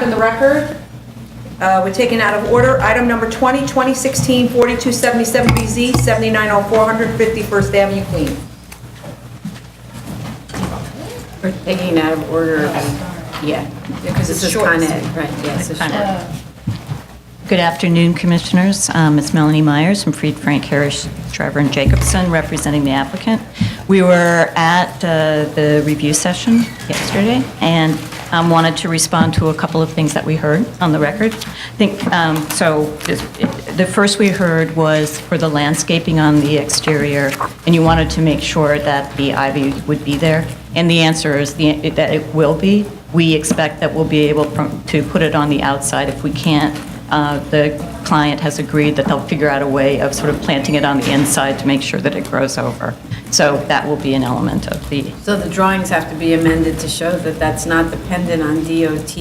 In the record, we're taken out of order. Item number 20, 2016-4277BZ, 7904 150 First Avenue, Queens. We're taking it out of order, yeah, because this is Con Ed, right, yes, it's short. Good afternoon, Commissioners. It's Melanie Myers from Fried, Frank, Harris, Trevor, and Jacobson, representing the applicant. We were at the review session yesterday and wanted to respond to a couple of things that we heard on the record. I think, the first we heard was for the landscaping on the exterior, and you wanted to make sure that the ivy would be there. And the answer is that it will be. We expect that we'll be able to put it on the outside. If we can't, the client has agreed that they'll figure out a way of sort of planting it on the inside to make sure that it grows over. So that will be an element of the... So the drawings have to be amended to show that that's not dependent on DOT.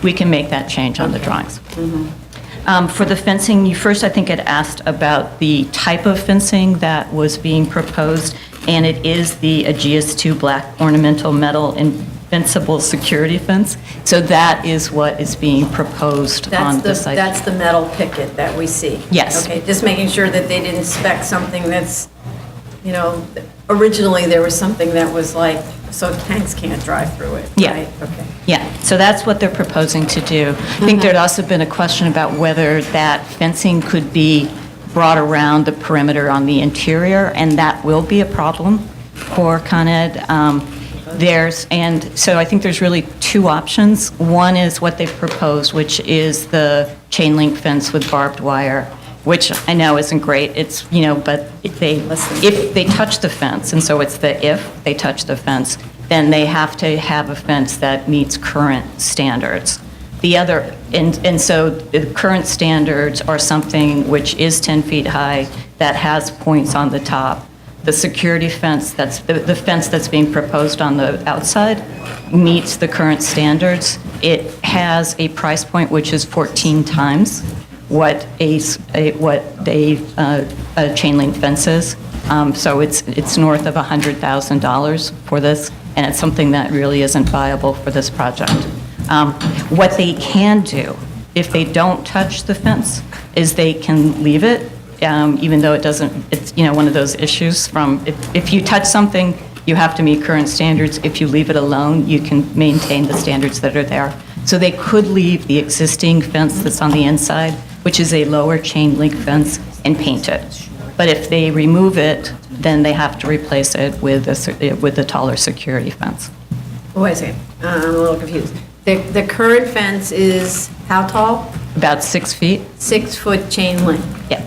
We can make that change on the drawings. For the fencing, you first, I think, had asked about the type of fencing that was being proposed, and it is the Aegeus 2 black ornamental metal invincible security fence. So that is what is being proposed on the site. That's the metal picket that we see? Yes. Okay, just making sure that they didn't spec something that's, you know, originally there was something that was like, so tanks can't drive through it, Yeah. right? Okay. Yeah, so that's what they're proposing to do. I think there'd also been a question about whether that fencing could be brought around the perimeter on the interior, and that will be a problem for Con Ed. So I think there's really two options. One is what they've proposed, which is the chain link fence with barbed wire, which I know isn't great. It's, you know, but if they touch the fence, and so it's if they touch the fence, then they have to have a fence that meets current standards. The other, and so the current standards are something which is 10 feet high, that has points on the top. The security fence, that's the fence that's being proposed on the outside, meets the current standards. It has a price point which is 14 times what a chain link fence is. So it's north of $100,000 for this, and it's something that really isn't viable for this project. What they can do, if they don't touch the fence, is they can leave it, even though it doesn't, it's, you know, one of those issues from, if you touch something, you have to meet current standards. If you leave it alone, you can maintain the standards that are there. So they could leave the existing fence that's on the inside, which is a lower chain link fence, and paint it. But if they remove it, then they have to replace it with a taller security fence. Wait a second, I'm a little confused. The current fence is how tall? About 6 feet. 6 foot chain link. Yeah.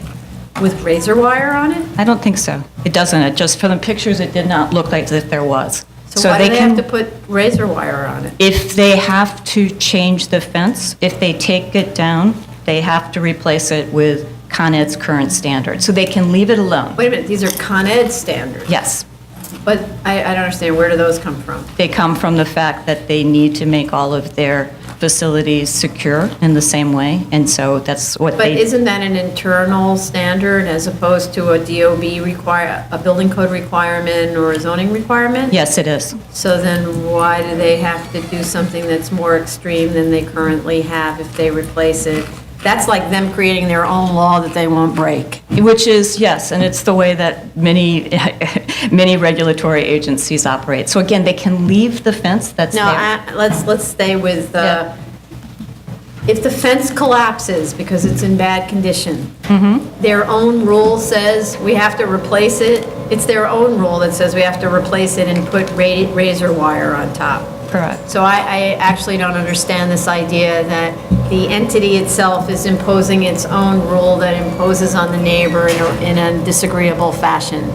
With razor wire on it? I don't think so. It doesn't. It just, from the pictures, it did not look like as if there was. So why do they have to put razor wire on it? If they have to change the fence, if they take it down, they have to replace it with Con Ed's current standards. So they can leave it alone. Wait a minute, these are Con Ed standards? Yes. But I don't understand, where do those come from? They come from the fact that they need to make all of their facilities secure in the same way, and so that's what But isn't that an internal standard as opposed to a DOB a building code requirement or a zoning requirement? Yes, it is. So then why do they have to do something that's more extreme than they currently have if they replace it? That's like them creating their own law that they won't break. Which is, yes, and it's the way that many regulatory agencies operate. So again, they can leave the fence that's there. Now, let's stay with, if the fence collapses because it's in bad condition, their own rule says we have to replace it. It's their own rule that says we have to replace it and put razor wire on top. Correct. So I actually don't understand this idea that the entity itself is imposing its own rule that imposes on the neighbor in a disagreeable fashion.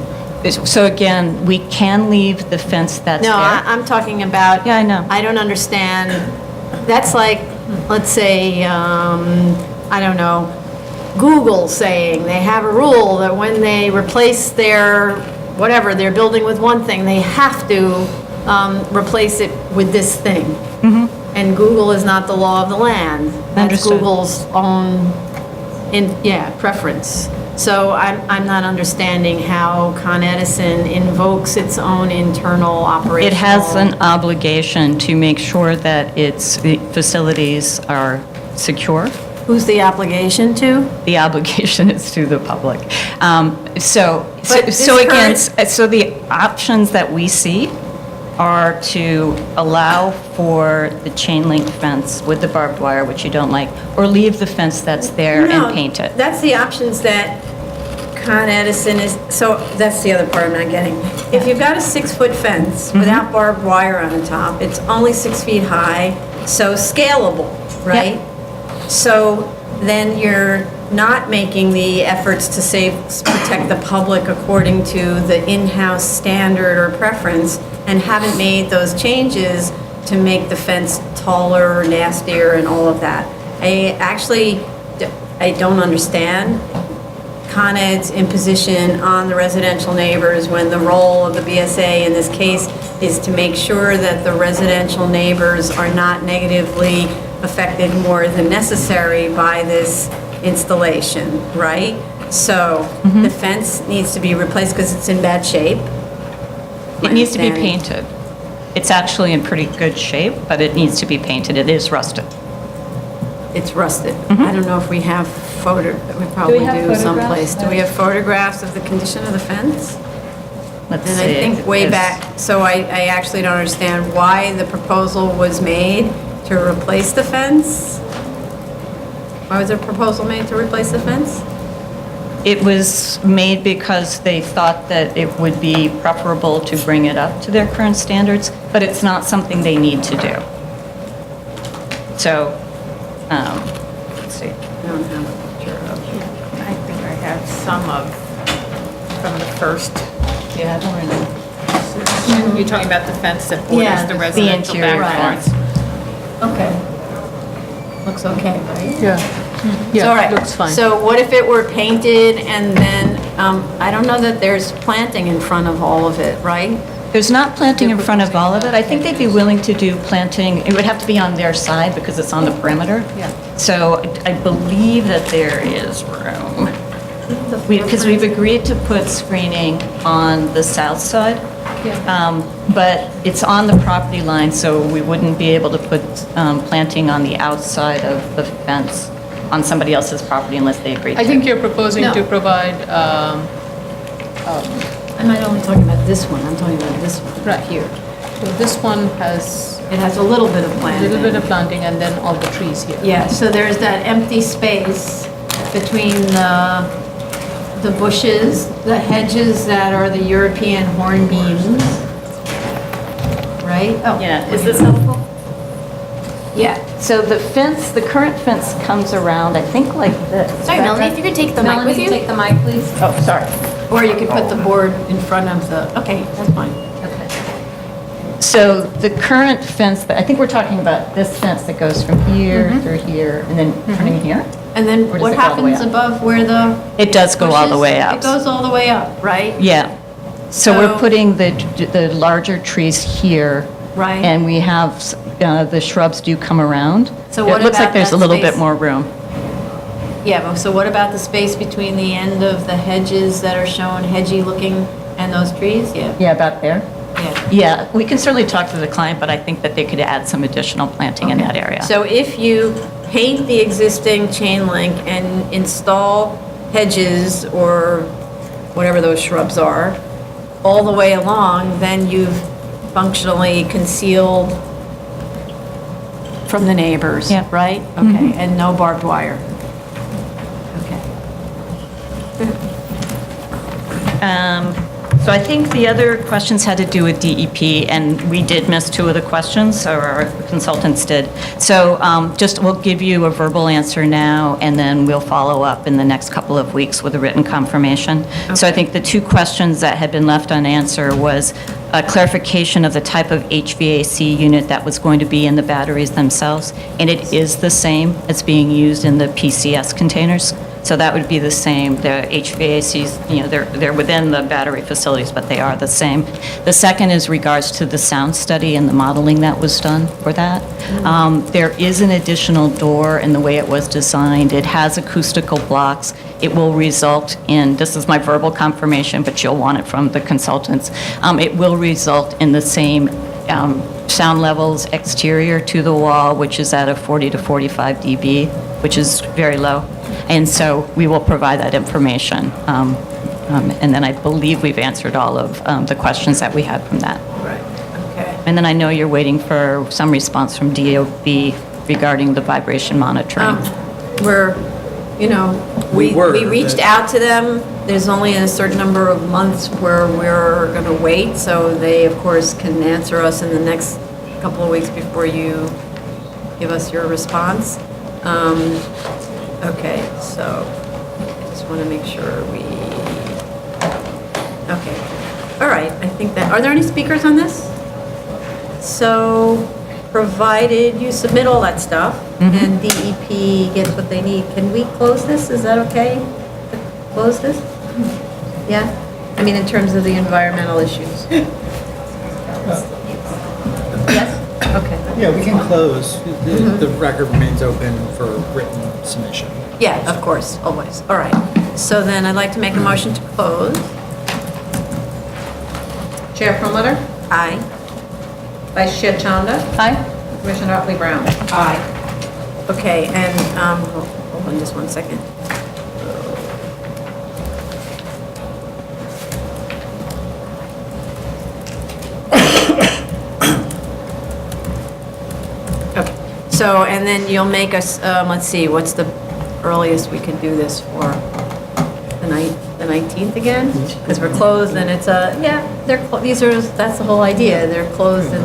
So again, we can leave the fence that's there. No, I'm talking about. Yeah, I know. I don't understand. That's like, let's say, I don't know, Google saying they have a rule that when they replace their, whatever, they're building with one thing, they have to replace it with this thing. And Google is not the law of the land. That's Understood. Google's own, preference. So I'm not understanding how Con Edison invokes its own internal operational. It has an obligation to make sure that it's facilities are secure. Who's the obligation to? The obligation is to the public. But this So again, current- so the options that we see are to allow for the chain link fence with the barbed wire, which you don't like, or leave the fence that's there No, and paint it. That's the options that Con Edison is, so that's the other part I'm not getting. If you've got a 6-foot fence without barbed wire on the top, it's only 6 feet high, so scalable, right? So then you're not making the efforts to protect the public according to the in-house standard or preference, and haven't made those changes to make the fence taller or nastier and all of that. I don't understand Con Ed's imposition on the residential neighbors when the role of the BSA in this case is to make sure that the residential neighbors are not negatively affected more than necessary by this installation, right? So the fence needs to be replaced because it's in bad shape. It needs to be understanding. painted. It's actually in pretty good shape, but it needs to be painted. It is rusted. It's rusted. I don't know if we have we probably have do photographs? someplace. Do we have photographs of the condition of the fence? Let's And see. I think way It's- back, so I actually don't understand why the proposal was made to replace the fence? Why was a proposal made to replace the fence? It was made because they thought that it would be preferable to bring it up to their current standards, but it's not something they need to do. So, let's see. I don't have a picture of it. I think I have some from the first. Yeah, I don't know. You're talking about the fence that Yeah, borders the the residential interior backyards. Okay. Looks okay, right? Yeah. All Yeah, right. looks fine. So what if it were painted and then, I don't know that there's planting in front of all of it, right? There's not planting in front of all of it. I think they'd be willing to do planting, it would have to be on their side because it's on the perimeter. Yeah. So I believe that there is room. Because we've agreed to put screening on the south side. But it's on the property line, so we wouldn't be able to put planting on the outside of the fence on somebody else's property unless they agreed to. I think you're proposing No. to provide, I'm not only talking about this one, I'm talking about this one. right here. So this one has It has a little bit of a planting. little bit of planting and then all the trees here. Yeah, so there's that empty space between the bushes, the hedges that are the European hornbeams, right? Oh, Yeah, is this helpful? Yeah. So the fence, the current fence comes around, I think like this. Sorry, Melanie, if you could take the mic with you? Melanie, take the mic, please. Oh, sorry. Or you could put the board in front of the, okay, that's fine. So the current fence, I think we're talking about this fence that goes from here through here and then turning here? And then Or does what it go all the way happens up? above where the It does go all the bushes- way up. It goes all the way up, right? Yeah. So we're So- putting the larger trees here. Right. And we have, the shrubs do come around. So what It looks like about there's that a little space? bit more room. Yeah, but so what about the space between the end of the hedges that are shown hedgy looking and those trees? Yeah, Yeah, about there. yeah. Yeah, we can certainly talk to the client, but I think that they could add some additional planting in that area. So if you paint the existing chain link and install hedges or whatever those shrubs are all the way along, then you've functionally concealed from the neighbors, Yeah. right? Okay, and no barbed wire. Okay. So I think the other questions had to do with DEP, and we did miss two of the questions, or our consultants did. So we'll give you a verbal answer now, and then we'll follow up in the next couple of weeks with a written confirmation. So I think the two questions that had been left unanswered was a clarification of the type of HVAC unit that was going to be in the batteries themselves, and it is the same as being used in the PCS containers. So that would be the same. The HVACs, they're within the battery facilities, but they are the same. The second is regards to the sound study and the modeling that was done for that. There is an additional door in the way it was designed. It has acoustical blocks. It will result in, this is my verbal confirmation, but you'll want it from the consultants. It will result in the same sound levels exterior to the wall, which is at a 40 to 45 dB, which is very low. And so we will provide that information. And then I believe we've answered all of the questions that we had from that. Right, okay. And then I know you're waiting for some response from DOB regarding the vibration monitoring. We're, you know, we reached out to them. There's only a certain number of months where we're going to wait, so they, of course, can answer us in the next couple of weeks before you give us your response. Okay, so I just want to make sure we, okay. All right, I think that, are there any speakers on this? So, provided you submit all that stuff and DEP gets what they need, can we close this? Is that okay? to Close this? Yeah? I mean, in terms of the environmental issues? Yes? Okay. Yeah, we can close. The record remains open for written submission. Yeah, of course, always. All right. So then I'd like to make a motion to close. Chair Promoter, Aye. Vice Chair Chanda, Aye. Commissioner Otley Brown. Aye. Okay, and, hold on just one second. Okay, so, and then you'll make us, let's see, what's the earliest we can do this for? The 19th again? Because we're closed and it's yeah, these are, that's the whole idea. They're closed and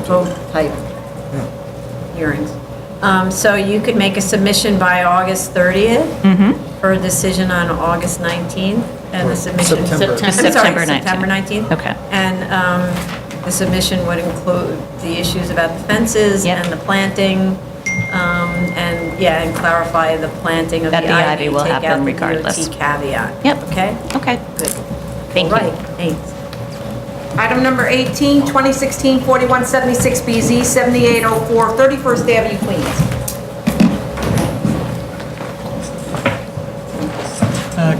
vote type hearings. So you could make a submission by August 30th for a decision on August 19th and the submission. September. I'm sorry, September 19th. September 19th. Okay. And the submission would include the issues about the fences Yep. and the planting, and clarify the planting of the That the ivy will take happen out the regardless. DOT caveat. Yep. Okay? Okay. Good. Thank All you. right, thanks. Item number 18, 2016-4176BZ, 7804 31st Avenue, Queens.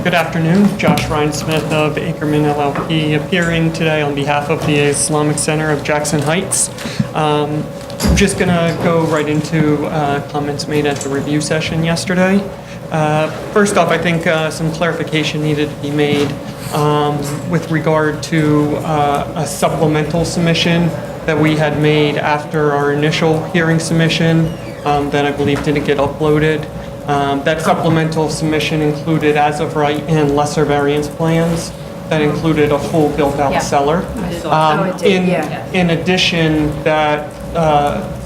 Good afternoon, Josh Rhinesmith of Ackerman LLP, appearing today on behalf of the Islamic Center of Jackson Heights. I'm just going to go right into comments made at the review session yesterday. First off, I think some clarification needed to be made with regard to a supplemental submission that we had made after our initial hearing submission that I believe didn't get uploaded. That supplemental submission included as of right and lesser variance plans that included a full built-out cellar. it did, yeah. In addition, that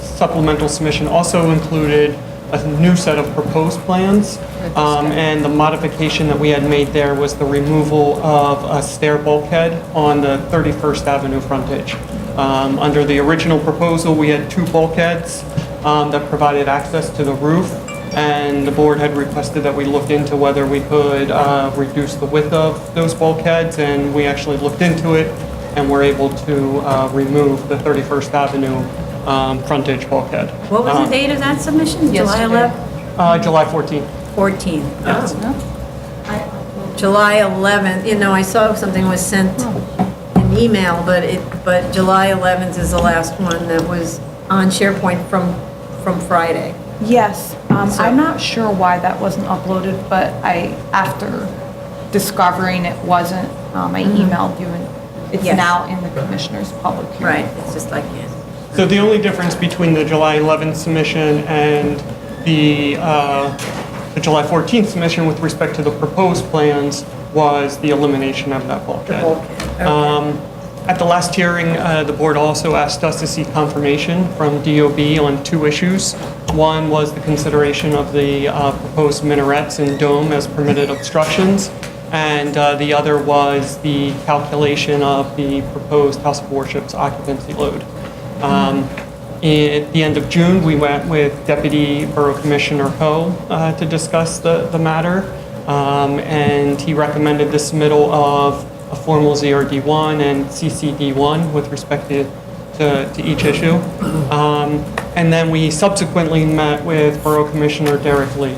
supplemental submission also included a new set of proposed plans, and the modification that we had made there was the removal of a stair bulkhead on the 31st Avenue frontage. Under the original proposal, we had two bulkheads that provided access to the roof, and the board had requested that we look into whether we could reduce the width of those bulkheads, and we actually looked into it and were able to remove the 31st Avenue frontage bulkhead. What was the date of that submission? July Yesterday. 11th? July 14th. 14th. July 11th, you know, I saw something was sent in email, but July 11th is the last one that was on SharePoint from Friday. Yes, I'm not sure why that wasn't uploaded, but after discovering it wasn't, I emailed you and it's Yes. now in the commissioner's public hearing. Right, it's just like, yeah. So the only difference between the July 11th submission and the July 14th submission with respect to the proposed plans was the elimination of that bulkhead. Okay. At the last hearing, the board also asked us to see confirmation from DOB on two issues. One was the consideration of the proposed minarets and dome as permitted obstructions, and the other was the calculation of the proposed House of Worship's occupancy load. At the end of June, we went with Deputy Borough Commissioner Ho to discuss the matter, and he recommended the submittal of a formal ZRD1 and CCD1 with respect to each issue. And then we subsequently met with Borough Commissioner Derek Lee.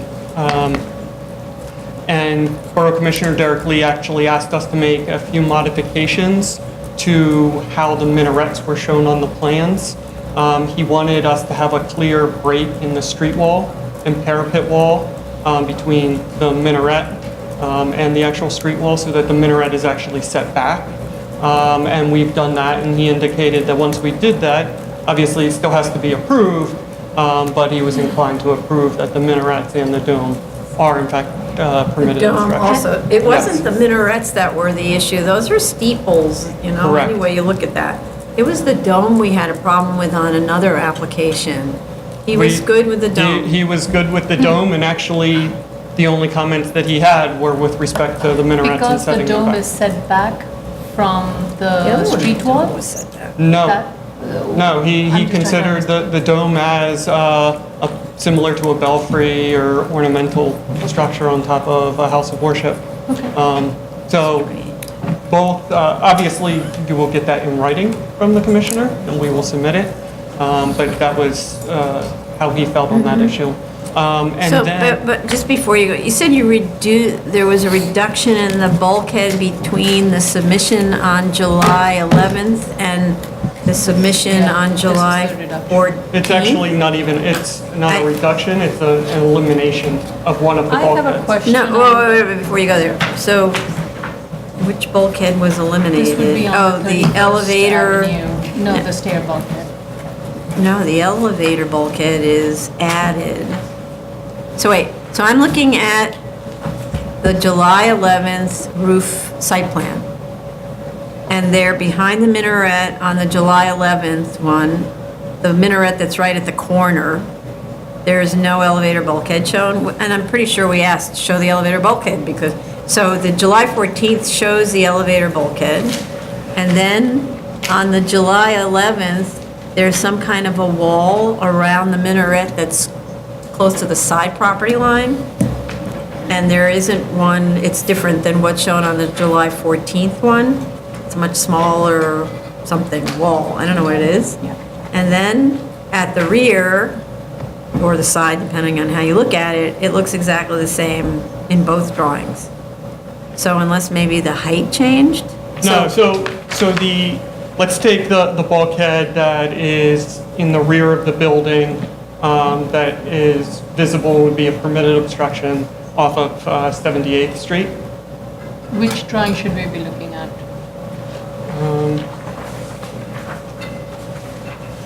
And Borough Commissioner Derek Lee actually asked us to make a few modifications to how the minarets were shown on the plans. He wanted us to have a clear break in the street wall and parapet wall between the minaret and the actual street wall so that the minaret is actually set back. And we've done that, and he indicated that once we did that, obviously it still has to be approved, but he was inclined to approve that the minarets and the dome are in fact permitted Dome obstruction. also, it wasn't Yes. the minarets that were the issue, those are steeples, you know, Correct. any way you look at that. It was the dome we had a problem with on another application. He was good with the dome. He was good with the dome, and actually, the only comments that he had were with respect to the minarets and Because the setting them dome back. is set back from The the other one street dome wall? was set back. No, That- no, I'm he just trying to considered the dome as similar to a belfry or ornamental structure on top of a house of worship. So both, obviously, you will get that in writing from the commissioner, and we will submit it. But that was how he felt on that issue. And So, then, but just before you go, you said there was a reduction in the bulkhead between the submission on July 11th and the submission Yeah, on this is July the reduction. 14th? it's actually not even, it's not I- a reduction, it's an elimination of one of the I have bulkheads. a question. No, wait, before you go there. So, which bulkhead was eliminated? This would be Oh, on the the 31st elevator. Avenue. No, the stair bulkhead. No, the elevator bulkhead is added. So wait, so I'm looking at the July 11th roof site plan. And there behind the minaret on the July 11th one, the minaret that's right at the corner, there is no elevator bulkhead shown. And I'm pretty sure we asked, show the elevator bulkhead because, so the July 14th shows the elevator bulkhead. And then on the July 11th, there's some kind of a wall around the minaret that's close to the side property line. And there isn't one, it's different than what's shown on the July 14th one. It's a much smaller something wall, I don't know what it is. And then at the rear, or the side, depending on how you look at it, it looks exactly the same in both drawings. So unless maybe the height changed? No, so let's take the bulkhead that is in the rear of the building, that is visible, would be a permitted obstruction off of 78th Street. Which drawing should we be looking at?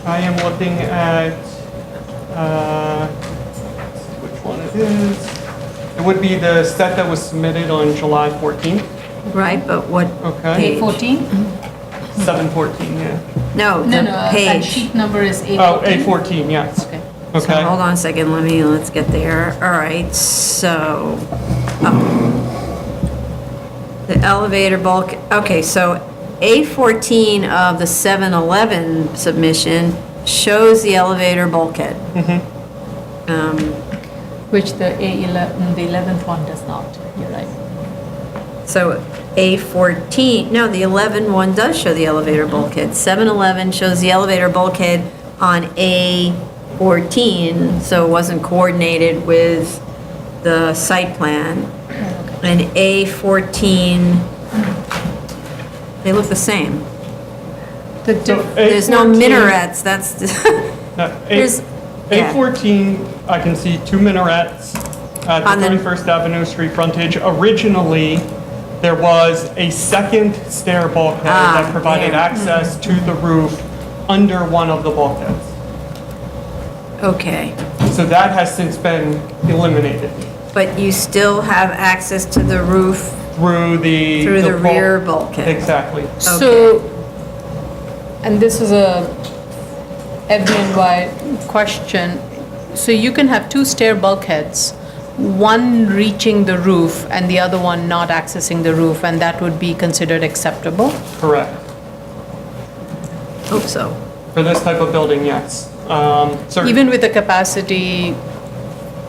I am looking at, which one it is. It would be the set that was submitted on July 14th. Right, but what Okay. page? 14? 714, yeah. No, No, no, the that page. sheet number is A14. Oh, A14, yes. Okay. So Okay. hold on a second, let's get there. All right, so, the elevator bulk, okay, so A14 of the 7-Eleven submission shows the elevator bulkhead. Which the A11, the 11th one does not. You're right. So A14, no, the 11 one does show the elevator bulkhead. 7-Eleven shows the elevator bulkhead on A14, so it wasn't coordinated with the site plan. And A14, they look the same. So There's no A14 minarets, that's, No, There's- yeah. A14, I can see two minarets at On the the- 31st Avenue street frontage. Originally, there was a second stair bulkhead that provided there. access to the roof under one of the bulkheads. okay. So that has since been eliminated But you still have access to the roof through the... through the bulk- rear bulkhead? Exactly. So, and this is a FDNY question. So you can have two stair bulkheads, one reaching the roof and the other one not accessing the roof, and that would be considered acceptable? Correct. Hope so. For this type of building, yes. Certain- Even with the capacity,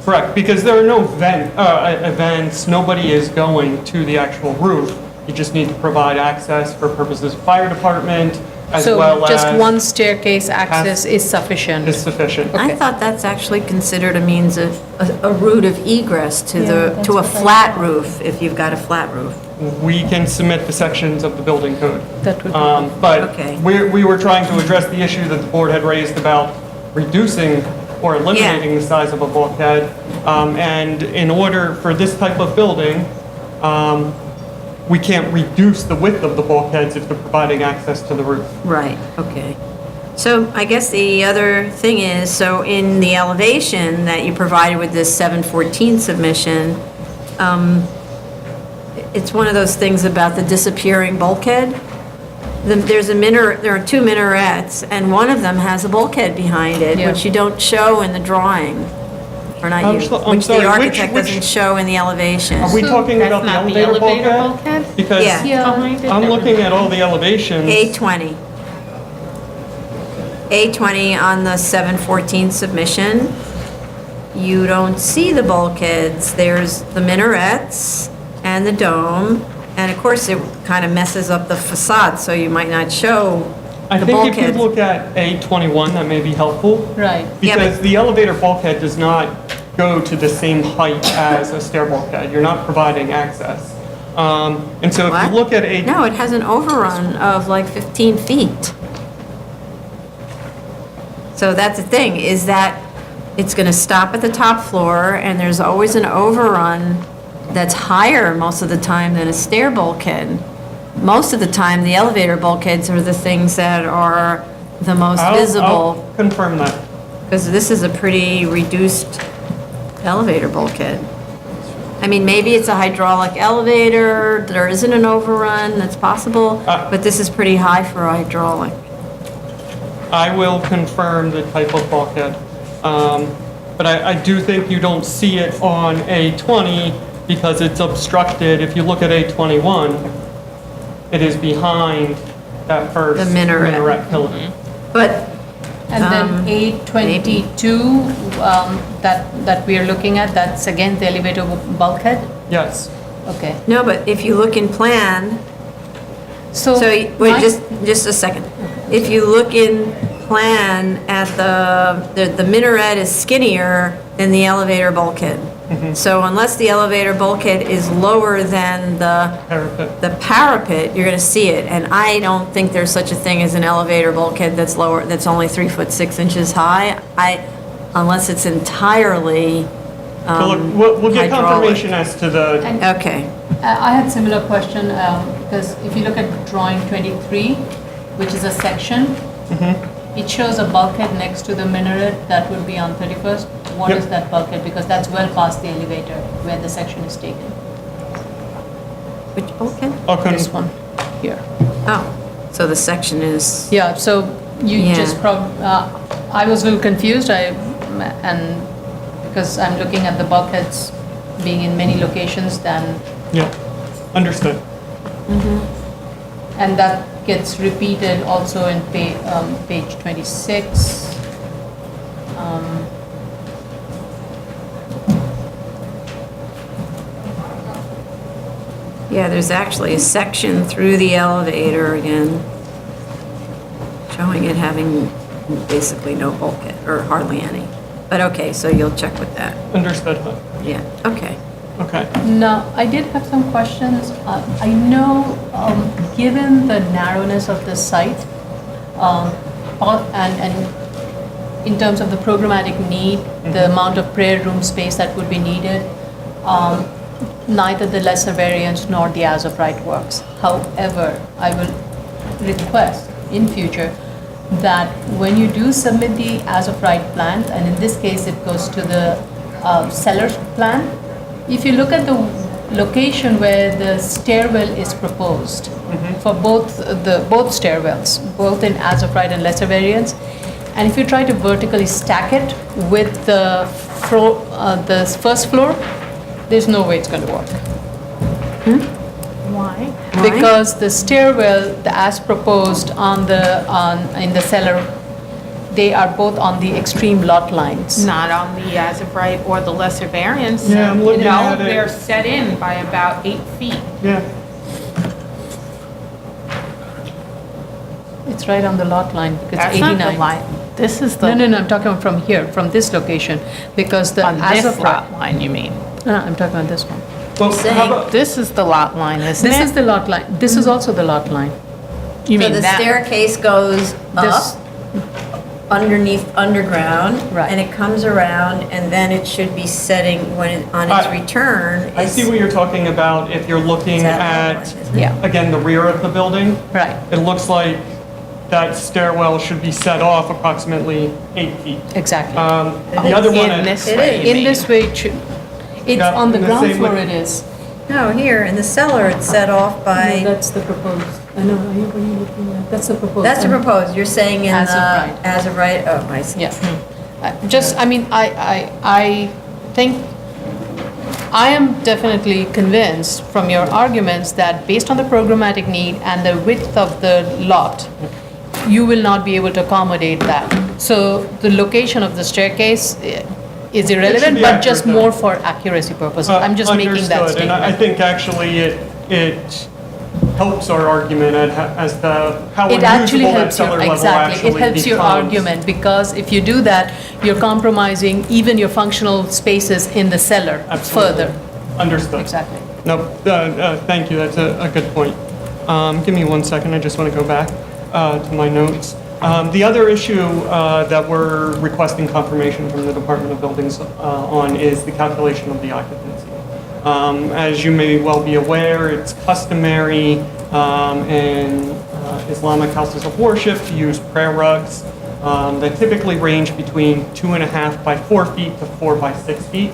Correct, because there are no events, nobody is going to the actual roof. You just need to provide access for purposes of fire department, as well as... So just one staircase access is sufficient? Is sufficient. I thought that's actually considered a means of, a route of egress to the, to a flat roof, if you've got a flat roof. We can submit the sections of the building code. That would be But Okay. we were trying to address the issue that the board had raised about reducing or eliminating the size of a bulkhead. And in order for this type of building, we can't reduce the width of the bulkheads if they're providing access to the roof. Right, okay. So I guess the other thing is, so in the elevation that you provided with this 714 submission, it's one of those things about the disappearing bulkhead. There's a there are two minarets, and one of them has a bulkhead behind it, Yeah. which you don't show in the drawing. Or not you, I'm which sorry, the which- architect doesn't show in the elevation. Are we talking That's about the not the elevator elevator bulkhead? bulkhead? Because Yeah. Behind it? I'm looking at all the elevations. A20. A20 on the 714 submission, you don't see the bulkheads. There's the minarets and the dome, and of course, it kind of messes up the facade, so you might not show I the think if you bulkheads. look at A21, that may be helpful. Right. Yeah, but- Because the elevator bulkhead does not go to the same height as a stair bulkhead. You're not providing access. And so if What? you look at A... No, it has an overrun of like 15 feet. So that's the thing, is that it's going to stop at the top floor, and there's always an overrun that's higher most of the time than a stair bulkhead. Most of the time, the elevator bulkheads are the things that are the most I'll visible, confirm that. because this is a pretty reduced elevator bulkhead. I mean, maybe it's a hydraulic elevator, there isn't an overrun, that's possible, but this is pretty high for a hydraulic. I will confirm the type of bulkhead. But I do think you don't see it on A20 because it's obstructed. If you look at A21, it is behind that first The minaret. pillar. But, And then A22, that we are looking at, that's again the elevator bulkhead? Yes. Okay. no, but if you look in plan, So. so, wait, my- just a second. If you look in plan at the minaret is skinnier than the elevator bulkhead. So unless the elevator bulkhead is lower than Parapet. the parapet, you're gonna see it. And I don't think there's such a thing as an elevator bulkhead that's lower, that's only 3 foot 6 inches high. Unless it's entirely, So look, we'll get hydraulic. confirmation as to the, Okay, I had similar question, because if you look at drawing 23, which is a section, it shows a bulkhead next to the minaret that would be on 31st. What Yep. is that bulkhead? Because that's well past the elevator where the section is taken. which bulkhead? okay. This one here. Oh, so the section is, Yeah, so you Yeah. just I was a little confused, and because I'm looking at the bulkheads being in many locations then, Yeah, understood. and that gets repeated also in page 26. yeah, there's actually a section through the elevator again, showing it having basically no bulkhead, or hardly any. But okay, so you'll check with that. Understood. Yeah, okay. Okay. Now, I did have some questions. I know, given the narrowness of the site, and in terms of the programmatic need, the amount of prayer room space that would be needed, neither the lesser variance nor the as of right works. However, I will request in future that when you do submit the as of right plan, and in this case it goes to the seller's plan, if you look at the location where the stairwell is proposed for both stairwells, both in as of right and lesser variance, and if you try to vertically stack it with the first floor, there's no way it's going to work. Why? Why? Because the stairwell, as proposed in the cellar, they are both on the extreme lot lines. Not on the as of right or the lesser variance. Yeah, I'm looking No, at it. they're set in by about 8 feet. Yeah. It's right on the lot line, because That's 89. not the line. This is No, the, no, no, I'm talking from here, from this location, because the, on as this of right. lot line, you mean? No, I'm talking on this one. Well, Saying- how about, This is the lot line, isn't This is it? the lot line, this is also the lot line. You So mean the that? staircase goes This- up, underneath, underground. Right. And it comes around, and then it should be setting on its return. I see what you're talking about if you're looking at, Yeah. again, the rear of the building. Right, It looks like that stairwell should be set off approximately 8 feet. exactly. The other one, In this It way, is. you In mean? this way, it should, it's Yeah, on the in the ground same floor way- it is. No, here, in the cellar, it's set off No, by, that's the proposed. I know, what are you looking at? That's the proposed. that's the proposed, you're saying in As of the, right. as of right, oh, I see. Yeah. Just, I mean, I think, I am definitely convinced from your arguments that based on the programmatic need and the width of the lot, you will not be able to accommodate that. So the location of the staircase is irrelevant, be but just accurate, though. more for accuracy purposes. I'm just making that Understood, and I statement. think actually it helps our argument as to how It actually unusable that helps you, cellar level exactly. actually It helps your becomes. argument, because if you do that, you're compromising even your functional spaces in the cellar Absolutely. further. Understood. Exactly. No, thank you, that's a good point. Give me 1 second, I just want to go back to my notes. The other issue that we're requesting confirmation from the Department of Buildings on is the calculation of the occupancy. As you may well be aware, it's customary in Islamic houses of worship to use prayer rugs that typically range between 2.5 by 4 feet to 4 by 6 feet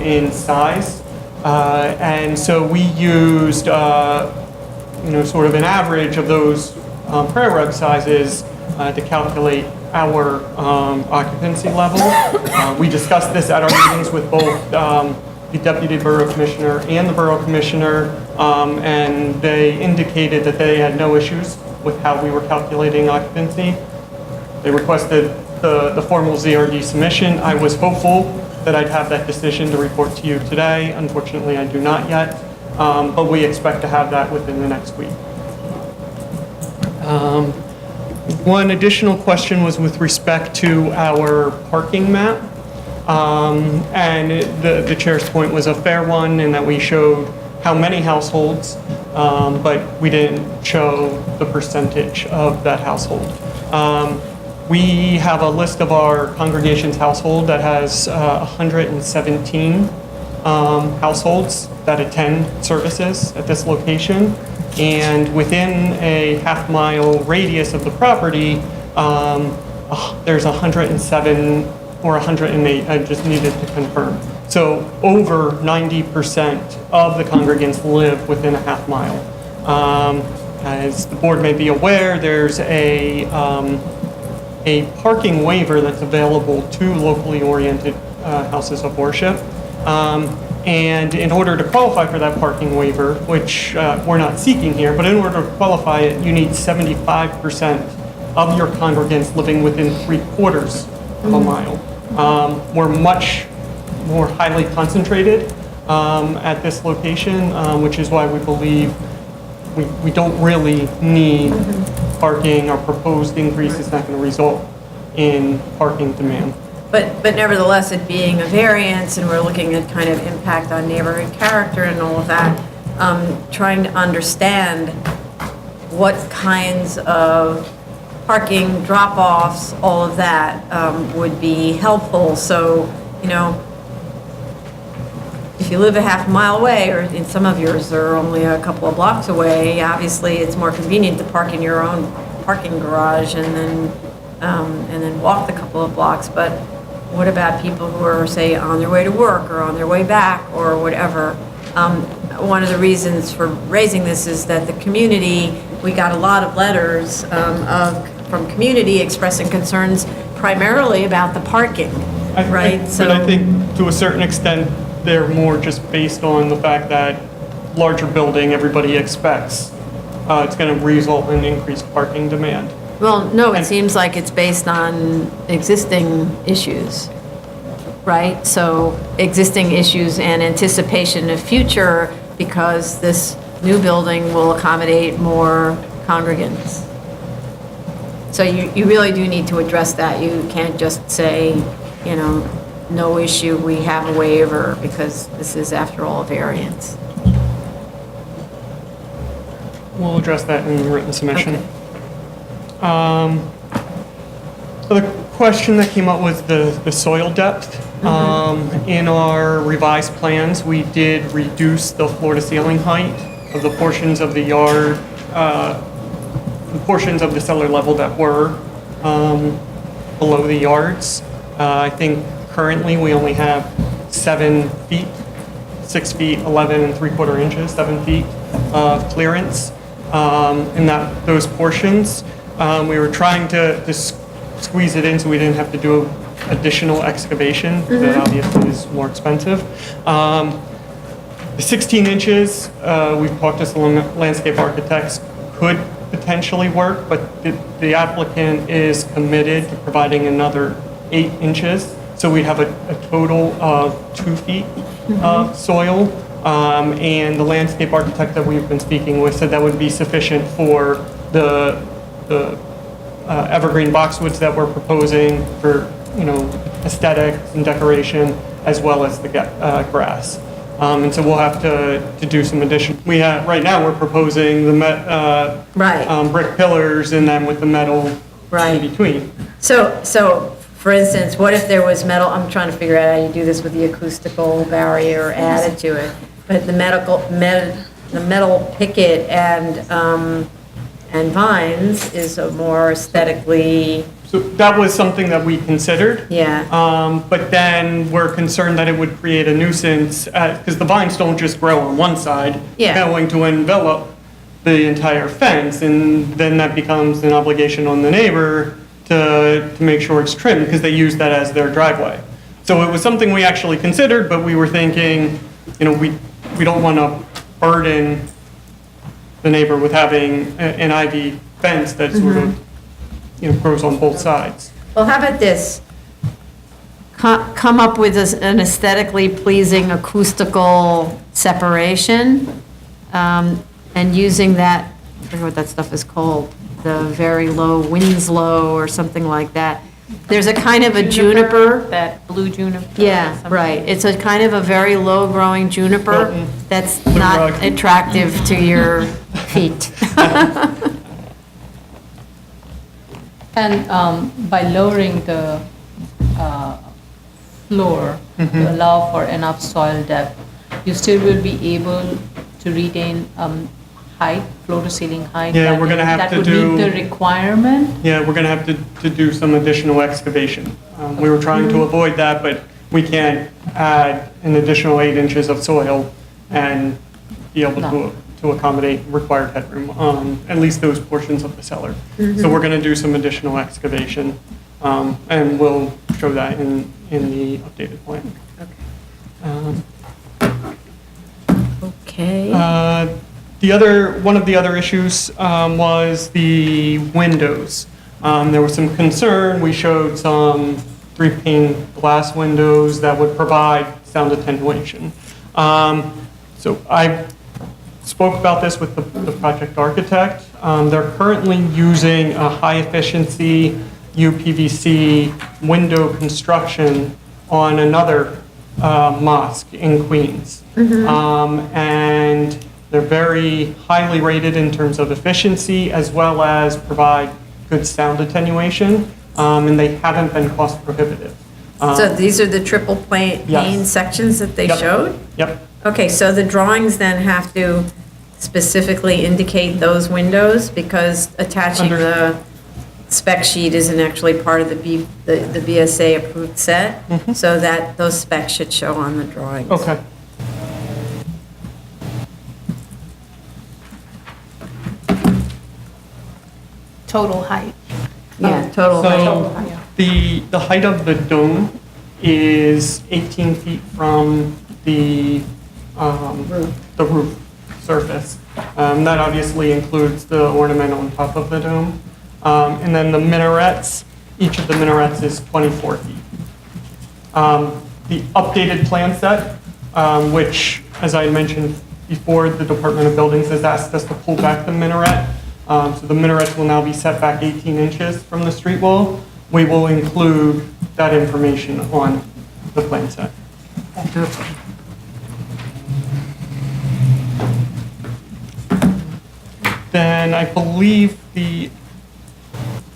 in size. And so we used, sort of an average of those prayer rug sizes to calculate our occupancy level. We discussed this at our meetings with both the Deputy Borough Commissioner and the Borough Commissioner, and they indicated that they had no issues with how we were calculating occupancy. They requested the formal ZRD submission. I was hopeful that I'd have that decision to report to you today. Unfortunately, I do not yet, but we expect to have that within the next week. One additional question was with respect to our parking map. And the chair's point was a fair one in that we showed how many households, but we didn't show the percentage of that household. We have a list of our congregation's household that has 117 households that attend services at this location. And within a half-mile radius of the property, there's 107 or 108, I just needed to confirm. So over 90% of the congregants live within a half mile. As the board may be aware, there's a parking waiver that's available to locally oriented houses of worship. And in order to qualify for that parking waiver, which we're not seeking here, but in order to qualify it, you need 75% of your congregants living within 3/4 of a mile. We're much more highly concentrated at this location, which is why we believe we don't really need parking. Our proposed increase is not going to result in parking demand. But nevertheless, it being a variance, and we're looking at kind of impact on neighborhood character and all of that, trying to understand what kinds of parking, drop-offs, all of that would be helpful. So, if you live a half mile away, or in some of yours are only a couple of blocks away, obviously it's more convenient to park in your own parking garage and then walk the couple of blocks. But what about people who are, say, on their way to work or on their way back or whatever? One of the reasons for raising this is that the community, we got a lot of letters from community expressing concerns primarily about the parking, right? But I think to a certain extent, they're more just based on the fact that larger building, everybody expects it's going to result in increased parking demand. Well, no, it seems like it's based on existing issues, right? So existing issues and anticipation of future, because this new building will accommodate more congregants. So you really do need to address that. You can't just say, you know, no issue, we have a waiver, because this is, after all, a variance. We'll address that in the written submission. Okay. The question that came up was the soil depth. In our revised plans, we did reduce the floor-to-ceiling height of the portions of the yard, the portions of the cellar level that were below the yards. I think currently we only have 7 feet, 6 feet, 11 and 3/4 inches, 7 feet of clearance in those portions. We were trying to squeeze it in so we didn't have to do additional excavation. That obviously is more expensive. The 16 inches, we've talked to some landscape architects, could potentially work, but the applicant is committed to providing another 8 inches. So we'd have a total of 2 feet of soil. And the landscape architect that we've been speaking with said that would be sufficient for the evergreen boxwoods that we're proposing for, you know, aesthetics and decoration, as well as the grass. And so we'll have to do some addition. Right now, we're proposing the brick pillars and then with the metal in between. So, for instance, what if there was metal, I'm trying to figure out how you do this with the acoustical barrier added to it, but the metal picket and vines is a more aesthetically... So that was something that we considered. Yeah. But then we're concerned that it would create a nuisance, because the vines don't just grow on one side. Yeah. They're going to envelop the entire fence, and then that becomes an obligation on the neighbor to make sure it's trimmed, because they use that as their driveway. So it was something we actually considered, but we were thinking, you know, we don't want to burden the neighbor with having an ivy fence that sort of, you know, grows on both sides. Well, how about this? Come up with an aesthetically pleasing acoustical separation, and using that, I forget what that stuff is called, the very low, Winslow or something like that. There's a kind of a juniper. That blue juniper. Yeah, right. It's a kind of a very low-growing juniper that's not rug. attractive to your feet. And by lowering the floor to allow for enough soil depth, you still will be able to retain height, floor to ceiling height. Yeah, we're gonna have to That would meet the requirement. Yeah, we're going to have to do some additional excavation. We were trying to avoid that, but we can't add an additional 8 inches of soil and be able to accommodate required headroom on at least those portions of the cellar. So we're going to do some additional excavation, and we'll show that in the updated plan. Okay. One of the other issues was the windows. There was some concern. We showed some 3-pane glass windows that would provide sound attenuation. So I spoke about this with the project architect. They're currently using a high-efficiency UPVC window construction on another mosque in Queens. And they're very highly rated in terms of efficiency, as well as provide good sound attenuation, and they haven't been cost prohibitive. So these are the triple pane Yes. sections that they Yep. showed? Yep. Okay, so the drawings then have to specifically indicate those windows, because attaching the spec sheet isn't actually part of the BSA approved set, so that those specs should show on the drawings. Okay. Total height. Yeah, total height. So the height of the dome is 18 feet from the roof surface. That obviously includes the ornament on top of the dome. And then the minarets, each of the minarets is 24 feet. The updated plan set, which, as I mentioned before, the Department of Buildings has asked us to pull back the minaret So the minarets will now be set back 18 inches from the street wall. We will include that information on the plan set. Okay. Then I believe the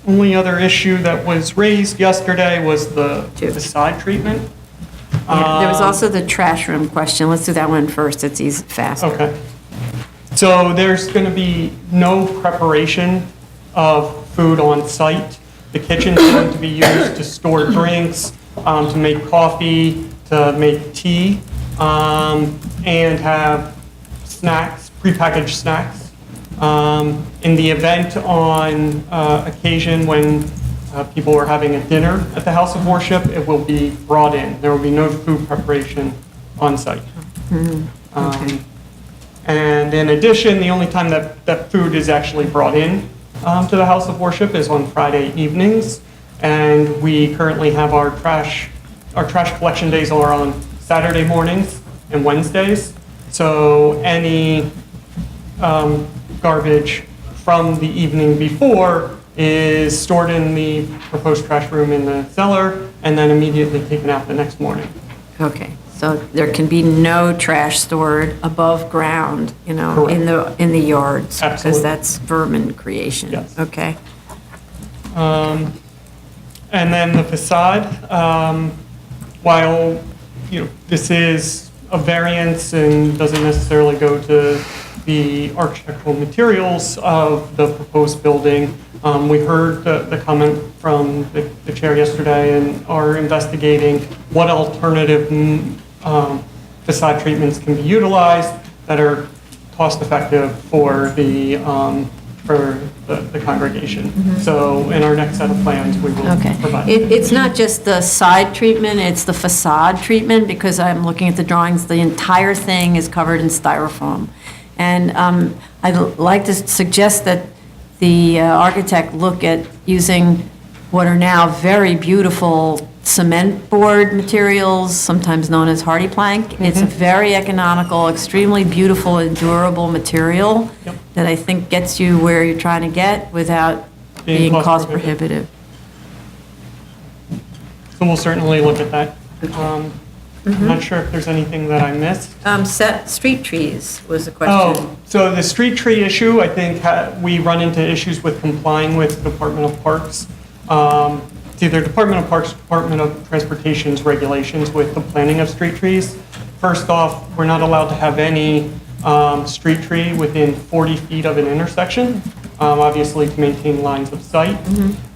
only other issue that was raised yesterday was the facade treatment. Yeah, there was also the trash room question. Let's do that one first. It's easy, fast. Okay. So there's going to be no preparation of food on site. The kitchen's going to be used to store drinks, to make coffee, to make tea, and have snacks, prepackaged snacks. In the event on occasion when people are having a dinner at the house of worship, it will be brought in. There will be no food preparation on site. And in addition, the only time that food is actually brought in to the house of worship is on Friday evenings. And we currently have our trash collection days are on Saturday mornings and Wednesdays. So any garbage from the evening before is stored in the proposed trash room in the cellar and then immediately taken out the next morning. Okay, so there can be no trash stored above ground, you know, in the yards? Absolutely. Because that's vermin creation? Yes. Okay. And then the facade, while, you know, this is a variance and doesn't necessarily go to the architectural materials of the proposed building, we heard the comment from the chair yesterday and are investigating what alternative facade treatments can be utilized that are cost-effective for the congregation. So in our next set of plans, we will Okay. provide. It's not just the side treatment, it's the facade treatment, because I'm looking at the drawings, the entire thing is covered in styrofoam. And I'd like to suggest that the architect look at using what are now very beautiful cement board materials, sometimes known as hardy plank. It's a very economical, extremely beautiful and durable material that I think gets you where you're trying to get without being cost prohibitive. So we'll certainly look at that. I'm not sure if there's anything that I missed. Street trees was the question. Oh, so the street tree issue, I think we run into issues with complying with Department of Parks. It's either Department of Parks, Department of Transportation's regulations with the planting of street trees. First off, we're not allowed to have any street tree within 40 feet of an intersection, obviously to maintain lines of sight.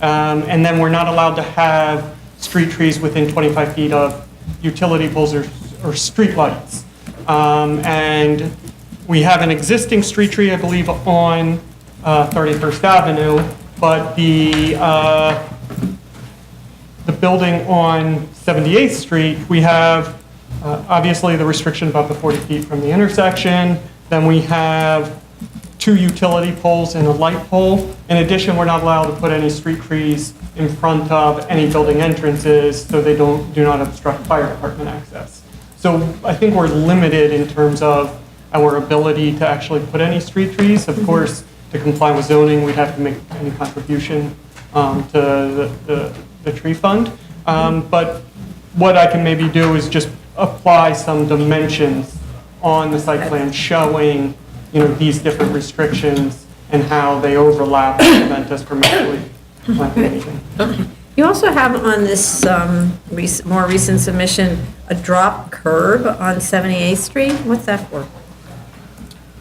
And then we're not allowed to have street trees within 25 feet of utility poles or street lights. And we have an existing street tree, I believe, on 31st Avenue, but the building on 78th Street, we have obviously the restriction about the 40 feet from the intersection. Then we have 2 utility poles and a light pole. In addition, we're not allowed to put any street trees in front of any building entrances so they do not obstruct fire department access. So I think we're limited in terms of our ability to actually put any street trees. Of course, to comply with zoning, we'd have to make any contribution to the tree fund. But what I can maybe do is just apply some dimensions on the site plan showing, you know, these different restrictions and how they overlap and prevent us from actually planting anything. You also have on this more recent submission, a drop curb on 78th Street. What's that for?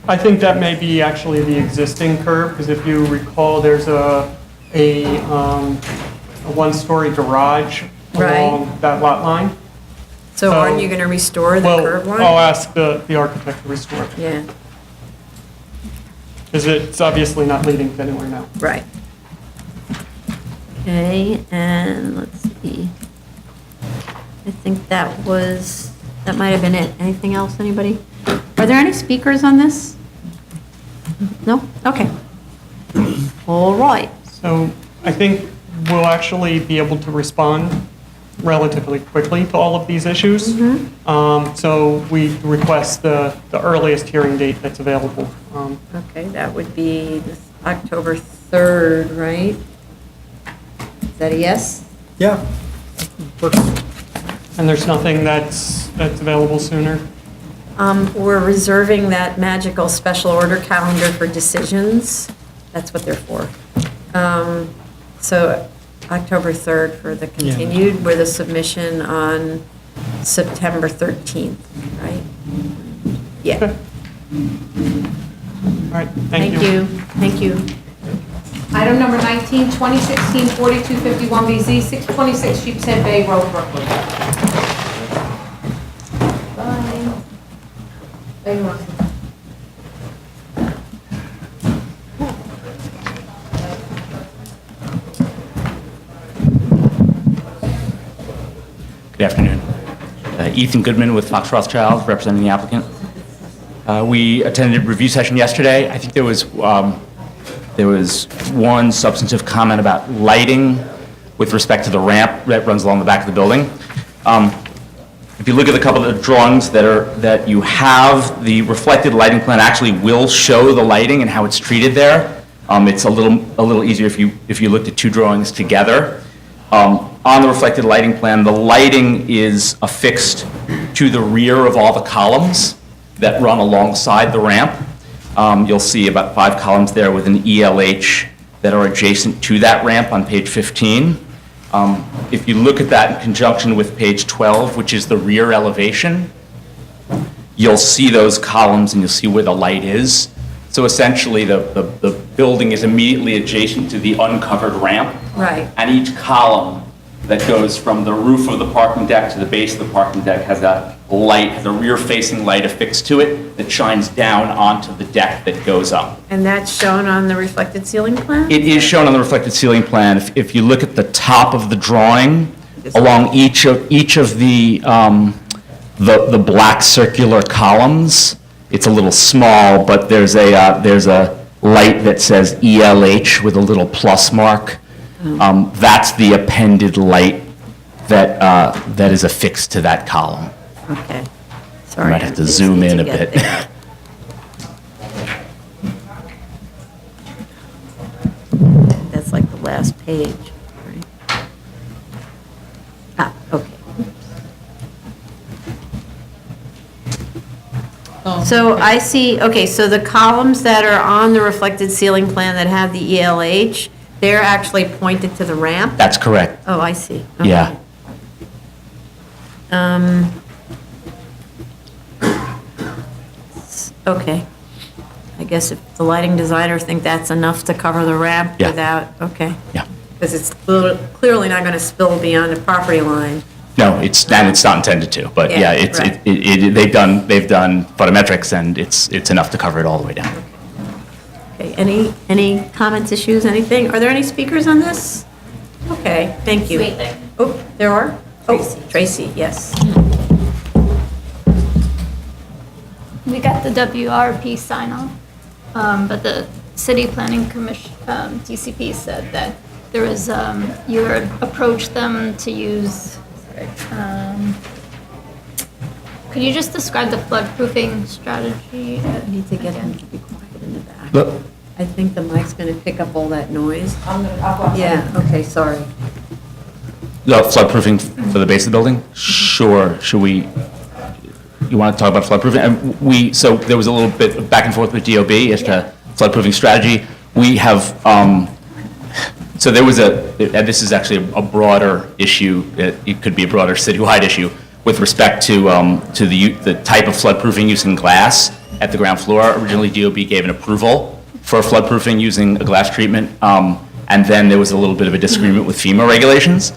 I think that may be actually the existing curb, because if you recall, there's a one-story garage along that lot line. So aren't you going to restore the curb line? I'll ask the architect to restore it, Yeah, because it's obviously not leading to anywhere now. right. Okay, and let's see. I think that might have been it. Anything else, anybody? Are there any speakers on this? No? Okay. All right. So I think we'll actually be able to respond relatively quickly to all of these issues. So we request the earliest hearing date that's available. Okay, that would be, October 3rd, right? Is that a yes? Yeah. Works. And there's nothing that's available sooner? We're reserving that magical special order calendar for decisions. That's what they're for. So October 3rd for the continued, with a submission on September 13th, right? Yeah. Okay. All right, thank you. Thank you. Item number 19, 2016-4251BZ, 626 Sheepshead Bay Road, Brooklyn. Bye. Bye, Martha. Good afternoon. Ethan Goodman with Fox Rothschild, representing the applicant. We attended a review session yesterday. I think there was one substantive comment about lighting with respect to the ramp that runs along the back of the building. If you look at a couple of the drawings that you have, the reflected lighting plan actually will show the lighting and how it's treated there. It's a little easier if you looked at two drawings together. On the reflected lighting plan, the lighting is affixed to the rear of all the columns that run alongside the ramp. You'll see about 5 columns there with an ELH that are adjacent to that ramp on page 15. If you look at that in conjunction with page 12, which is the rear elevation, you'll see those columns and you'll see where the light is. So essentially, the building is immediately adjacent to the uncovered ramp. Right. And each column that goes from the roof of the parking deck to the base of the parking deck has a light, has a rear-facing light affixed to it that shines down onto the deck that goes up. And that's shown on the reflected ceiling plan? It is shown on the reflected ceiling plan. If you look at the top of the drawing, along each of the black circular columns, it's a little small, but there's a light that says ELH with a little plus mark. That's the appended light that is affixed to that column. Okay. You Sorry. might have to I just zoom need in to a get bit. there. That's like the last page, right? Ah, okay. So I see, okay, so the columns that are on the reflected ceiling plan that have the ELH, they're actually pointed to the ramp? That's correct. Oh, I see. Okay. Yeah. Okay. I guess if the lighting designer think that's enough to cover the ramp Yeah. without, okay. Yeah. Because it's clearly not going to spill beyond the property line. No, it's not intended to, but Yeah, yeah, right. they've done photometrics and it's enough to cover it all the way down. Okay, any comments, issues, anything? Are there any speakers on this? Okay, thank you. Oh, there are? Oh, Tracy, yes. We got the WRP sign off, but the City Planning Commission, DCP said that there was, you approached them to use, could you just describe the floodproofing strategy? I need to get him to be quiet in the back. Look. I think the mic's going to pick up all that noise. Yeah, okay, sorry. The floodproofing for the base of the building? Sure. Should we, you want to talk about floodproofing? And so there was a little bit of back and forth with DOB as to floodproofing strategy. We have, so there was and this is actually a broader issue, it could be a broader citywide issue with respect to the type of floodproofing using glass at the ground floor. Originally, DOB gave an approval for floodproofing using a glass treatment, and then there was a little bit of a disagreement with FEMA regulations.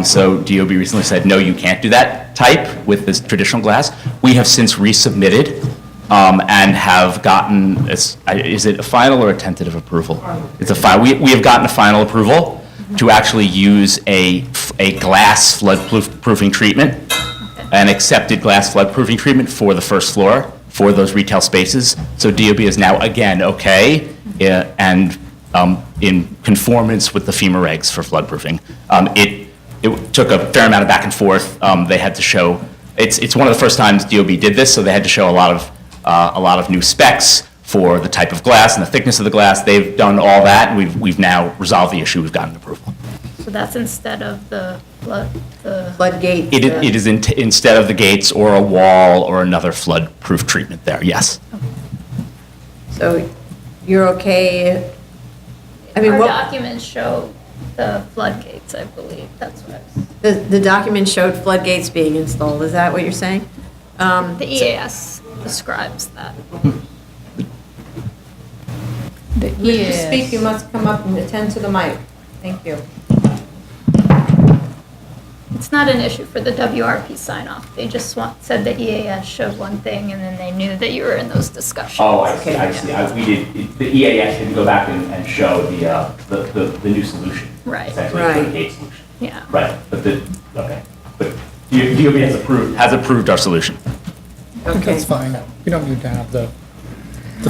So DOB recently said, no, you can't do that type with this traditional glass. We have since resubmitted and have gotten, is it a final or a tentative approval? It's a final. We have gotten a final approval to actually use a glass floodproofing treatment, an accepted glass floodproofing treatment for the first floor for those retail spaces. So DOB is now again okay and in conformance with the FEMA regs for floodproofing. It took a fair amount of back and forth. They had to show, it's one of the first times DOB did this, so they had to show a lot of new specs for the type of glass and the thickness of the glass. They've done all that, and we've now resolved the issue. We've gotten approval. So that's instead of the Floodgate. It is instead of the gates or a wall or another flood-proof treatment there, yes. So you're okay, I mean, our what, documents show the floodgates, I believe, that's what I was. the document showed floodgates being installed, is that what you're saying? The EAS describes that. To speak, you must come up and attend to the mic. Thank you. It's not an issue for the WRP sign-off. They just said the EAS showed one thing, and then they knew that you were in those discussions. Oh, I see, I see. We did, the EAS didn't go back and show the new solution. Right. Essentially, Right. the gate solution. Yeah. Right, but but DOB has approved our solution. I think Okay. that's fine. We don't need to have the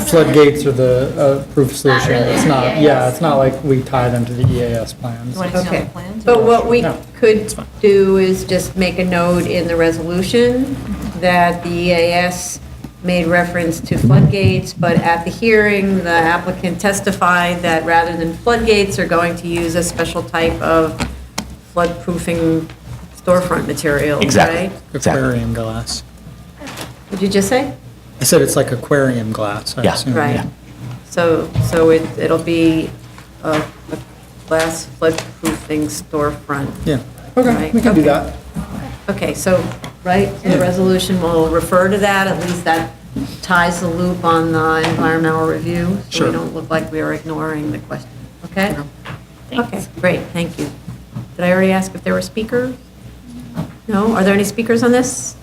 floodgates or the proof solution. really It's an not, EAS. yeah, it's not like we tie them to the EAS plans. Okay, but what we No, could do is just make a note in the resolution that the EAS made reference to floodgates, but at the hearing, the applicant testified that rather than floodgates, are going to use a special type of floodproofing storefront material, Exactly. right? aquarium glass. What'd you just say? I said it's like aquarium glass, I Yeah. assume. Right. Yeah. So it'll be a glass floodproofing storefront. Yeah, okay, Right, we can do okay. that. Okay, so, right, so the resolution will refer to that, at least that ties the loop on the environmental review. So Sure. we don't look like we are ignoring the question, okay? Okay, great, thank you. Did I already ask if there were speakers? No, are there any speakers on this?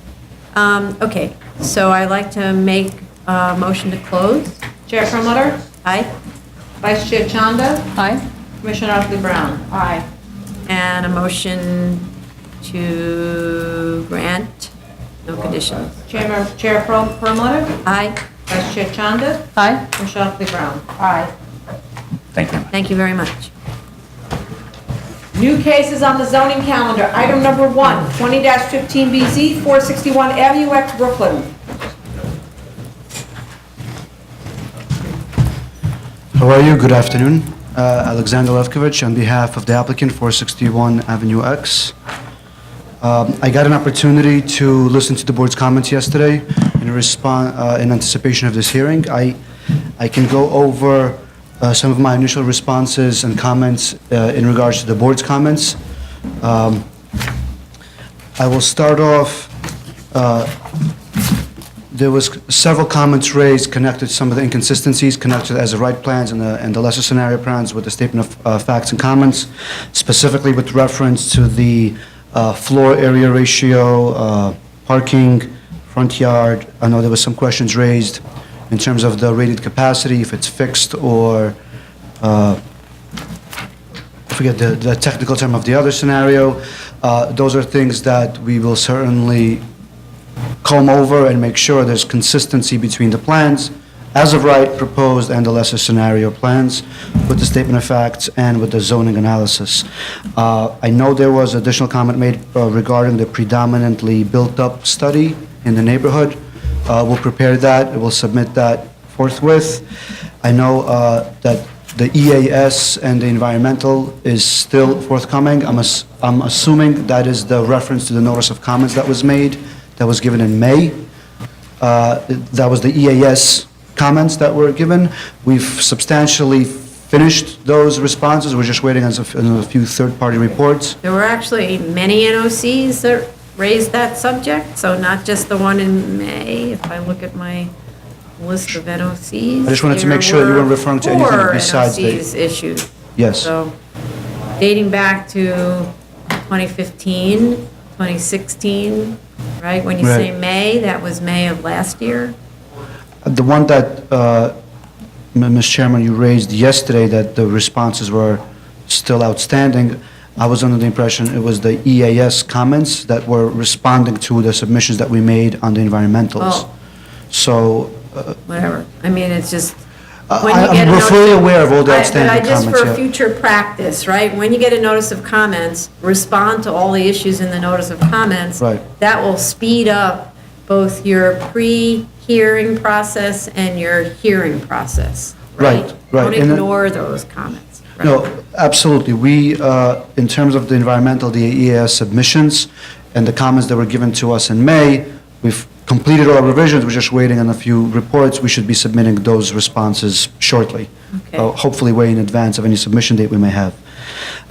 Okay, so I'd like to make a motion to close. Chair Promoter, Aye? Vice Chair Chanda, Aye. Commissioner Otley Brown. Aye. And a motion to grant, no conditions. Chair Promoter, Aye? Vice Chair Chanda, Aye. Commissioner Otley Brown. Aye. Thank you. Thank you very much. New cases on the zoning calendar. Item number 1, 20-15BZ, 461 Avenue X, Brooklyn. How are you? Good afternoon. Alexander Levkovich on behalf of the applicant, 461 Avenue X. I got an opportunity to listen to the board's comments yesterday in anticipation of this hearing. I can go over some of my initial responses and comments in regards to the board's comments. I will start off, there was several comments raised connected to some of the inconsistencies connected as the right plans and the lesser scenario plans with the statement of facts and comments, specifically with reference to the floor area ratio, parking, front yard. I know there was some questions raised in terms of the rated capacity, if it's fixed or, I forget the technical term of the other scenario. Those are things that we will certainly comb over and make sure there's consistency between the plans as of right proposed and the lesser scenario plans with the statement of facts and with the zoning analysis. I know there was additional comment made regarding the predominantly built-up study in the neighborhood. We'll prepare that, we'll submit that forthwith. I know that the EAS and the environmental is still forthcoming. I'm assuming that is the reference to the notice of comments that was made, that was given in May. That was the EAS comments that were given. We've substantially finished those responses. We're just waiting on a few third-party reports. There were actually many NOCs that raised that subject, so not just the one in May. If I look at my list of NOCs. I just wanted to make sure you weren't referring to anything besides the- Four NOCs issued. Yes. So dating back to 2015, 2016, right? When you say Right. May, that was May of last year? The one that, Ms. Chairman, you raised yesterday, that the responses were still outstanding, I was under the impression it was the EAS comments that were responding to the submissions that we made on the environmentals. Oh. So, Whatever. I mean, it's just, when you get a we're notice. fully aware of all the But outstanding I just, comments, for yeah. future practice, right? When you get a notice of comments, respond to all the issues in the notice of comments. Right. That will speed up both your pre-hearing process and your hearing process, right? Right. Don't And then- ignore those comments. right? No, absolutely. We, in terms of the environmental, the EAS submissions and the comments that were given to us in May, we've completed all our revisions, we're just waiting on a few reports. We should be submitting those responses shortly, Okay. hopefully way in advance of any submission date we may have.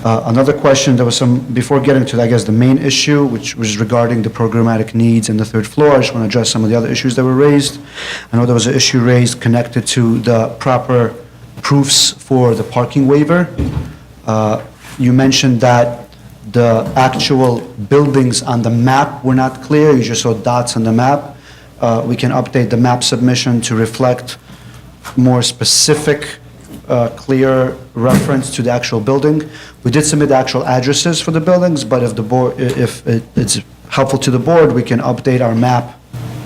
Another question, there was some, before getting to, I guess, the main issue, which was regarding the programmatic needs in the third floor, I just want to address some of the other issues that were raised. I know there was an issue raised connected to the proper proofs for the parking waiver. You mentioned that the actual buildings on the map were not clear, you just saw dots on the map. We can update the map submission to reflect more specific, clear reference to the actual building. We did submit the actual addresses for the buildings, but if the board, if it's helpful to the board, we can update our map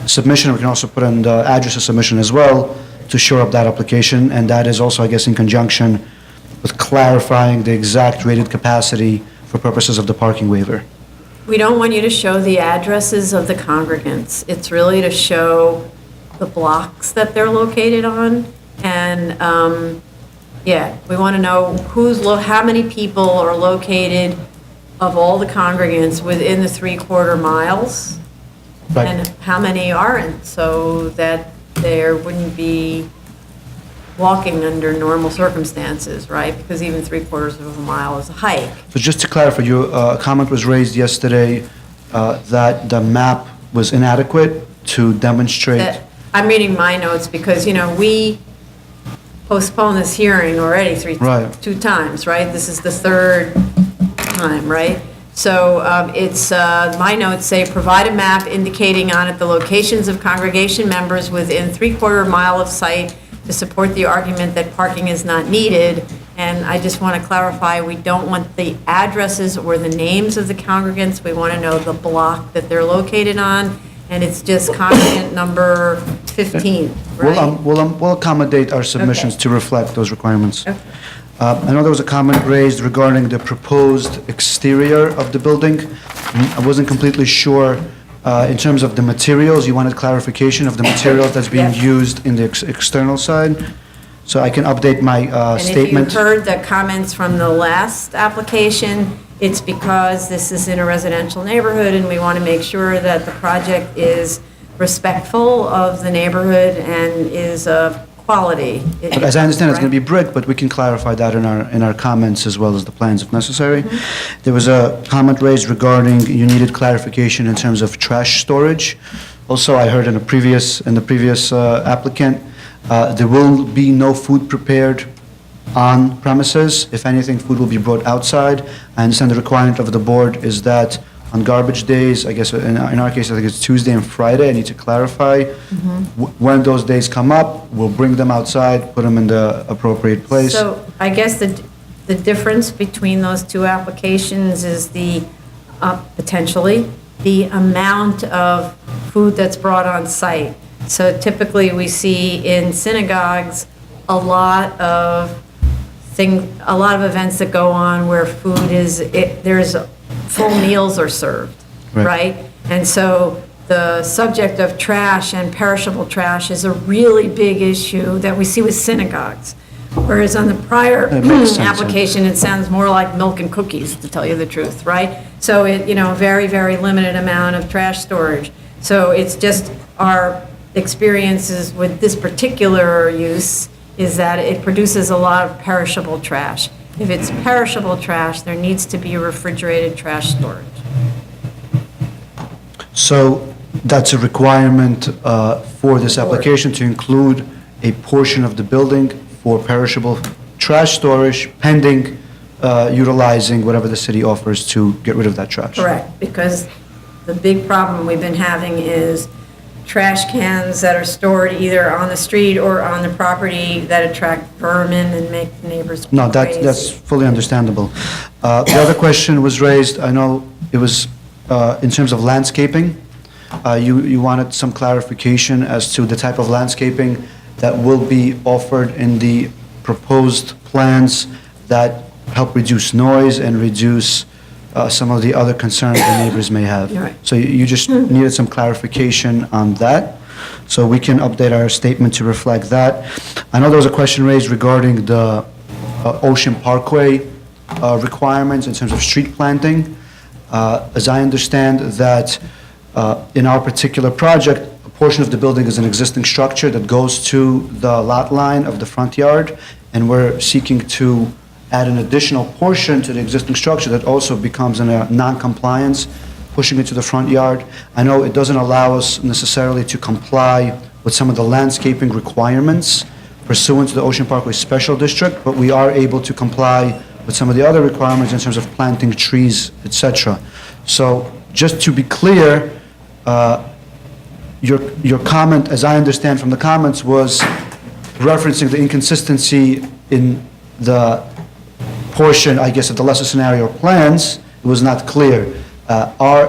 submission. We can also put in the address of submission as well to shore up that application, and that is also, I guess, in conjunction with clarifying the exact rated capacity for purposes of the parking waiver. We don't want you to show the addresses of the congregants. It's really to show the blocks that they're located on. And, yeah, we want to know how many people are located of all the congregants within the 3/4 miles. Right. And how many aren't, so that there wouldn't be walking under normal circumstances, right? Because even 3/4 of a mile is a hike. So just to clarify, your comment was raised yesterday that the map was inadequate to demonstrate. I'm reading my notes because, we postponed this hearing already Right. 2 times, right? This is the 3rd time, right? So it's, my notes say, provide a map indicating on it the locations of congregation members within 3/4 mile of site to support the argument that parking is not needed. And I just want to clarify, we don't want the addresses or the names of the congregants. We want to know the block that they're located on, and it's just congregant number 15, right? We'll accommodate our submissions Okay. to reflect those requirements. Okay. I know there was a comment raised regarding the proposed exterior of the building. I wasn't completely sure, in terms of the materials, you wanted clarification of the materials that's being Yes. used in the external side. So I can update my statement. And if you heard the comments from the last application, it's because this is in a residential neighborhood, and we want to make sure that the project is respectful of the neighborhood and is of quality. But as I understand, it's going to Right? be brick, but we can clarify that in our comments as well as the plans if necessary. Mm-hmm. There was a comment raised regarding you needed clarification in terms of trash storage. Also, I heard in the previous applicant, there will be no food prepared on premises. If anything, food will be brought outside. I understand the requirement of the board is that on garbage days, I guess in our case, I think it's Tuesday and Friday, I need to clarify. When those days come up, we'll bring them outside, put them in the appropriate place. So I guess the difference between those 2 applications is potentially, the amount of food that's brought on site. So typically, we see in synagogues, a lot of events that go on where food there's full meals are served, Right. right? And so the subject of trash and perishable trash is a really big issue that we see with synagogues. Whereas on the prior It makes sense, yeah. application, it sounds more like milk and cookies, to tell you the truth, right? So very, very limited amount of trash storage. So it's just our experiences with this particular use is that it produces a lot of perishable trash. If it's perishable trash, there needs to be a refrigerated trash storage. So that's a requirement for this application to include a portion of the building for perishable trash storage pending utilizing whatever the city offers to get rid of that trash. Correct, because the big problem we've been having is trash cans that are stored either on the street or on the property that attract vermin and make the neighbors No, crazy. that's fully understandable. The other question was raised, I know it was in terms of landscaping. You wanted some clarification as to the type of landscaping that will be offered in the proposed plans that help reduce noise and reduce some of the other concerns the neighbors may have. Right. So you just needed some clarification on that, so we can update our statement to reflect that. I know there was a question raised regarding the Ocean Parkway requirements in terms of street planting. As I understand that in our particular project, a portion of the building is an existing structure that goes to the lot line of the front yard, and we're seeking to add an additional portion to the existing structure that also becomes in a non-compliance, pushing it to the front yard. I know it doesn't allow us necessarily to comply with some of the landscaping requirements pursuant to the Ocean Parkway Special District, but we are able to comply with some of the other requirements in terms of planting trees, et cetera. So just to be clear, your comment, as I understand from the comments, was referencing the inconsistency in the portion, I guess, of the lesser scenario plans. It was not clear. Our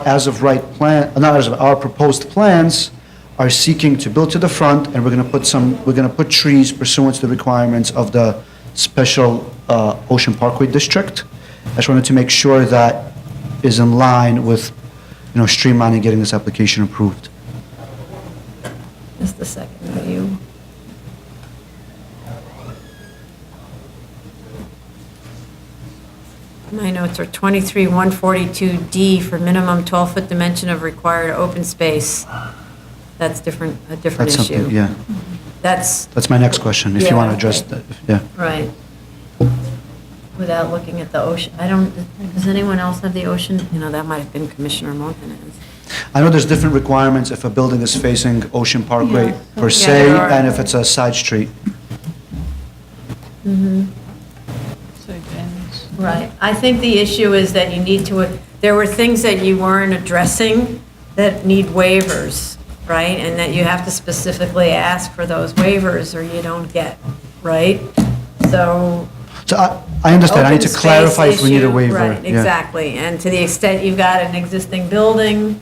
proposed plans are seeking to build to the front, and we're going to put trees pursuant to the requirements of the special Ocean Parkway District. I just wanted to make sure that is in line with, streamlining getting this application approved. Just a second, will you? My notes are 23-142D for minimum 12-foot dimension of required open space. That's a different That's issue. something, yeah. That's My next question, if you Yeah, want to address okay. that, yeah. right. Without looking at the ocean, does anyone else have the ocean? That might have been Commissioner Montanez. I know there's different requirements if a building is facing Ocean Parkway Yeah. per Yeah, se, there are. and if it's a side street. So it ends. Right. I think the issue is that you need to, there were things that you weren't addressing that need waivers, right? And that you have to specifically ask for those waivers or you don't get, right? So. So I understand, I need to open clarify space if we need a issue, waiver. Right, yeah. exactly. And to the extent you've got an existing building,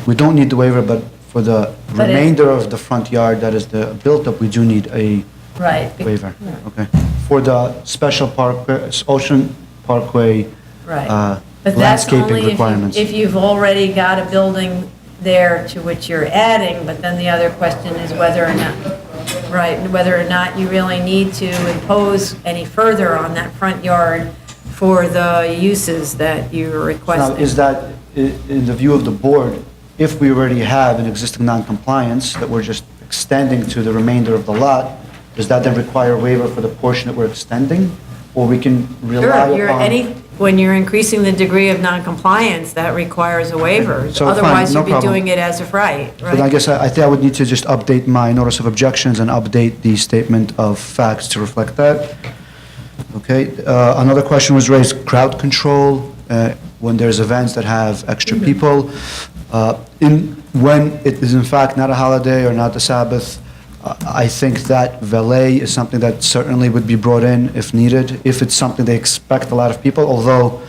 We don't need the waiver, but for the But it- remainder of the front yard that is the built-up, we do need a right. waiver. Okay. For the special Ocean Parkway Right. But that's landscaping only requirements. if you've already got a building there to which you're adding, but then the other question is whether or not, right, whether or not you really need to impose any further on that front yard for the uses that you're Now, requesting. is that, in the view of the board, if we already have an existing non-compliance that we're just extending to the remainder of the lot, does that then require a waiver for the portion that we're extending? Or we can rely Sure, upon? when you're increasing the degree of non-compliance, that requires a waiver. So, fine, Otherwise, no you'd be problem. doing it as of right, But I right? guess I think I would need to just update my notice of objections and update the statement of facts to reflect that. Okay, another question was raised, crowd control, when there's events that have extra people. When it is in fact not a holiday or not the Sabbath, I think that valet is something that certainly would be brought in if needed, if it's something they expect a lot of people, although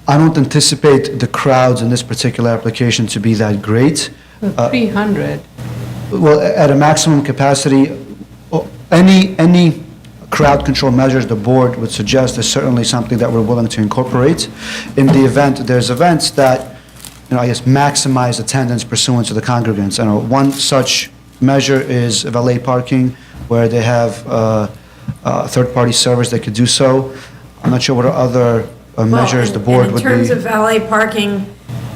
I don't anticipate the crowds in this particular application to be that great. 300. Well, at a maximum capacity, any crowd control measures the board would suggest is certainly something that we're willing to incorporate. In the event there's events that, I guess, maximize attendance pursuant to the congregants. I know one such measure is valet parking, where they have third-party servers that could do so. I'm not sure what other measures the board would be. In terms of valet parking,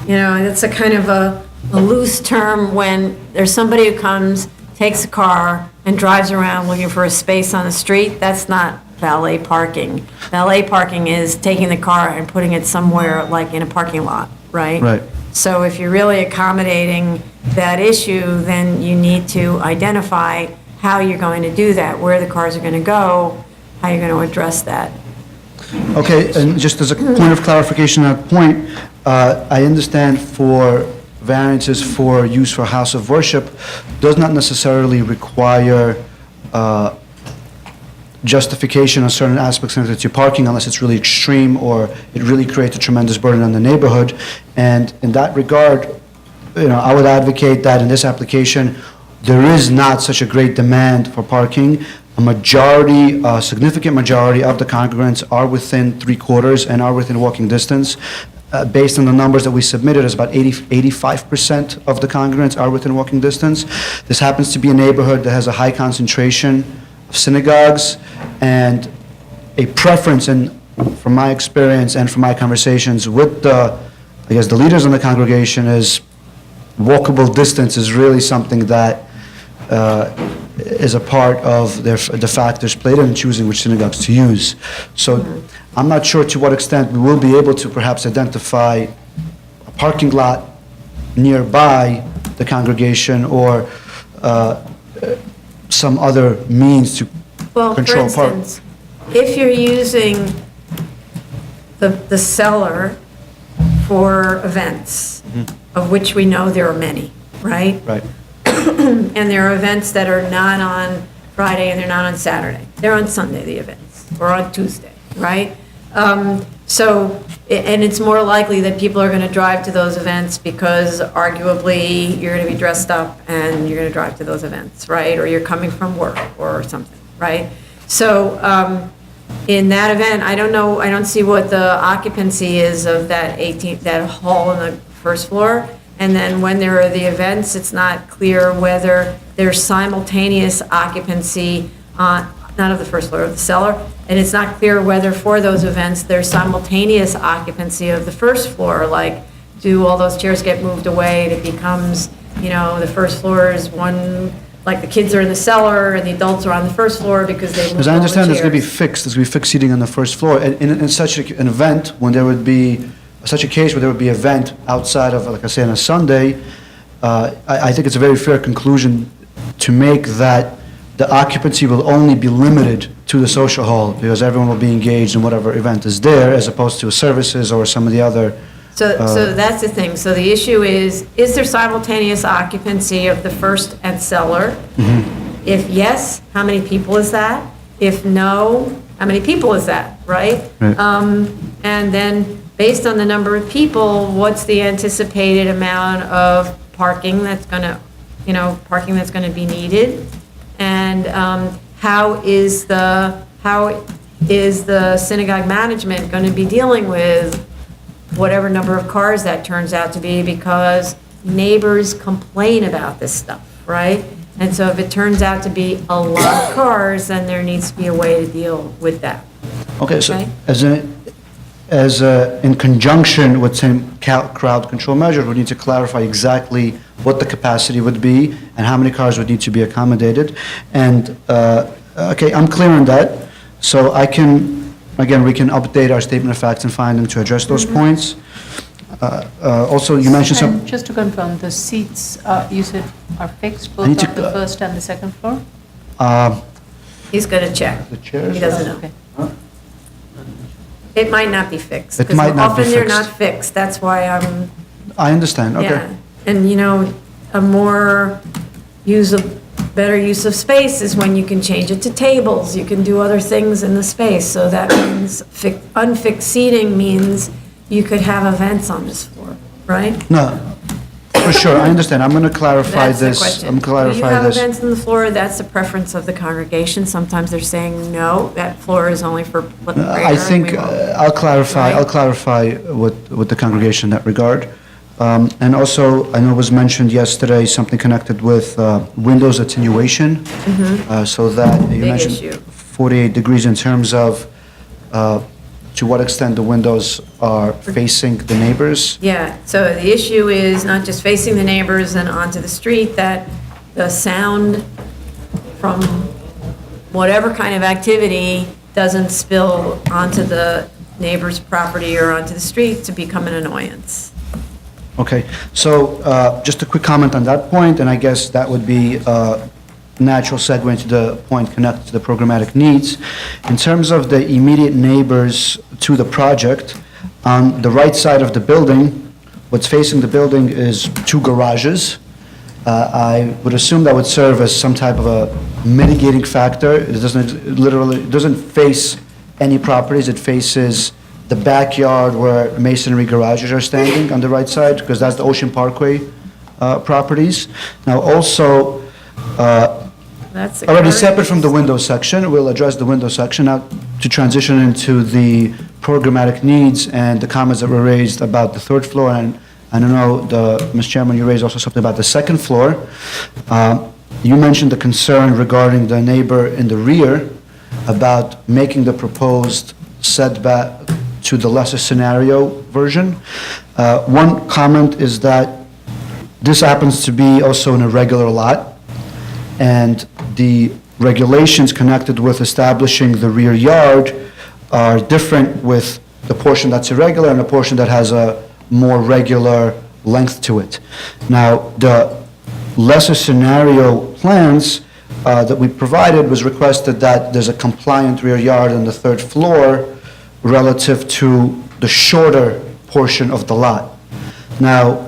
it's a kind of a loose term when there's somebody who comes, takes a car, and drives around looking for a space on the street. That's not valet parking. Valet parking is taking the car and putting it somewhere like in a parking lot, right? Right. So if you're really accommodating that issue, then you need to identify how you're going to do that, where the cars are going to go, how you're going to address that. Okay, and just as a point of clarification on that point, I understand for variances for use for house of worship does not necessarily require justification on certain aspects related to parking unless it's really extreme or it really creates a tremendous burden on the neighborhood. And in that regard, I would advocate that in this application, there is not such a great demand for parking. a majority, a significant majority of the congregants are within 3/4 and are within walking distance. Based on the numbers that we submitted, it's about 85% of the congregants are within walking distance. This happens to be a neighborhood that has a high concentration of synagogues, and a preference, and from my experience and from my conversations with the leaders in the congregation, is walkable distance is really something that is a part of the factors played in choosing which synagogues to use. So I'm not sure to what extent we will be able to perhaps identify a parking lot nearby the congregation, or some other means to Well, for control parking. instance, if you're using the cellar for events, of which we know there are many, right? Right. And there are events that are not on Friday and they're not on Saturday. They're on Sunday, the events, or on Tuesday, right? And it's more likely that people are going to drive to those events because arguably you're going to be dressed up and you're going to drive to those events, right? Or you're coming from work or something, right? So in that event, I don't see what the occupancy is of that hall on the first floor. And then when there are the events, it's not clear whether there's simultaneous occupancy, not of the first floor, of the cellar, and it's not clear whether for those events there's simultaneous occupancy of the first floor, like do all those chairs get moved away and it becomes, the first floor is one, like the kids are in the cellar and the adults are on the first floor because they moved all the chairs. As I understand, there's going to be fixed seating on the first floor. In such an event, when there would be such a case where there would be an event outside of, like I say, on a Sunday, I think it's a very fair conclusion to make that the occupancy will only be limited to the social hall, because everyone will be engaged in whatever event is there, as opposed to services or some of the other. So that's the thing. So the issue is there simultaneous occupancy of the first and cellar? If yes, how many people is that? If no, how many people is that, right? And then, based on the number of people, what's the anticipated amount of parking that's going to be needed? And how is the synagogue management going to be dealing with whatever number of cars that turns out to be, because neighbors complain about this stuff, right? And so if it turns out to be a lot of cars, then there needs to be a way to deal with that. Okay, so Okay. in conjunction with same crowd control measures, we need to clarify exactly what the capacity would be and how many cars would need to be accommodated. And, okay, I'm clear on that. So we can update our statement of facts and finding to address those points. Also, you mentioned some. And just to confirm, the seats, you said are fixed both need on the first and the second floor? He's going to check. The chairs? He doesn't know. Okay. It might not be fixed. It might not be Often they're fixed. not fixed. That's why I'm. I understand, okay. Yeah, and a better use of space is when you can change it to tables, you can do other things in the space, so that means unfixed seating means you could have events on this floor, right? No, for sure, I understand. I'm going to clarify That's the this. question. I'm clarify You have this. events on the floor, that's the preference of the congregation. Sometimes they're saying, no, that floor is only for prayer. I think and we won't. I'll clarify Right. with the congregation in that regard. And also, I know it was mentioned yesterday, something connected with windows attenuation. So that, you Big mentioned issue. 48 degrees in terms of to what extent the windows are facing the neighbors. Yeah, so the issue is not just facing the neighbors and onto the street, that the sound from whatever kind of activity doesn't spill onto the neighbor's property or onto the street to become an annoyance. Okay, so just a quick comment on that point, and I guess that would be a natural segue into the point connected to the programmatic needs. In terms of the immediate neighbors to the project, on the right side of the building, what's facing the building is 2 garages. I would assume that would serve as some type of a mitigating factor. It doesn't face any properties, it faces the backyard where masonry garages are standing on the right side, because that's the Ocean Parkway properties. Now, also, That's Already separate from the window section, we'll address the window section now to transition into the programmatic needs and the comments that were raised about the third floor. And I don't know, Ms. Chairman, you raised also something about the second floor. You mentioned the concern regarding the neighbor in the rear about making the proposed setback to the lesser scenario version. One comment is that this happens to be also an irregular lot, and the regulations connected with establishing the rear yard are different with the portion that's irregular and the portion that has a more regular length to it. Now, the lesser scenario plans that we provided was requested that there's a compliant rear yard on the third floor relative to the shorter portion of the lot. Now,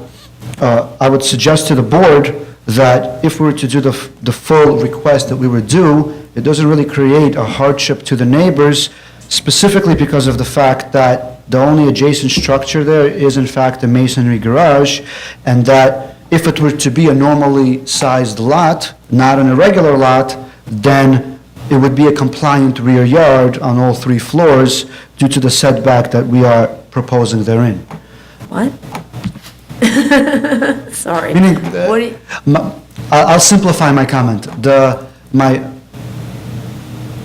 I would suggest to the board that if we were to do the full request that we would do, it doesn't really create a hardship to the neighbors, specifically because of the fact that the only adjacent structure there is in fact a masonry garage, and that if it were to be a normally sized lot, not an irregular lot, then it would be a compliant rear yard on all three floors due to the setback that we are proposing therein. What? Sorry. Meaning, What do you- I'll simplify my comment.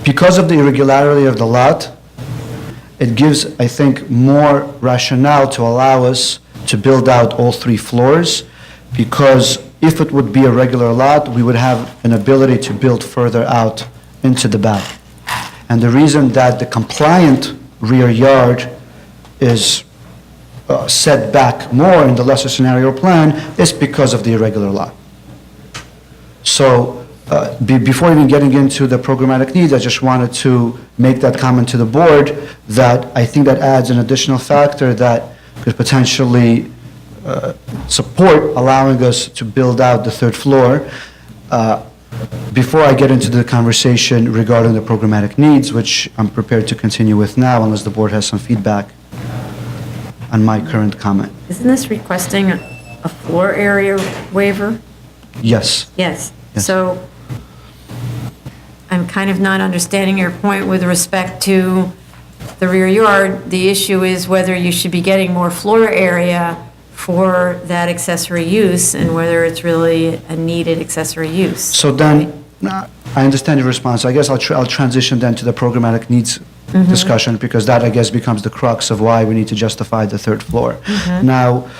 Because of the irregularity of the lot, it gives, I think, more rationale to allow us to build out all three floors, because if it would be a regular lot, we would have an ability to build further out into the back. And the reason that the compliant rear yard is set back more in the lesser scenario plan is because of the irregular lot. So, before even getting into the programmatic needs, I just wanted to make that comment to the board that I think that adds an additional factor that could potentially support allowing us to build out the third floor. Before I get into the conversation regarding the programmatic needs, which I'm prepared to continue with now unless the board has some feedback on my current comment. Isn't this requesting a floor area waiver? Yes. Yes. Yes. So I'm kind of not understanding your point with respect to the rear yard. The issue is whether you should be getting more floor area for that accessory use and whether it's really a needed accessory use. So then, I understand your response. I guess I'll transition then to the programmatic needs discussion, because that, I guess, becomes the crux of why we need to justify the third floor. Now,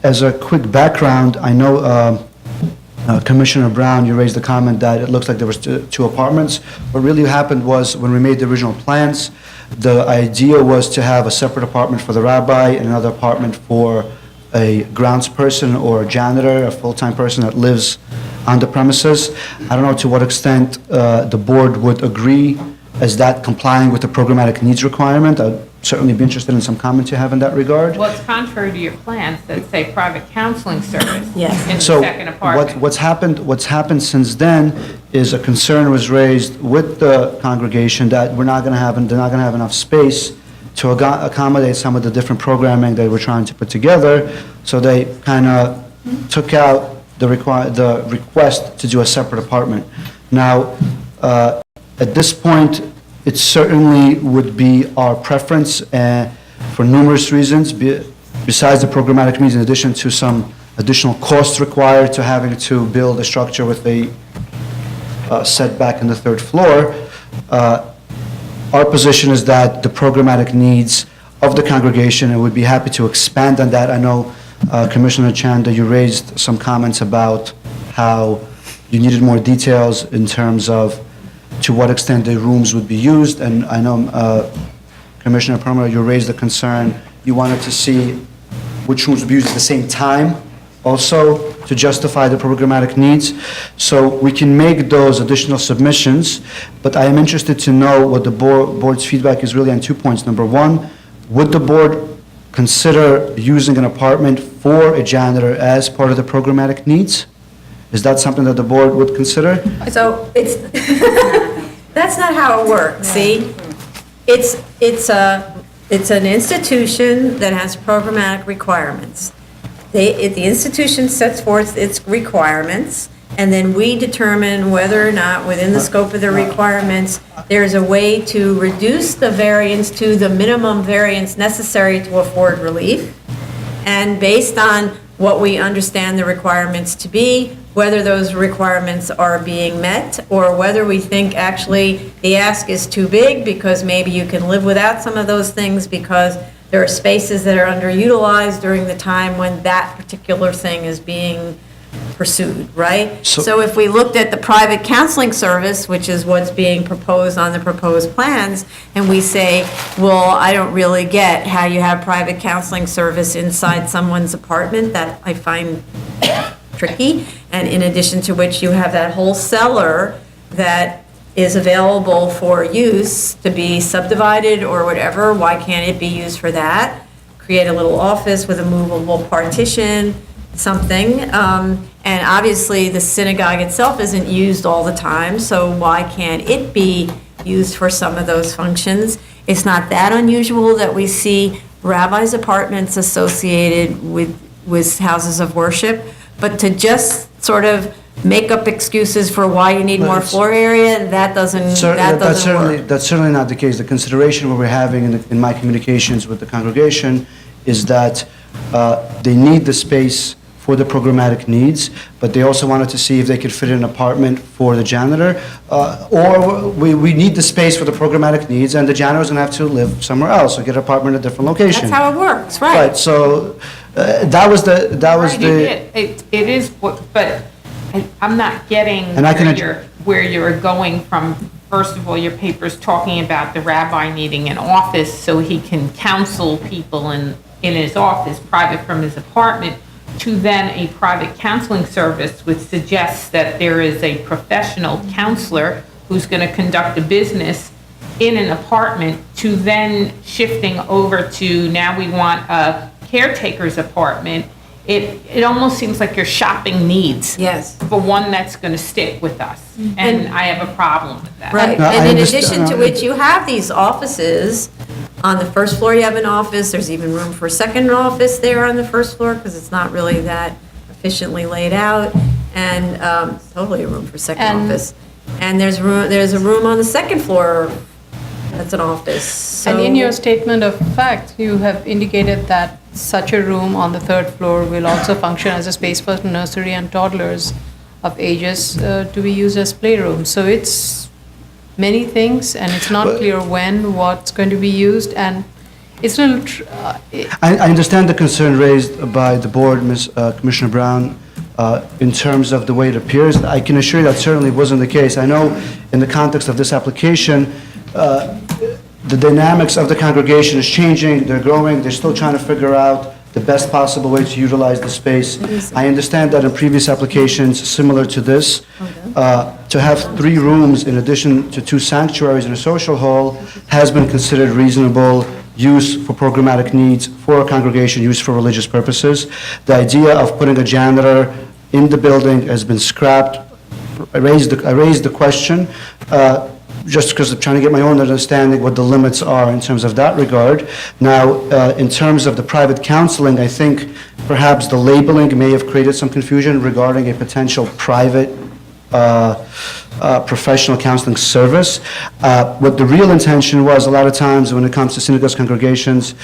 as a quick background, I know Commissioner Brown, you raised the comment that it looks like there was two apartments. What really happened was, when we made the original plans, the idea was to have a separate apartment for the rabbi and another apartment for a grounds person or a janitor, a full-time person that lives on the premises. I don't know to what extent the board would agree as that complying with the programmatic needs requirement. I'd certainly be interested in some comments you have in that regard. Well, it's contrary to your plans that say private counseling service Yes. in the So second apartment. what's happened since then is a concern was raised with the congregation that they're not going to have enough space to accommodate some of the different programming they were trying to put together. So they kind of took out the request to do a separate apartment. Now, at this point, it certainly would be our preference for numerous reasons, besides the programmatic needs, in addition to some additional costs required to having to build a structure with a setback in the third floor. Our position is that the programmatic needs of the congregation, and we'd be happy to expand on that. I know, Commissioner Chanda, you raised some comments about how you needed more details in terms of to what extent the rooms would be used, and I know, Commissioner Perma, you raised the concern, you wanted to see which rooms would be used at the same time also to justify the programmatic needs. So we can make those additional submissions, but I am interested to know what the board's feedback is really on 2 points. Number one, would the board consider using an apartment for a janitor as part of the programmatic needs? Is that something that the board would consider? So it's, that's not how it works, see? It's an institution that has programmatic requirements. The institution sets forth its requirements, and then we determine whether or not, within the scope of the requirements, there's a way to reduce the variance to the minimum variance necessary to afford relief. And based on what we understand the requirements to be, whether those requirements are being met, or whether we think actually the ask is too big because maybe you can live without some of those things because there are spaces that are underutilized during the time when that particular thing is being pursued, right? So if we looked at the private counseling service, which is what's being proposed on the proposed plans, and we say, well, I don't really get how you have private counseling service inside someone's apartment, that I find tricky, and in addition to which you have that whole cellar that is available for use to be subdivided or whatever, why can't it be used for that? Create a little office with a movable partition, something. And obviously, the synagogue itself isn't used all the time, so why can't it be used for some of those functions? It's not that unusual that we see rabbis' apartments associated with houses of worship, but to just sort of make up excuses for why you need more floor area, that doesn't work. That's certainly not the case. The consideration we're having in my communications with the congregation is that they need the space for the programmatic needs, but they also wanted to see if they could fit in an apartment for the janitor, or we need the space for the programmatic needs, and the janitor's gonna have to live somewhere else or get an apartment at a different location. That's how it works, right? Right, so that was the. It is, but I'm not getting And I can where you're going from. First of all, your paper's talking about the rabbi needing an office so he can counsel people in his office, private from his apartment, to then a private counseling service, which suggests that there is a professional counselor who's going to conduct a business in an apartment, to then shifting over to now we want a caretaker's apartment. It almost seems like you're shopping needs. Yes. For one that's going to stick with us. And I have a problem with that. Right, No, I and in understand. addition to which, you have these offices. On the first floor, you have an office, there's even room for a second office there on the first floor, because it's not really that efficiently laid out, and totally a room for a second And- office. And there's a room on the second floor that's an office, And in so- your statement of fact, you have indicated that such a room on the third floor will also function as a space for nursery and toddlers of ages to be used as playrooms. So it's many things, and it's not clear when, what's going to be used, and it's a little, I understand the concern raised by the board, Commissioner Brown, in terms of the way it appears. I can assure you that certainly wasn't the case. I know in the context of this application, the dynamics of the congregation is changing, they're growing, they're still trying to figure out the best possible way to utilize the space. I understand that in previous applications similar to this, to have 3 rooms in addition to 2 sanctuaries and a social hall has been considered reasonable use for programmatic needs for a congregation, used for religious purposes. The idea of putting a janitor in the building has been scrapped. I raised the question, just because I'm trying to get my own understanding what the limits are in terms of that regard. Now, in terms of the private counseling, I think perhaps the labeling may have created some confusion regarding a potential private professional counseling service. What the real intention was, a lot of times when it comes to synagogue congregations,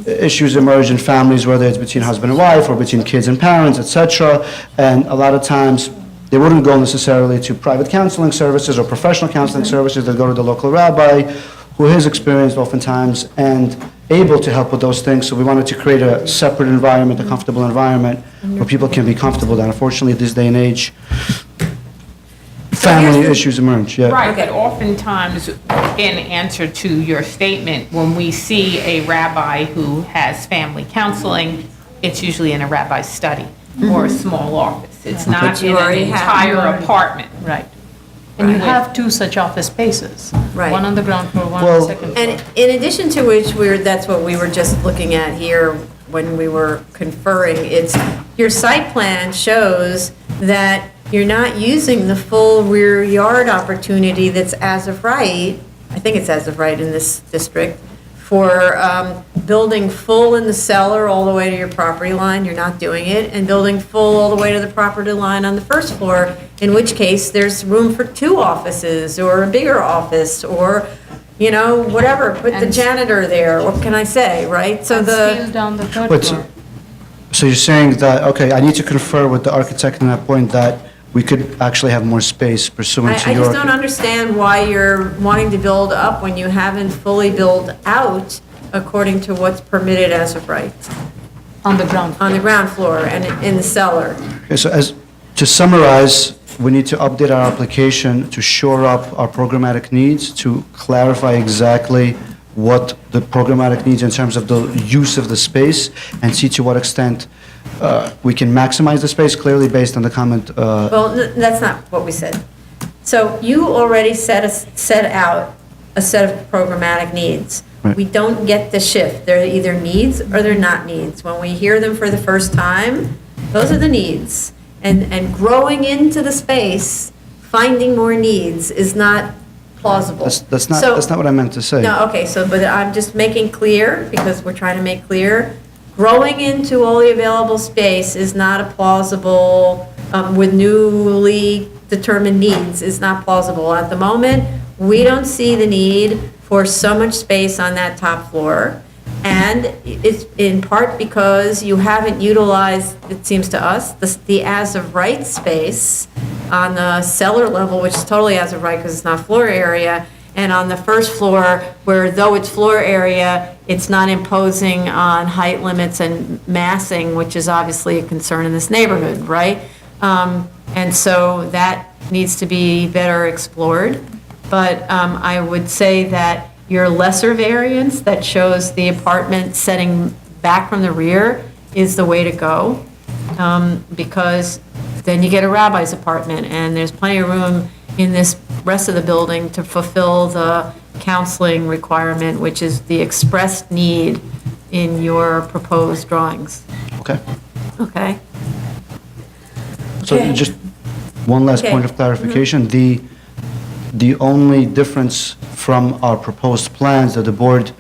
issues emerge in families, whether it's between husband and wife or between kids and parents, etc. And a lot of times, they wouldn't go necessarily to private counseling services or professional counseling services. They'd go to the local rabbi, who is experienced oftentimes and able to help with those things. So we wanted to create a separate environment, a comfortable environment where people can be comfortable. And unfortunately, this day and age, family issues emerge. Yeah. Right, but oftentimes, in answer to your statement, when we see a rabbi who has family counseling, it's usually in a rabbi's study or a small office. It's not But you in an already have- entire apartment. right. And you Right. have 2 such office spaces. Right. One on the ground floor, one on Well- the second floor. And in addition to which, that's what we were just looking at here when we were conferring. It's, your site plan shows that you're not using the full rear yard opportunity that's as of right, I think it's as of right in this district, For building full in the cellar all the way to your property line, you're not doing it, and building full all the way to the property line on the first floor, in which case there's room for 2 offices or a bigger office or, you know, whatever, put the And- janitor there, what can I say, right? So And the. scale down the third But- floor. So you're saying that, okay, I need to confer with the architect on that point, that we could actually have more space pursuant to I your... just don't understand why you're wanting to build up when you haven't fully built out according to what's permitted as of right, On the ground floor. on the ground floor and in the cellar. Okay, so to summarize, we need to update our application to shore up our programmatic needs, to clarify exactly what the programmatic needs in terms of the use of the space, and see to what extent we can maximize the space, clearly based on the comment. Well, that's not what we said. So you already set out a set of programmatic needs. Right. We don't get the shift. They're either needs or they're not needs. When we hear them for the first time, those are the needs. And growing into the space, finding more needs is not plausible. That's not So- what I meant to say. No, okay, so, but I'm just making clear, because we're trying to make clear, growing into all the available space is not a plausible, with newly determined needs, is not plausible. At the moment, we don't see the need for so much space on that top floor. And it's in part because you haven't utilized, it seems to us, the as-of-right space on the cellar level, which is totally as-of-right because it's not floor area, and on the first floor, where though it's floor area, it's not imposing on height limits and massing, which is obviously a concern in this neighborhood, right? And so that needs to be better explored. But I would say that your lesser variance that shows the apartment setting back from the rear is the way to go, because then you get a rabbi's apartment, and there's plenty of room in this rest of the building to fulfill the counseling requirement, which is the expressed need in your proposed drawings. Okay. Okay? So Okay. just one last Okay. point of clarification. The only difference from our proposed plans that the board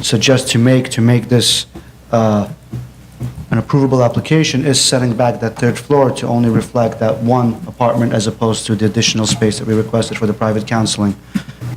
suggests to make this an approvable application is setting back that third floor to only reflect that one apartment as opposed to the additional space that we requested for the private counseling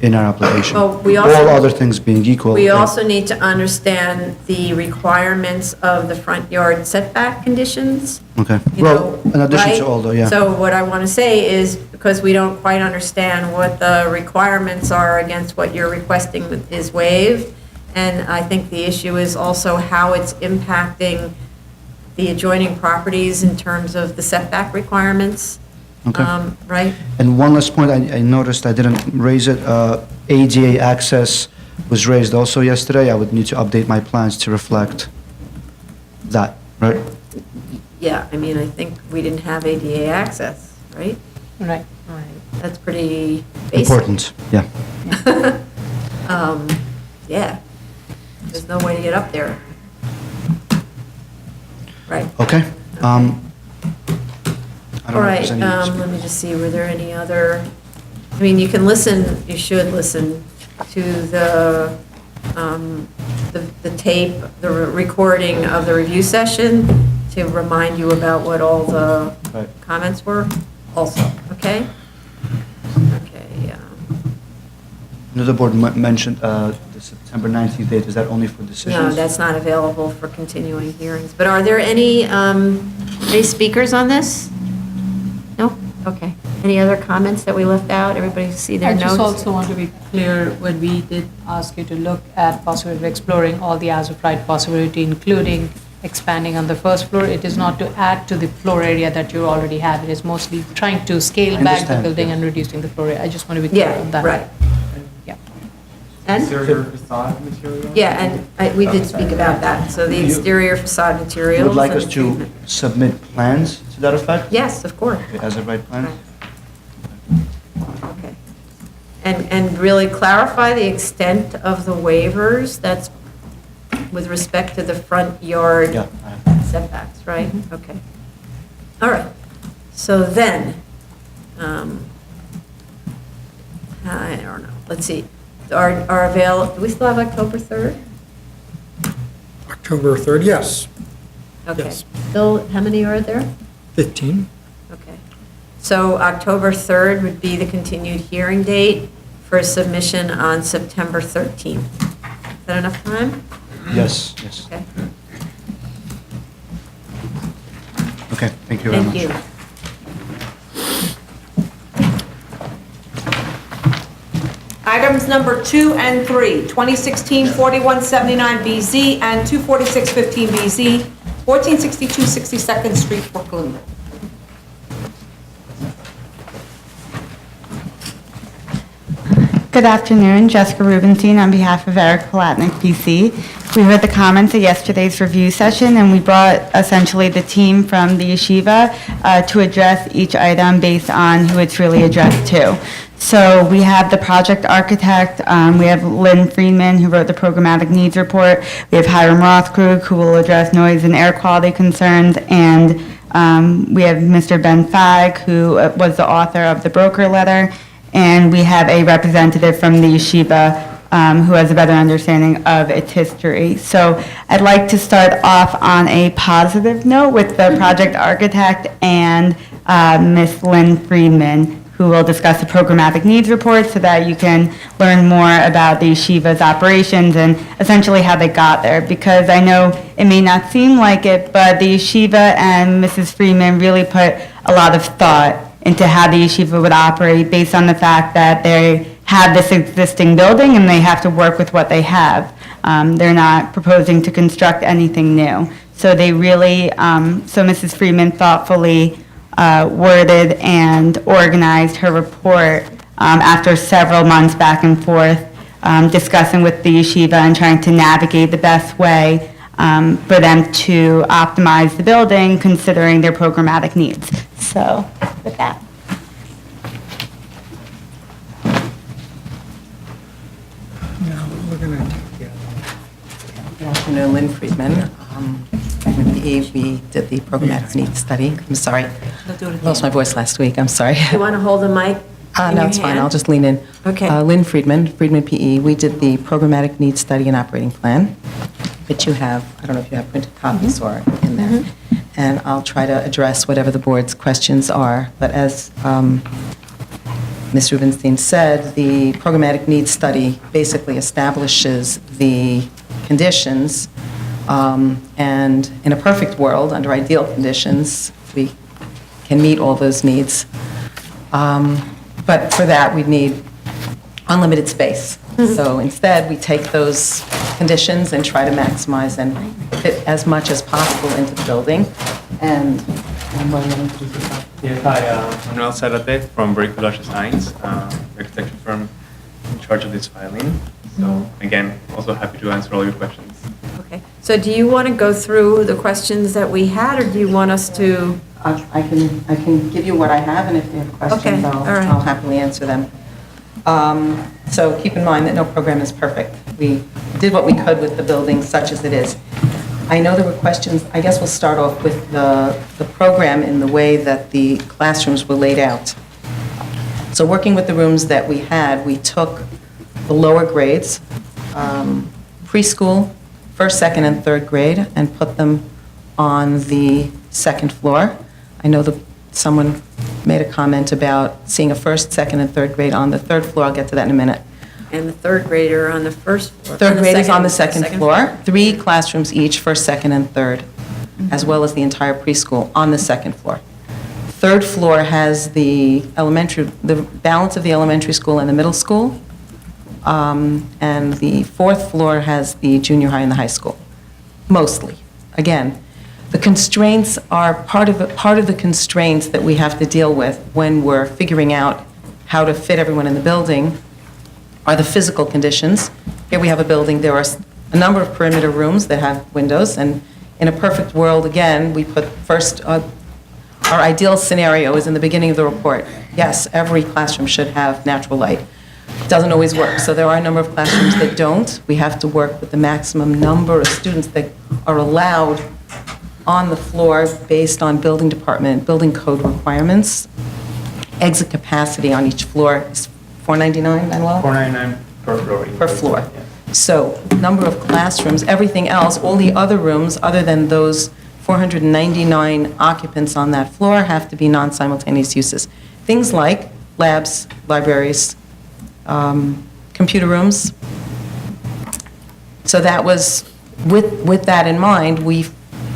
in our application. Well, we also- All other things being equal. We also need to understand the requirements of the front yard setback conditions. Okay. You Well, know, in addition right? to all, though, yeah. So what I want to say is, because we don't quite understand what the requirements are against what you're requesting is waived, and I think the issue is also how it's impacting the adjoining properties in terms of the setback requirements. Okay. Right? And one last point, I noticed I didn't raise it, ADA access was raised also yesterday. I would need to update my plans to reflect that, right? Yeah, I mean, I think we didn't have ADA access, right? Right. That's pretty basic. Important, yeah. Yeah. There's no way to get up there. Right. Okay. I All don't know if right, there's any... let me just see, were there any other, I mean, you can listen, you should listen to the tape, the recording of the review session to remind you about what all the Right. comments were also, okay? Okay, Another board mentioned the September 19th date. Is that only for decisions? no, that's not available for continuing hearings. But are there any speakers on this? No? Okay. Any other comments that we left out? Everybody see their I notes? just also want to be clear, when we did ask you to look at possibility of exploring all the as-of-right possibility, including expanding on the first floor, it is not to add to the floor area that you already have. It is mostly trying to scale I back the understand, building yeah. and reducing the floor area. I just want to be clear on Yeah, that. right. Yeah. And? Exterior facade material? Yeah, and we did speak about that. So the exterior facade You materials. would like and us to treatment. submit plans to that effect? Yes, of course. As of right plans? Okay. And really clarify the extent of the waivers that's with respect to the front yard Yeah. setbacks, right? Okay. All right. So then, I don't know, let's see. Do we still have October 3rd? October 3rd, yes. Okay. Yes. Bill, how many are there? 15. Okay. So October 3rd would be the continued hearing date for submission on September 13th. Is that enough time? Yes, yes. Okay. Okay, thank you very much. Thank you. Items number 2 and 3, 2016-4179BZ and 24615BZ, 1462 62nd Street, Brooklyn. Good afternoon, Jessica Rubenstein on behalf of Eric Palatnik, PC. We heard the comments at yesterday's review session, and we brought essentially the team from the yeshiva to address each item based on who it's really addressed to. So we have the project architect, we have Lynn Friedman, who wrote the programmatic needs report, we have Hiram Rothkrug, who will address noise and air quality concerns, and we have Mr. Ben Fag, who was the author of the broker letter, and we have a representative from the yeshiva who has a better understanding of its history. So I'd like to start off on a positive note with the project architect and Ms. Lynn Friedman, who will discuss the programmatic needs report so that you can learn more about the yeshiva's operations and essentially how they got there. Because I know it may not seem like it, but the yeshiva and Mrs. Friedman really put a lot of thought into how the yeshiva would operate based on the fact that they have this existing building and they have to work with what they have. They're not proposing to construct anything new. So they really, so Mrs. Friedman thoughtfully worded and organized her report after several months back and forth discussing with the yeshiva and trying to navigate the best way for them to optimize the building considering their programmatic needs. So with that. Now, we're going to take Good afternoon, Lynn Friedman. We did the programmatic needs study. I'm sorry, lost my voice last week, I'm sorry. You want to hold the mic in No, your it's fine, hand? I'll just lean in. Okay. Lynn Friedman, Friedman PE. We did the programmatic needs study and operating plan, which you have, I don't know if you have printed copies or in there. And I'll try to address whatever the board's questions are. But as Ms. Rubenstein said, the programmatic needs study basically establishes the conditions, and in a perfect world, under ideal conditions, we can meet all those needs. But for that, we'd need unlimited space. So instead, we take those conditions and try to maximize and fit as much as possible into the building. And Yes, hi, Manuel Zarate from Bricolage Designs, architecture firm in charge of this filing. So again, also happy to answer all your questions. Okay. So do you want to go through the questions that we had, or do you want us to? I can give you what I have, and if you have questions, Okay, all right. I'll happily answer them. So keep in mind that no program is perfect. We did what we could with the building, such as it is. I know there were questions. I guess we'll start off with the program in the way that the classrooms were laid out. So working with the rooms that we had, we took the lower grades, preschool, first, second, and third grade, and put them on the second floor. I know that someone made a comment about seeing a first, second, and third grade on the third floor. I'll get to that in a minute. And the third grader on the first floor? Third grade is on the second floor. 3 classrooms each, first, second, and third, as well as the entire preschool on the second floor. Third floor has the balance of the elementary school and the middle school. And the fourth floor has the junior high and the high school, mostly. Again, the constraints are part of the constraints that we have to deal with when we're figuring out how to fit everyone in the building are the physical conditions. Here we have a building, there are a number of perimeter rooms that have windows, and in a perfect world, again, we put first, our ideal scenario is in the beginning of the report. Yes, every classroom should have natural light. It doesn't always work, so there are a number of classrooms that don't. We have to work with the maximum number of students that are allowed on the floor based on building department, building code requirements. Exit capacity on each floor is 499, Manuel? 499 per floor. Per floor. So, number of classrooms, everything else, all the other rooms, other than those 499 occupants on that floor, have to be non-simultaneous uses. Things like labs, libraries, computer rooms. So that was, with that in mind, we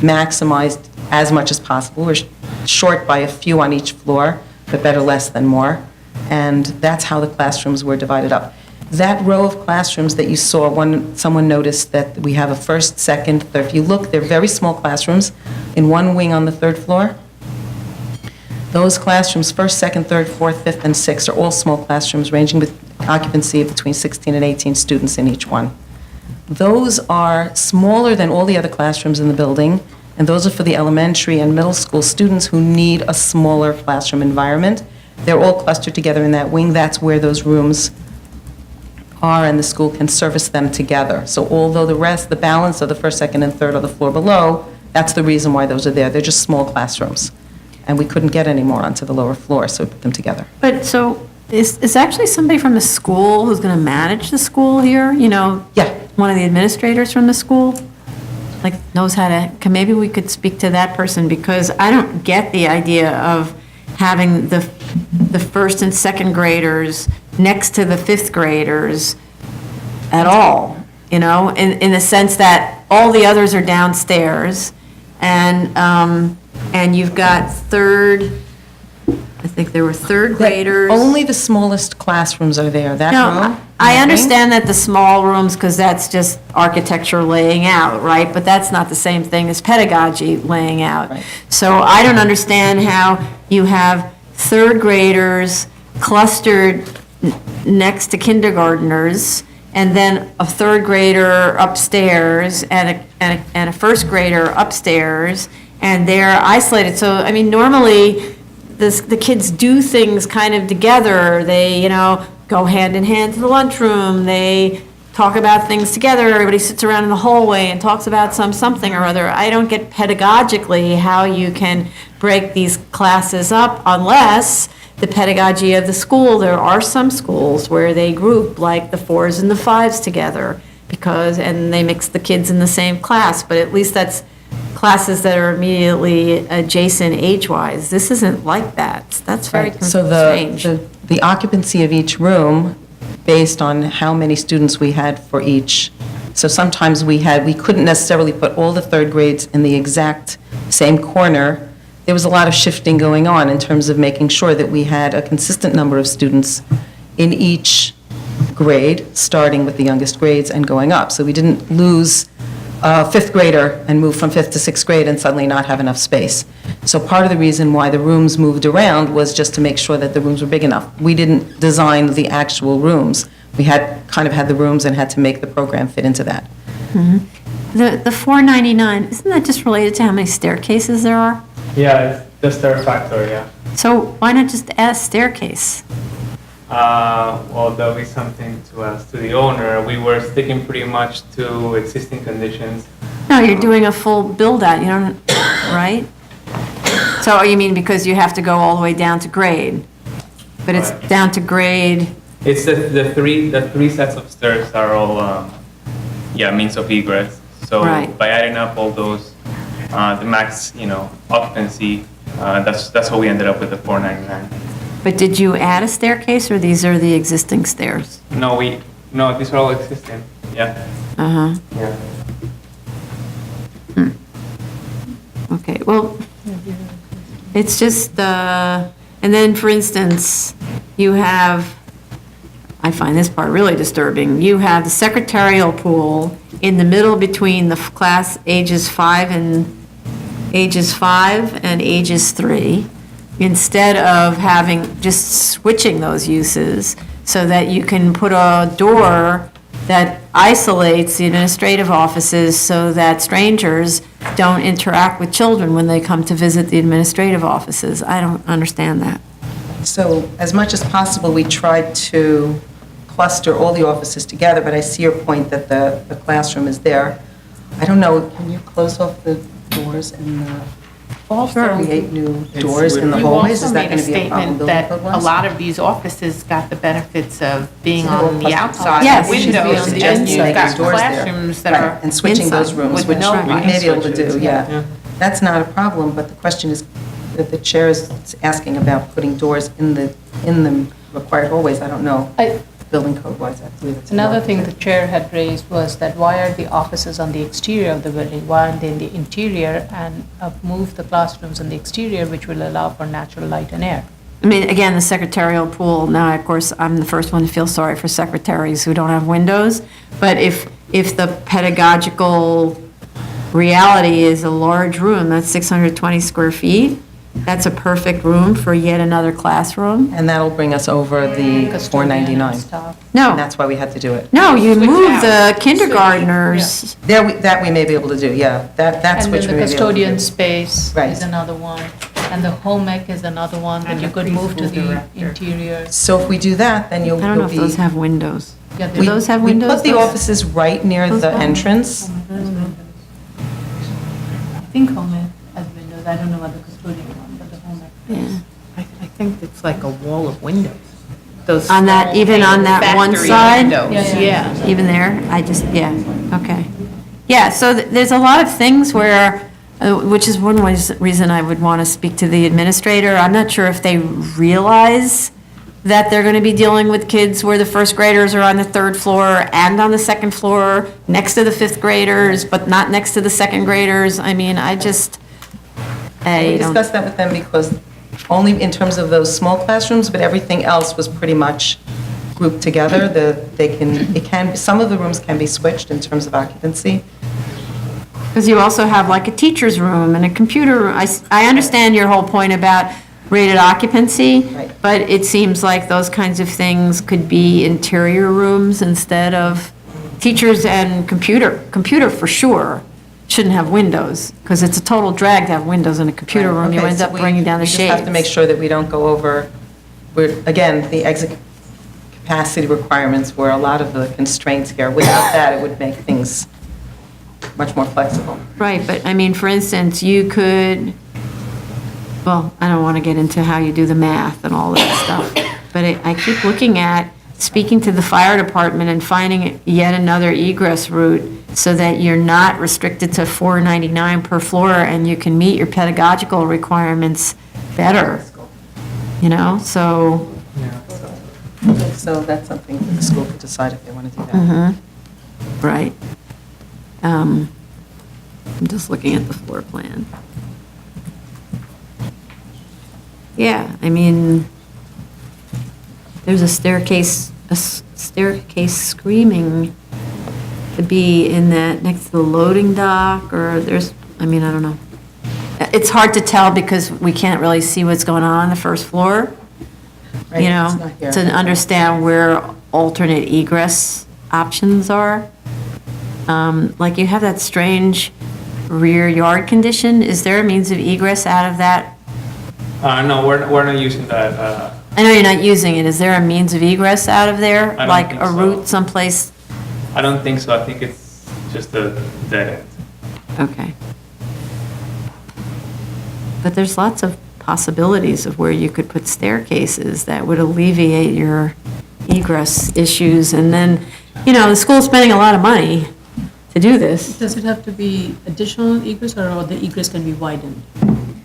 maximized as much as possible. We're short by a few on each floor, but better less than more. And that's how the classrooms were divided up. That row of classrooms that you saw, someone noticed that we have a first, second, third. If you look, they're very small classrooms in one wing on the third floor. Those classrooms, first, second, third, fourth, fifth, and sixth, are all small classrooms ranging with occupancy of between 16 and 18 students in each one. Those are smaller than all the other classrooms in the building, and those are for the elementary and middle school students who need a smaller classroom environment. They're all clustered together in that wing. That's where those rooms are, and the school can service them together. So although the balance of the first, second, and third on the floor below, that's the reason why those are there. They're just small classrooms. And we couldn't get any more onto the lower floor, so we put them together. But so is actually somebody from the school who's going to manage the school here? Yeah. One of the administrators from the school? Like knows how to, maybe we could speak to that person, because I don't get the idea of having the first and second graders next to the fifth graders at all, in the sense that all the others are downstairs, and you've got I think there were third graders. Only the smallest classrooms are there, that row. I understand that the small rooms, because that's just architecture laying out, right? But that's not the same thing as pedagogy laying out. Right. So I don't understand how you have third graders clustered next to kindergartners, and then a third grader upstairs and a first grader upstairs, and they're isolated. So, I mean, normally, the kids do things kind of together. They, go hand in hand to the lunchroom. They talk about things together. Everybody sits around in the hallway and talks about something or other. I don't get pedagogically how you can break these classes up unless the pedagogy of the school. There are some schools where they group like the 4s and the 5s together and they mix the kids in the same class, but at least that's classes that are immediately adjacent age-wise. This isn't like that. That's very strange. So the occupancy of each room, based on how many students we had for each. So sometimes we couldn't necessarily put all the third grades in the exact same corner. There was a lot of shifting going on in terms of making sure that we had a consistent number of students in each grade, starting with the youngest grades and going up. So we didn't lose a fifth grader and move from fifth to sixth grade and suddenly not have enough space. So part of the reason why the rooms moved around was just to make sure that the rooms were big enough. We didn't design the actual rooms. We had the rooms and had to make the program fit into that. Mm-hmm. The $499, isn't that just related to how many staircases there are? Yeah, it's the stair factor, yeah. So why not just add a staircase? Well, that'll be something to ask to the owner. We were sticking pretty much to existing conditions. No, you're doing a full build-out, you don't, right? So you mean because you have to go all the way down to grade? But it's Right. down to grade, It's the three sets of stairs are all, means of egress. So Right. by adding up all those, the max, occupancy, that's how we ended up with the $499. but did you add a staircase, or these are the existing stairs? No, these are all existing. Yeah. Uh-huh, Yeah. okay, well, it's just, and then, for instance, you have, I find this part really disturbing, you have the secretarial pool in the middle between the class ages 5 and ages 3, instead of just switching those uses so that you can put a door that isolates the administrative offices so that strangers don't interact with children when they come to visit the administrative offices. I don't understand that. So as much as possible, we tried to cluster all the offices together, but I see your point that the classroom is there. I don't know, can you close off the doors and Also create new doors in the You hallways, also is that made a going to be a problem statement building that code-wise? a lot of these offices got the benefits of being So they're all on the clustered outside Yes. with windows, Should be and inside you've got these doors there. classrooms that Right, are and switching those inside rooms, with which no we lights. may be able to Switch it, do, yeah. That's not a problem, but the question is, that the chair is asking about putting doors in the required hallways, I don't know. Building code-wise, I believe it's. Another thing the chair had raised was that why are the offices on the exterior of the building? Why aren't they in the interior, and move the classrooms in the exterior, which will allow for natural light and air? I mean, again, the secretarial pool, now, of course, I'm the first one to feel sorry for secretaries who don't have windows, but if the pedagogical reality is a large room, that's 620 square feet, that's a perfect room for yet another classroom. And that'll bring us over the 499. No. And that's why we had to do it. No, you Switch move out. the kindergartners. That we may be able to do, yeah. That's And which then we the may be able to do. custodian space Right. is another one, and the home ec is another one that And you the could move to preschool the director. interior. So if we do that, then you'll I don't know be. if those have windows. Yeah, Do those have windows? We put the Those- offices right near those the have- entrance. I think home ec has windows, I don't know about the custodian one, but the home ec. Yeah. I think it's like a wall of windows. Those On that, small even on that one factory side? windows. Yeah. Even there? Okay. Yeah, so there's a lot of things where, which is one reason I would want to speak to the administrator. I'm not sure if they realize that they're going to be dealing with kids where the first graders are on the third floor and on the second floor, next to the fifth graders, but not next to the second graders. I mean, I We don't. discussed that with them because only in terms of those small classrooms, but everything else was pretty much grouped together. Some of the rooms can be switched in terms of occupancy. Because you also have like a teacher's room and a computer room. I understand your whole point about rated occupancy, Right. but it seems like those kinds of things could be interior rooms instead of teachers and computer. Computer for sure shouldn't have windows, because it's a total drag to have windows in a computer room. You Okay, end so up we- bringing down the We shades. just have to make sure that we don't go over, again, the exit capacity requirements were a lot of the constraints here. Without that, it would make things much more flexible. Right, but I mean, for instance, you could, well, I don't want to get into how you do the math and all that stuff, but I keep looking at speaking to the fire department and finding yet another egress route so that you're not restricted to $4.99 per floor and you can meet your pedagogical requirements better, you know, so. So that's something that the school could decide if they want to do that. Right. I'm just looking at the floor plan. Yeah, I mean, there's a staircase screaming to be in that, next to the loading dock, or there's, I mean, I don't know. It's hard to tell because we can't really see what's going on the first floor, Right, you it's know, not here. to understand where alternate egress options are. Like you have that strange rear yard condition. Is there a means of egress out of that? No, we're not using that. I know you're not using it. Is there a means of egress out of there? I don't Like think a so. route someplace? I don't think so. I think it's just a dead end. Okay. But there's lots of possibilities of where you could put staircases that would alleviate your egress issues. And then, you know, the school's spending a lot of money to do this. Does it have to be additional egress, or the egress can be widened?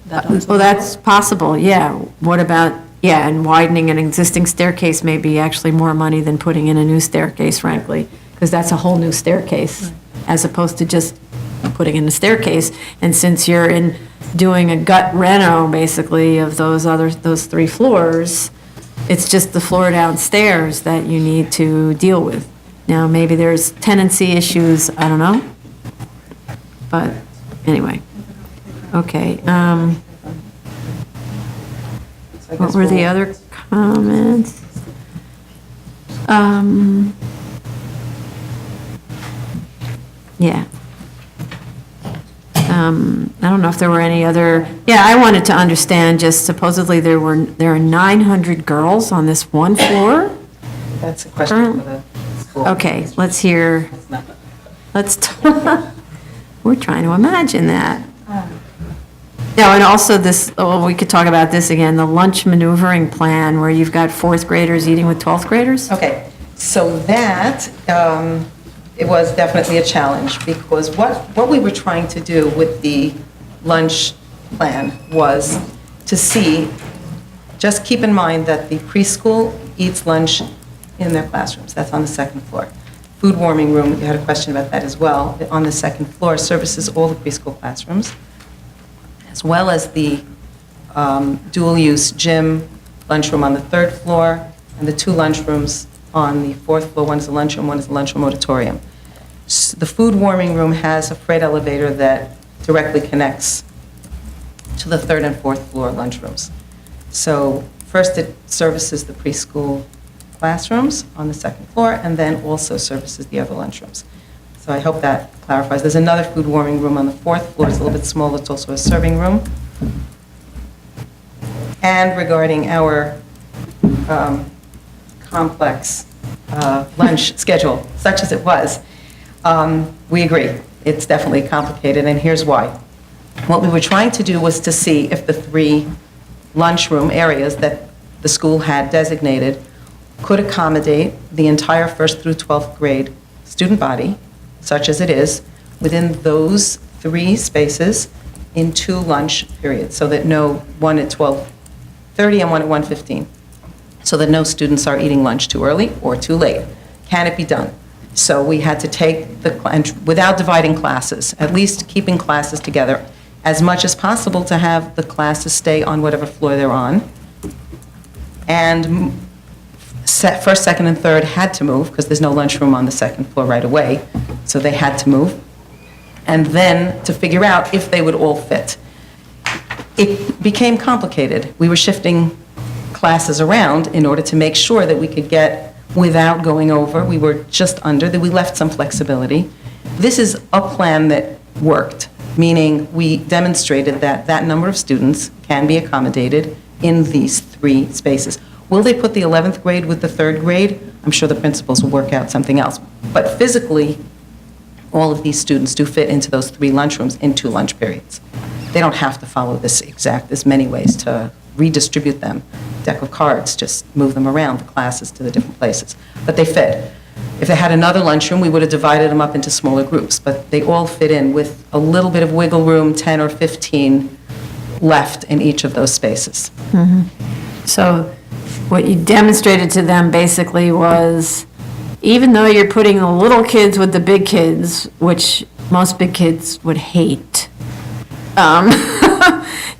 That also Well, that's possible, yeah. What about, yeah, and widening an existing staircase may be actually more money than putting in a new staircase, frankly, because that's a whole new staircase, as opposed to just putting in a staircase. And since you're doing a gut reno, basically, of those 3 floors, it's just the floor downstairs that you need to deal with. Now, maybe there's tenancy issues, I don't know. But, anyway. Okay, So I what guess were the we'll- other comments? Yeah. I don't know if there were any other, yeah, I wanted to understand, just supposedly there are 900 girls on this one floor? That's a question for the school. Okay, let's hear, we're trying to imagine that. No, and also this, oh, we could talk about this again, the lunch maneuvering plan where you've got fourth graders eating with 12th graders? Okay, so that, it was definitely a challenge, because what we were trying to do with the lunch plan was to see, just keep in mind that the preschool eats lunch in their classrooms, that's on the second floor. Food warming room, you had a question about that as well, on the second floor services all the preschool classrooms, as well as the dual-use gym lunchroom on the third floor, and the two lunchrooms on the fourth floor. One is a lunchroom, one is a lunchroom auditorium. The food warming room has a freight elevator that directly connects to the third and fourth floor lunchrooms. So first it services the preschool classrooms on the second floor, and then also services the other lunchrooms. So I hope that clarifies. There's another food warming room on the fourth floor. It's a little bit smaller. It's also a serving room. And regarding our complex lunch schedule, such as it was, we agree. It's definitely complicated, and here's why. What we were trying to do was to see if the 3 lunchroom areas that the school had designated could accommodate the entire 1st through 12th grade student body, such as it is, within those 3 spaces in 2 lunch periods, so that one at 12:30 and one at 1:15, so that no students are eating lunch too early or too late. Can it be done? So we had to take and without dividing classes, at least keeping classes together as much as possible to have the classes stay on whatever floor they're on. And first, second, and third had to move, because there's no lunchroom on the second floor right away, so they had to move. And then to figure out if they would all fit. It became complicated. We were shifting classes around in order to make sure that we could get, without going over, we were just under, that we left some flexibility. This is a plan that worked, meaning we demonstrated that that number of students can be accommodated in these 3 spaces. Will they put the 11th grade with the 3rd grade? I'm sure the principals will work out something else. But physically, all of these students do fit into those 3 lunchrooms in 2 lunch periods. They don't have to follow this there's many ways to redistribute them. Deck of cards, just move them around the classes to the different places. But they fit. If they had another lunchroom, we would have divided them up into smaller groups, but they all fit in with a little bit of wiggle room, 10 or 15 left in each of those spaces. So what you demonstrated to them basically was, even though you're putting the little kids with the big kids, which most big kids would hate,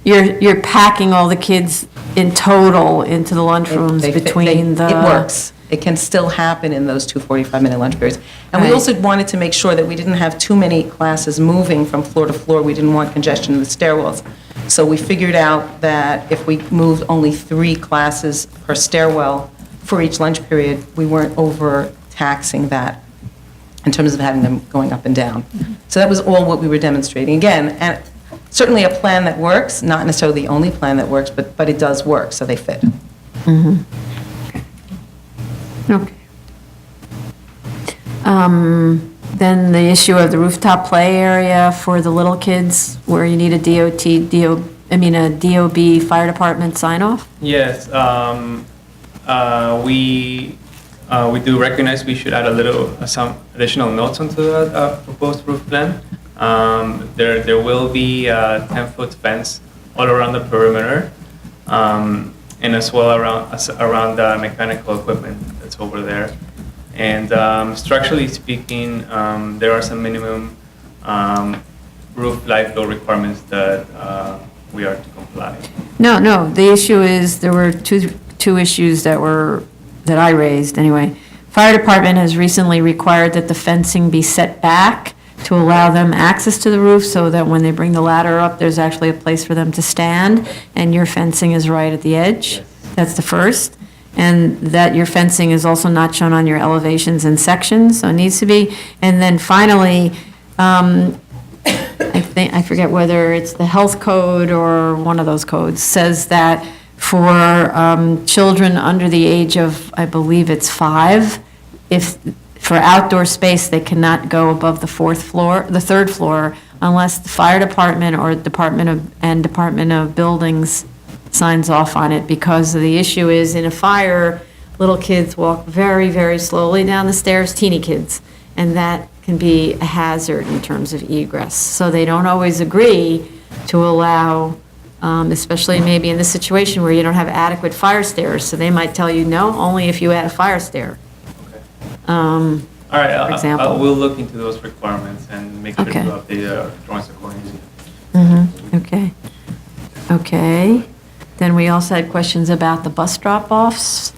you're packing all the kids in total into the lunchrooms between the... It works. It can still happen in those 2 45-minute lunch periods. And we Right. also wanted to make sure that we didn't have too many classes moving from floor to floor. We didn't want congestion in the stairwells. So we figured out that if we moved only 3 classes per stairwell for each lunch period, we weren't overtaxing that in terms of having them going up and down. So that was all what we were demonstrating. Again, and certainly a plan that works, not necessarily the only plan that works, but it does work, so they fit. Okay. Then the issue of the rooftop play area for the little kids, where you need a a DOB fire department sign off? Yes, we do recognize we should add some additional notes onto the proposed roof plan. There will be a 10-foot fence all around the perimeter, and as well around the mechanical equipment that's over there. And structurally speaking, there are some minimum roof light flow requirements that we are to comply. No, the issue is, there were two issues that I raised, anyway. Fire department has recently required that the fencing be set back to allow them access to the roof, so that when they bring the ladder up, there's actually a place for them to stand, and your fencing is right at the edge. That's the first. And that your fencing is also not shown on your elevations and sections, so it needs to be. And then finally, I forget whether it's the health code or one of those codes, says that for children under the age of, I believe it's 5, if for outdoor space, they cannot go above the 4th floor, the 3rd floor unless the fire department or Department of Buildings signs off on it, because the issue is, in a fire, little kids walk very, very slowly down the stairs, teeny kids, and that can be a hazard in terms of egress. So they don't always agree to allow, especially maybe in this situation where you don't have adequate fire stairs, so they might tell you, no, only if you add a fire stair. All right, For example. we'll look into those requirements and make sure to Okay. update our drawings accordingly. Okay. Okay. Then we also had questions about the bus drop-offs.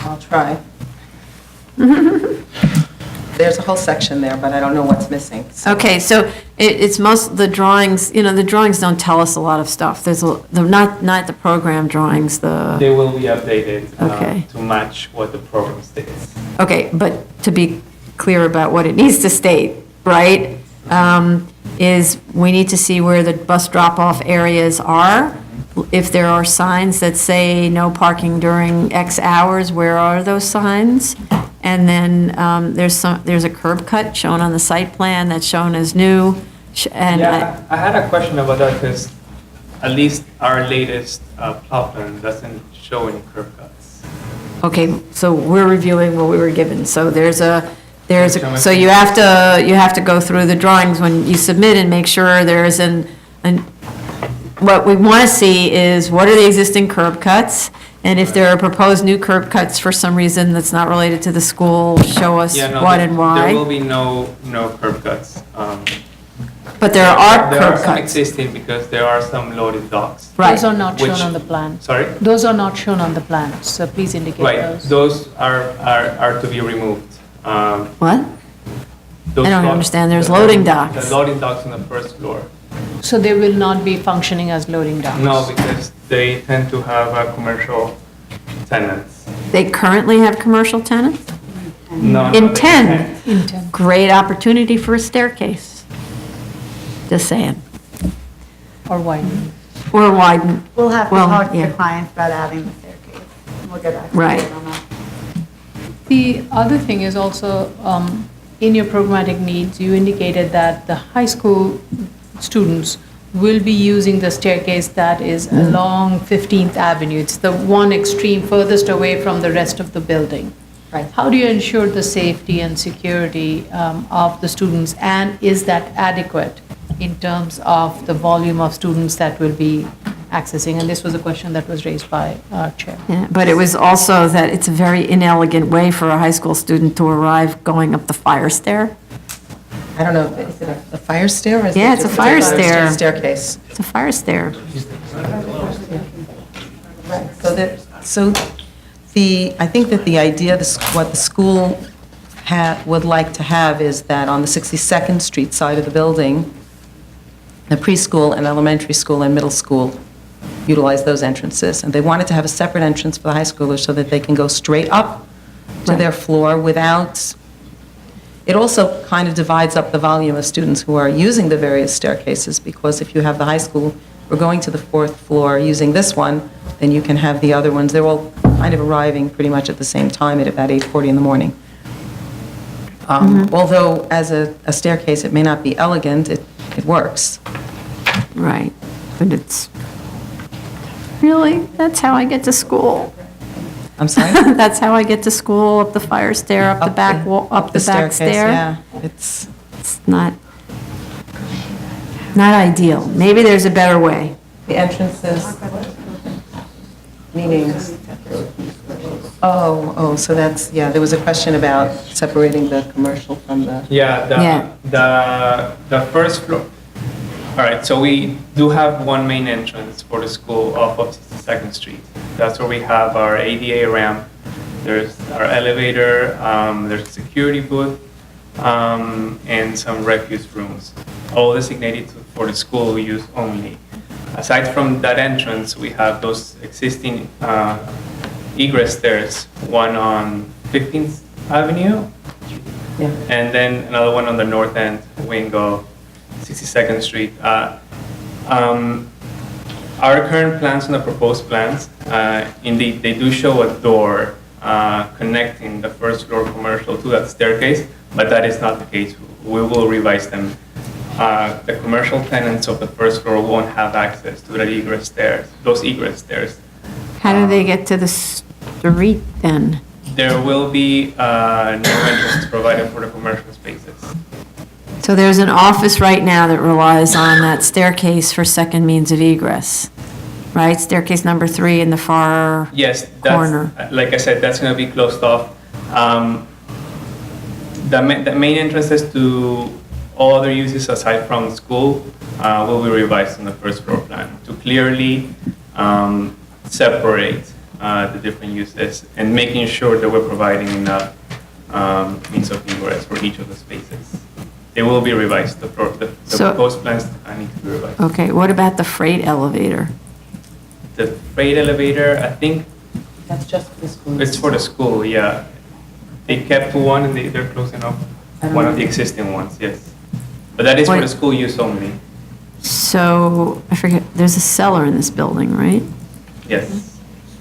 I'll try. There's a whole section there, but I don't know what's missing. So- Okay, so it's the drawings, the drawings don't tell us a lot of stuff. Not the program drawings, They will be updated Okay. to match what the program states. okay, but to be clear about what it needs to state, right? Is we need to see where the bus drop-off areas are. If there are signs that say no parking during X hours, where are those signs? And then there's a curb cut shown on the site plan that's shown as new. Yeah, I had a question about that because at least our latest plot plan doesn't show any curb cuts. Okay, so we're reviewing what we were given. So so you have to go through the drawings when you submit and make sure there's what we want to see is what are the existing curb cuts? And if there are proposed new curb cuts for some reason that's not related to the school, show us Yeah, no, what and why. There will be no curb cuts. But there are There curb are some cuts. existing because there are some loaded docks. Right. Those are not shown Which- on the plan. Sorry? Those are not shown on the plan, so please indicate Right, those. those are to be removed. What? Those I don't lo- understand. There's the- loading docks. The loading docks on the first floor. So they will not be functioning as loading docks? No, because they tend to have commercial tenants. They currently have commercial tenants? No, In they 10? can't. Intent. Great opportunity for a staircase. Just saying. Or why? Or widen. We'll have to Well, talk to yeah. the clients about adding the staircase. We'll get back to Right. you on that. The other thing is also, in your programmatic needs, you indicated that the high school students will be using the staircase that is along 15th Avenue. It's the one extreme furthest away from the rest of the building. Right. How do you ensure the safety and security of the students, and is that adequate in terms of the volume of students that will be accessing? And this was a question that was raised by our chair. Yeah, but it was also that it's a very inelegant way for a high school student to arrive going up the fire stair. I don't know, is it a fire stair or is it? Yeah, it's a just fire stair. Staircase. It's a fire stair. So I think that the idea, what the school would like to have is that on the 62nd Street side of the building, the preschool and elementary school and middle school utilize those entrances. And they wanted to have a separate entrance for the high schoolers so that they can go straight up to their floor without, it also kind of divides up the volume of students who are using the various staircases, because if you have the high school, we're going to the fourth floor using this one, then you can have the other ones. They're all kind of arriving pretty much at the same time at about 8:40 in the morning. Although as a staircase, it may not be elegant, it works. Right, but it's, really, that's how I get to school. I'm sorry? That's how I get to school, up the fire stair, up the back wall, up the back staircase, stair. yeah. It's not ideal. Maybe there's a better way. the entrances, meaning, so that's, yeah, there was a question about separating the commercial from the, Yeah, the first floor. All right, so we do have one main entrance for the school off of 62nd Street. That's where we have our ADA ramp. There's our elevator, there's a security booth, and some refuse rooms, all designated for the school use only. Aside from that entrance, we have those existing egress stairs, one on 15th Avenue, and then another one on the north end wing of 62nd Street. Our current plans and the proposed plans, indeed, they do show a door connecting the first floor commercial to that staircase, but that is not the case. We will revise them. The commercial tenants of the first floor won't have access to that egress stairs, those egress stairs. How do they get to the street then? There will be new entrances provided for the commercial spaces. So there's an office right now that relies on that staircase for second means of egress, right? Staircase number 3 in the far Yes, corner. that's, like I said, that's going to be closed off. The main entrances to all other uses aside from school will be revised on the first floor plan to clearly separate the different uses and making sure that we're providing enough means of egress for each of the spaces. They will be revised. The proposed plans need to be revised. Okay, what about the freight elevator? The freight elevator, I think That's just for the school. it's for the school, yeah. They kept one and they're closing up one of the existing ones, yes. But that is for Wait. the school use only, So, I forget, there's a cellar in this building, right? yes.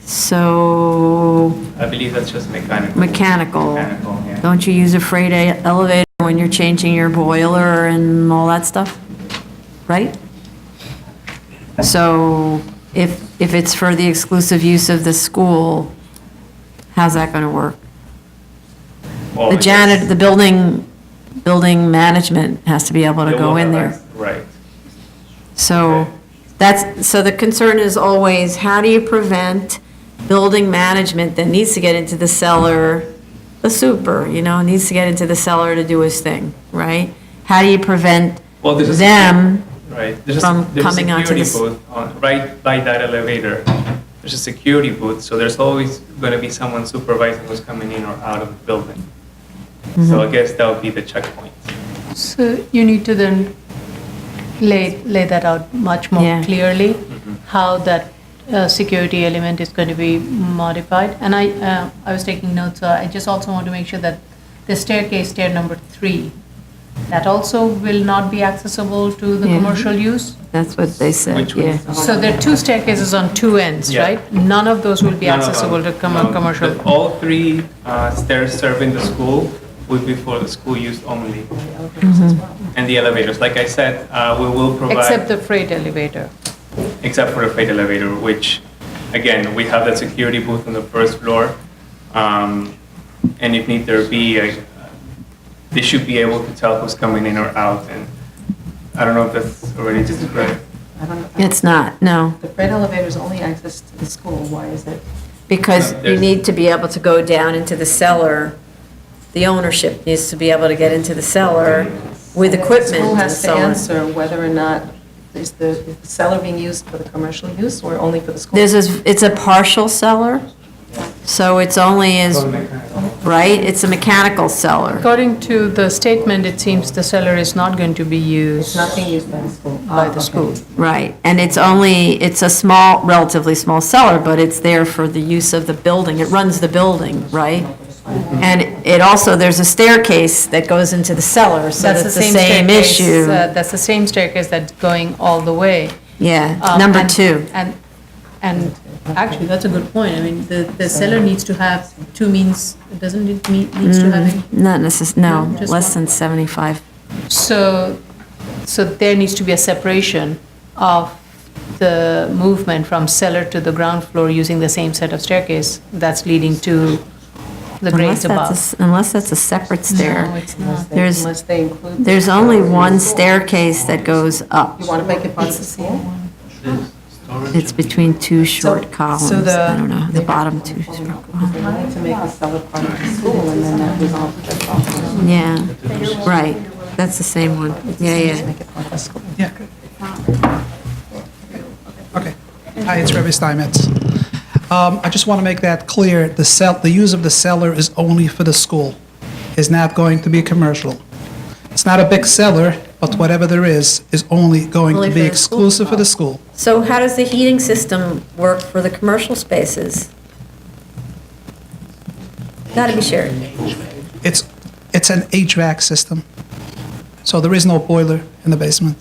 So, I believe that's just mechanical. mechanical. Mechanical, yeah. Don't you use a freight elevator when you're changing your boiler and all that stuff? Right? So, if it's for the exclusive use of the school, how's that gonna work? Well, The I janitor, guess the building management has to be able to they go will in have there. access- Right. So so the concern is always, how do you prevent building management that needs to get into the cellar, the super, needs to get into the cellar to do his thing, right? How do you prevent Well, there's a them Right. from coming onto There's a this? security booth right by that elevator. There's a security booth, so there's always going to be someone supervising who's coming in or out of the building. Mm-hmm. So I guess that would be the checkpoint. So you need to then lay that out much more Yeah. clearly, Mm-hmm. how that security element is going to be modified. And I was taking notes, so I just also want to make sure that the stair number 3, that also will not be accessible to the Yeah. commercial use? That's what they said, Which one? yeah. So there are 2 staircases on 2 ends, Yeah. right? None of those will be None of accessible to them. No, commercial? All 3 stairs serving the school will be for the school use only. And the elevators, like I said, we will provide. Except the freight elevator. Except for the freight elevator, which, again, we have that security booth on the first floor. And if need there be, they should be able to tell who's coming in or out. And I don't know if that's already described. I don't know. It's not, no, The freight elevator is only access to the school. Why is it? because No, you there's- need to be able to go down into the cellar. The ownership needs to be able to get into the cellar with equipment The school and has to so on. answer whether or not is the cellar being used for the commercial use or only for the school? It's a partial cellar, so it's only as, right? It's a mechanical cellar. According to the statement, it seems the cellar is not going to be It's used not being used by the school. by the Okay. school. Right, and it's a small, relatively small cellar, but it's there for the use of the building. It runs the building, right? And it also, there's a staircase that goes into the cellar, so That's that's the same staircase, issue. That's the same staircase that's going all the way. Yeah, number And- 2. And actually, that's a good point. I mean, the cellar needs to have 2 means, doesn't it needs to have any? Not no, No, just less than 75. So there needs to be a separation of the movement from cellar to the ground floor using the same set of staircase that's leading to the grades above. Unless that's a separate stair. No, it's not. There's, Unless they include. there's only one staircase that goes up. You want to make it part of the school? It's between 2 short columns. the- I don't know, the bottom 2 short columns. They wanted to make the cellar part of the school and then that resolves the problem. Yeah, right. That's the same one. Yeah, yeah. Make it part of the school. Yeah. Okay. Hi, it's Rabbi Steinmetz. I just want to make that clear. The use of the cellar is only for the school. It's not going to be commercial. It's not a big cellar, but whatever there is only going Only to for be the school. exclusive for the school. So how does the heating system work for the commercial spaces? Gotta be shared. It's an HVAC system. So there is no boiler in the basement.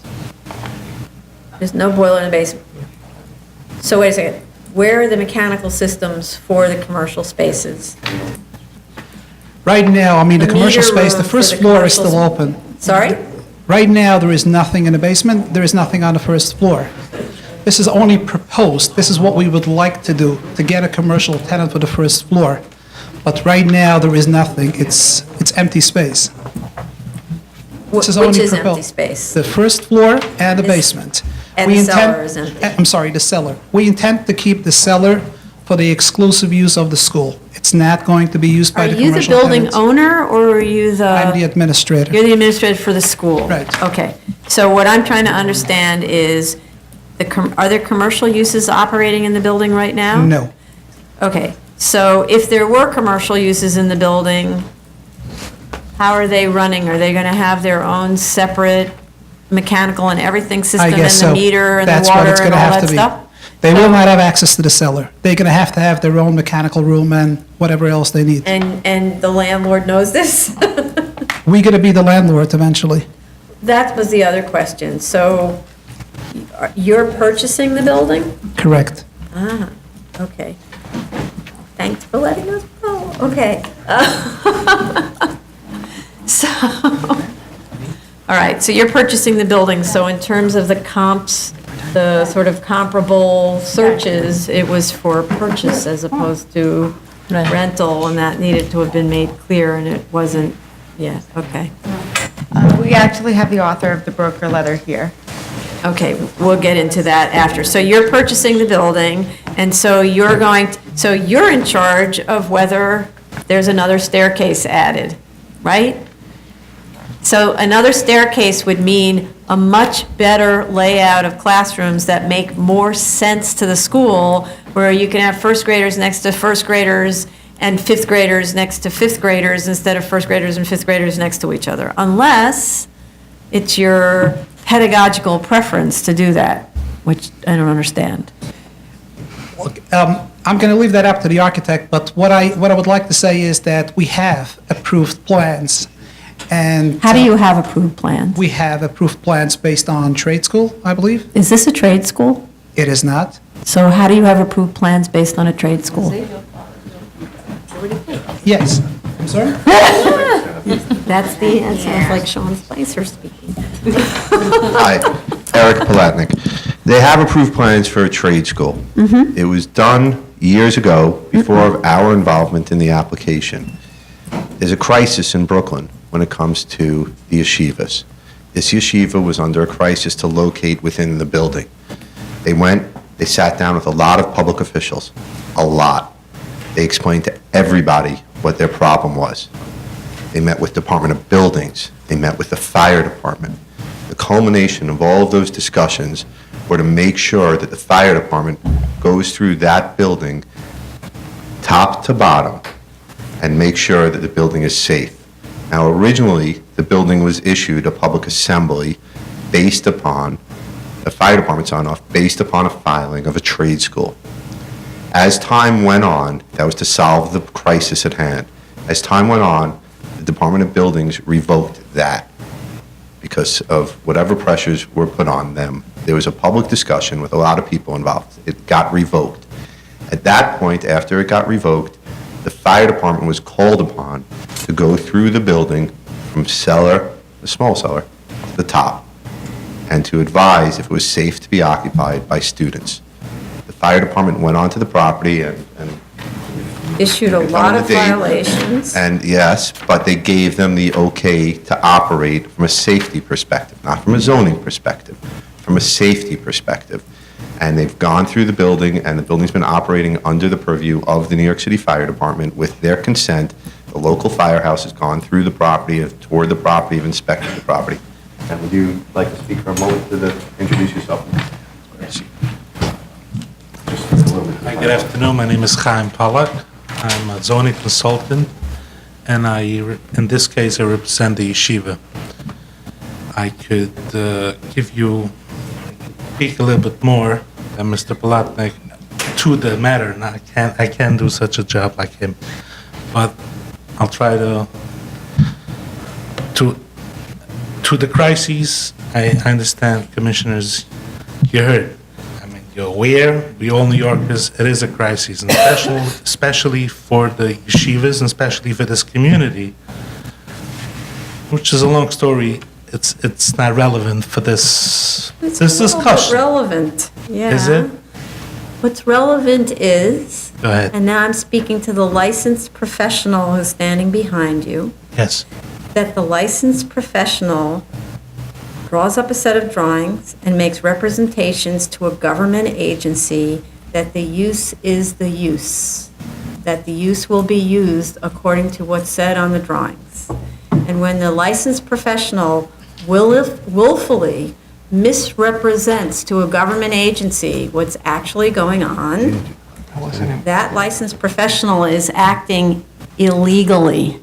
There's no boiler in the basement. So wait a second. where are the mechanical systems for the commercial spaces? Right now, I mean, the commercial meter space, the room for first the floor is commercial still s- open. Sorry? Right now, there is nothing in the basement, there is nothing on the first floor. This is only proposed, this is what we would like to do, to get a commercial tenant for the first floor. But right now, there is nothing, it's empty space. This Which only is empty proposed. space? The first floor and the basement. And We the intend- cellar is empty. I'm sorry, the cellar. We intend to keep the cellar for the exclusive use of the school. It's not going to be used by Are the you commercial the building tenants. owner, or are you the? I'm the administrator. You're the administrator for the school? Right. Okay. So what I'm trying to understand is, are there commercial uses operating in the building right now? No. Okay. So if there were commercial uses in the building, how are they running? Are they going to have their own separate mechanical and everything system and guess the so. meter and the That's what water it's and gonna all have that to be. stuff? They will not have access to the cellar. They're going to have their own mechanical room and whatever else they need. And the landlord knows this? We're going to be the landlord eventually. That was the other question. So you're purchasing the building? Correct. Ah, okay. Thanks for letting us know. Okay. So, all right, so you're purchasing the building. So in terms of the comps, the sort of comparable searches, it was for purchase as opposed to rental, and that needed to have been made clear, and it wasn't yet. Okay. We actually have the author of the broker letter here. Okay, we'll get into that after. So you're purchasing the building, and so so you're in charge of whether there's another staircase added, right? So another staircase would mean a much better layout of classrooms that make more sense to the school, where you can have first graders next to first graders and fifth graders next to fifth graders instead of first graders and fifth graders next to each other, unless it's your pedagogical preference to do that, which I don't understand. I'm going to leave that up to the architect, but what I would like to say is that we have approved plans. And How do you have approved plans? we have approved plans based on trade school, I believe. Is this a trade school? It is not. So how do you have approved plans based on a trade school? Yes. I'm sorry? That's the answer. It's like Sean Spicer speaking. Hi, Eric Palatnik. They have approved plans for a trade school. It was done years ago, before our involvement in the application. There's a crisis in Brooklyn when it comes to the yeshivas. This yeshiva was under a crisis to locate within the building. They sat down with a lot of public officials, a lot. They explained to everybody what their problem was. They met with Department of Buildings. They met with the fire department. The culmination of all of those discussions were to make sure that the fire department goes through that building top to bottom and make sure that the building is safe. Now, originally, the building was issued a public assembly based upon, the fire department signed off, based upon a filing of a trade school. As time went on, that was to solve the crisis at hand. As time went on, the Department of Buildings revoked that because of whatever pressures were put on them. There was a public discussion with a lot of people involved. It got revoked. At that point, after it got revoked, the fire department was called upon to go through the building from cellar, the small cellar, to the top, and to advise if it was safe to be occupied by students. The fire department went onto the property and Issued a lot of violations. and yes, but they gave them the okay to operate from a safety perspective, not from a zoning perspective, from a safety perspective. And they've gone through the building, and the building's been operating under the purview of the New York City Fire Department with their consent. The local firehouse has gone through the property, have toured the property, have inspected the property. And would you like to speak for a moment introduce yourself? Hi, good afternoon. My name is Chaim Pollack. I'm a zoning consultant, and in this case, I represent the yeshiva. I could speak a little bit more than Mr. Palatnik to the matter, and I can't do such a job like him. But I'll try to the crises. I understand, commissioners, you heard. I mean, you're aware, we all New Yorkers, it is a crisis, and especially for the yeshivas, and especially for this community, which is a long story. It's not relevant for this discussion. Relevant, yeah. Is it? What's relevant is, Go ahead. and now I'm speaking to the licensed professional who's standing behind you, Yes. that the licensed professional draws up a set of drawings and makes representations to a government agency that the use is the use, that the use will be used according to what's said on the drawings. And when the licensed professional willfully misrepresents to a government agency what's actually going on, that licensed professional is acting illegally.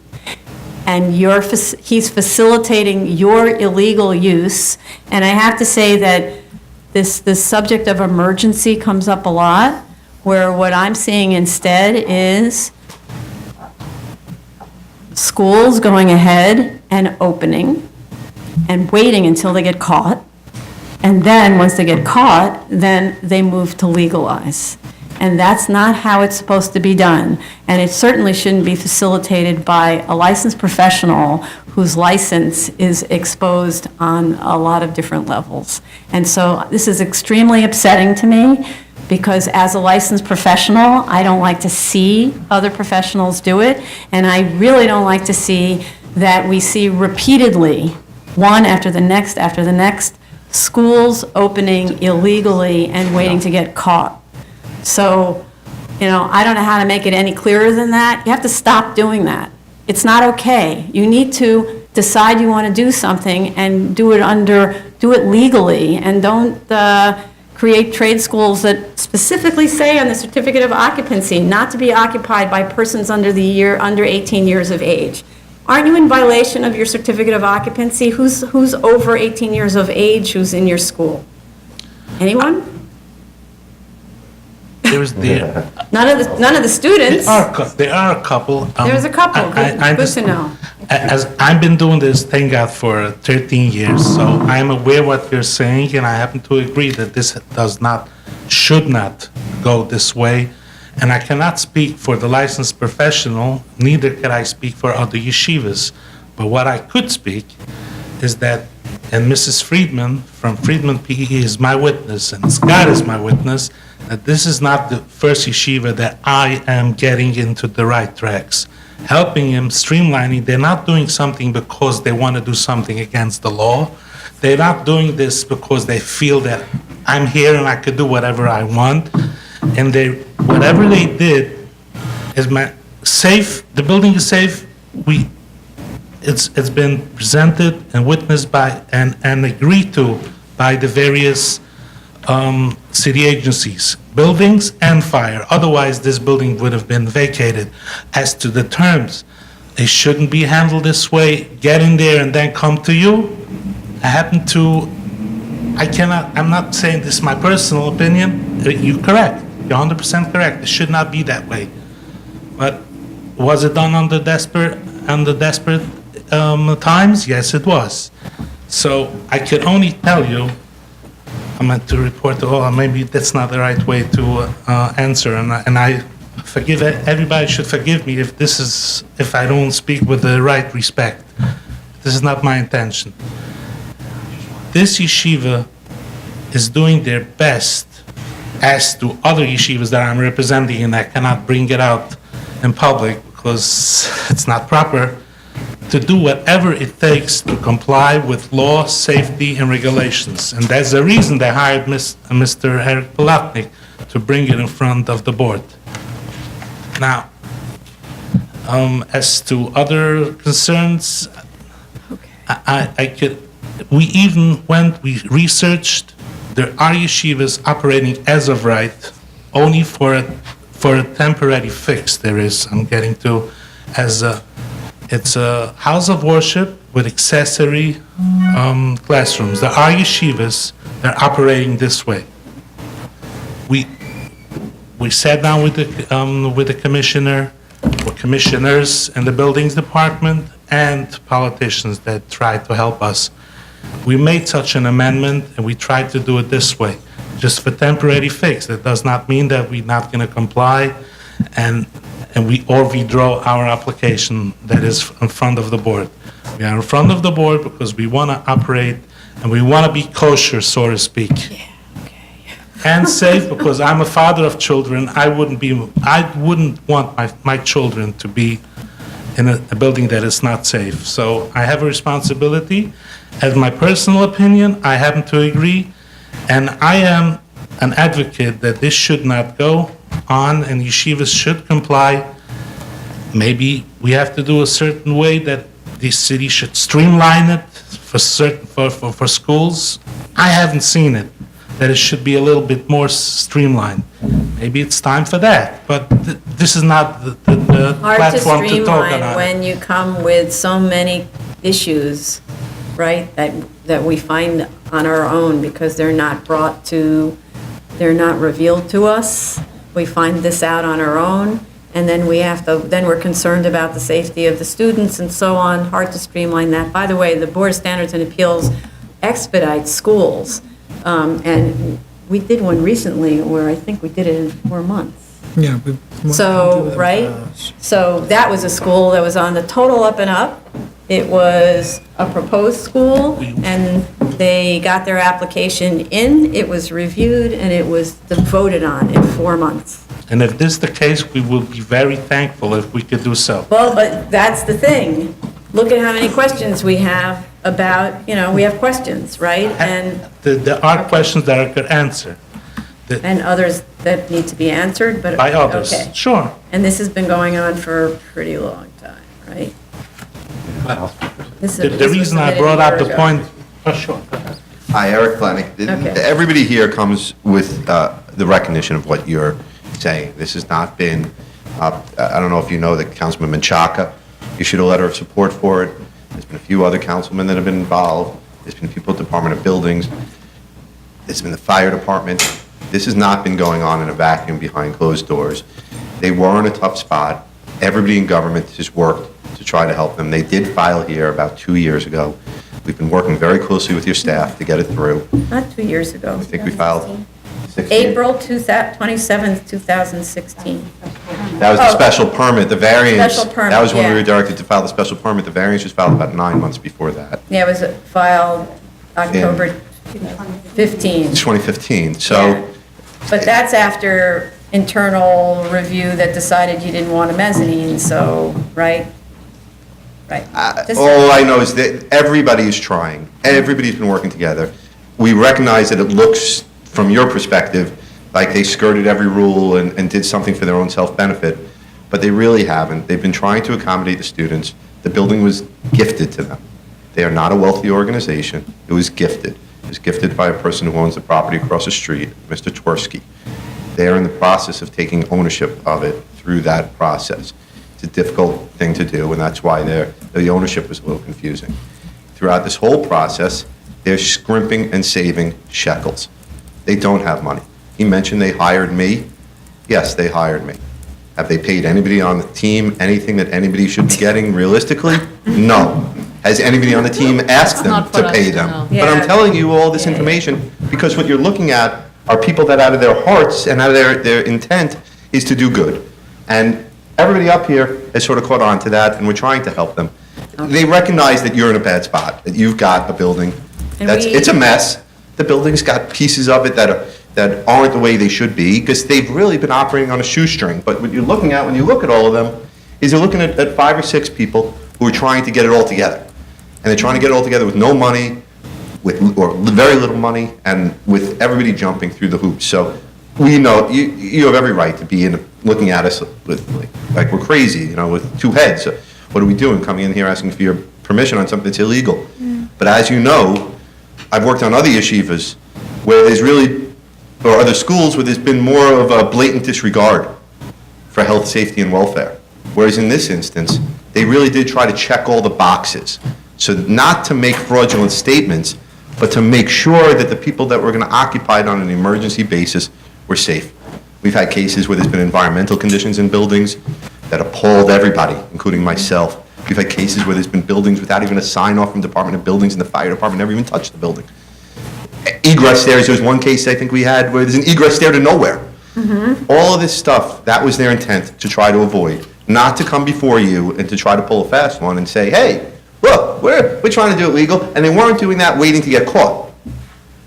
And he's facilitating your illegal use. And I have to say that this subject of emergency comes up a lot, where what I'm seeing instead is schools going ahead and opening and waiting until they get caught. And then, once they get caught, then they move to legalize. And that's not how it's supposed to be done. And it certainly shouldn't be facilitated by a licensed professional whose license is exposed on a lot of different levels. And so this is extremely upsetting to me, because as a licensed professional, I don't like to see other professionals do it. And I really don't like to see that we see repeatedly, one after the next, schools opening illegally and waiting to get caught. So, I don't know how to make it any clearer than that. You have to stop doing that. It's not okay. You need to decide you want to do something and do it legally, and don't create trade schools that specifically say on the certificate of occupancy not to be occupied by persons under 18 years of age. Aren't you in violation of your certificate of occupancy? Who's over 18 years of age who's in your school? Anyone? None of the students. There are a couple. There's a couple. Good to know. As I've been doing this, thank God, for 13 years, so I'm aware what you're saying, and I happen to agree that this should not go this way. And I cannot speak for the licensed professional, neither can I speak for other yeshivas. But what I could speak is that, and Mrs. Friedman from Friedman PE is my witness, and Scott is my witness, that this is not the first yeshiva that I am getting into the right tracks. Helping him, streamlining, they're not doing something because they want to do something against the law. They're not doing this because they feel that I'm here and I could do whatever I want. And whatever they did is safe. The building is safe. It's been presented and witnessed by and agreed to by the various city agencies, buildings and fire. Otherwise, this building would have been vacated. As to the terms, they shouldn't be handled this way. Get in there and then come to you. I'm not saying this is my personal opinion. You're correct. You're 100% correct. It should not be that way. But was it done under desperate times? Yes, it was. So I could only tell you, I meant to report to all, maybe that's not the right way to answer, and I forgive, everybody should forgive me if I don't speak with the right respect. This is not my intention. This yeshiva is doing their best, as to other yeshivas that I'm representing, and I cannot bring it out in public because it's not proper, to do whatever it takes to comply with law, safety, and regulations. And that's the reason they hired Mr. Eric Palatnik to bring it in front of the board. Now, as to other concerns, we researched, there are yeshivas operating as of right, only for a temporary fix there is, I'm getting to, it's a house of worship with accessory classrooms. There are yeshivas that are operating this way. We sat down with the commissioner, or commissioners in the buildings department, and politicians that tried to help us. We made such an amendment, and we tried to do it this way. just for temporary fix. That does not mean that we're not going to comply and we withdraw our application that is in front of the board. We are in front of the board because we want to operate and we want to be kosher, so to speak. And safe, because I'm a father of children. I wouldn't want my children to be in a building that is not safe. So I have a responsibility. As my personal opinion, I happen to agree, and I am an advocate that this should not go on, and yeshivas should comply. Maybe we have to do a certain way that the city should streamline it for schools. I haven't seen it, that it should be a little bit more streamlined. Maybe it's time for that, but this is not the platform to talk Hard to about streamline it. when you come with so many issues, right, that we find on our own because they're not revealed to us. We find this out on our own, and then we're concerned about the safety of the students and so on. Hard to streamline that. By the way, the Board of Standards and Appeals expedites schools. And we did one recently where I think we did it in 4 months. Yeah. So, right? So that was a school that was on the total up and up. It was a proposed school, and they got their application in, it was reviewed, and it was voted on in 4 months. And if this is the case, we will be very thankful if we could do so. Well, but that's the thing. Look at how many questions we have about, we have questions, right? And There are questions that I could answer. and others that need to be answered, but. By others, okay. sure. And this has been going on for a pretty long time, right? The reason I brought up the point, sure. Hi, Eric Planick. Okay. Everybody here comes with the recognition of what you're saying. This has not been, I don't know if you know that Councilman Menchaca issued a letter of support for it. There's been a few other councilmen that have been involved. There's been people at the Department of Buildings. There's been the fire department. This has not been going on in a vacuum behind closed doors. They were in a tough spot. Everybody in government has worked to try to help them. They did file here about 2 years ago. We've been working very closely with your staff to get it through. Not 2 years ago. I think we filed 16. April 27th, 2016. That was the special permit, the variance. Special permit, That was when we yeah. were directed to file the special permit. The variance was filed about 9 months before that. Yeah, it was filed October 15. It's 2015, so. Yeah. But that's after internal review that decided you didn't want a mezzanine, so, right? Right. All I know is that everybody is trying. Everybody's been working together. We recognize that it looks, from your perspective, like they skirted every rule and did something for their own self-benefit, but they really haven't. They've been trying to accommodate the students. The building was gifted to them. They are not a wealthy organization. It was gifted. It was gifted by a person who owns the property across the street, Mr. Twersky. They are in the process of taking ownership of it through that process. It's a difficult thing to do, and that's why the ownership was a little confusing. Throughout this whole process, they're scrimping and saving shekels. They don't have money. He mentioned they hired me. Yes, they hired me. Have they paid anybody on the team anything that anybody should be getting realistically? No. Has anybody on the team asked them not for to us pay to them? know. But I'm telling you all this information because what you're looking at are people that out of their hearts and out of their intent is to do good. And everybody up here has sort of caught on to that, and we're trying to help them. They recognize that you're in a bad spot, that you've got a building it's a mess. The building's got pieces of it that aren't the way they should be, because they've really been operating on a shoestring. But what you're looking at when you look at all of them is you're looking at 5 or 6 people who are trying to get it all together. And they're trying to get it all together with no money, or very little money, and with everybody jumping through the hoops. So we know you have every right to be looking at us with like we're crazy, with 2 heads. So what are we doing, coming in here asking for your permission on something that's illegal? But as you know, I've worked on other yeshivas where there's really, or other schools where there's been more of a blatant disregard for health, safety, and welfare. Whereas in this instance, they really did try to check all the boxes. So not to make fraudulent statements, but to make sure that the people that were going to occupy it on an emergency basis were safe. We've had cases where there's been environmental conditions in buildings that appalled everybody, including myself. We've had cases where there's been buildings without even a sign off from the Department of Buildings, and the fire department never even touched the building. egress stairs. There was one case I think we had where there's an egress stair to nowhere. All of this stuff, that was their intent to try to avoid, not to come before you and to try to pull a fast one and say, hey, look, we're trying to do it legal, and they weren't doing that waiting to get caught.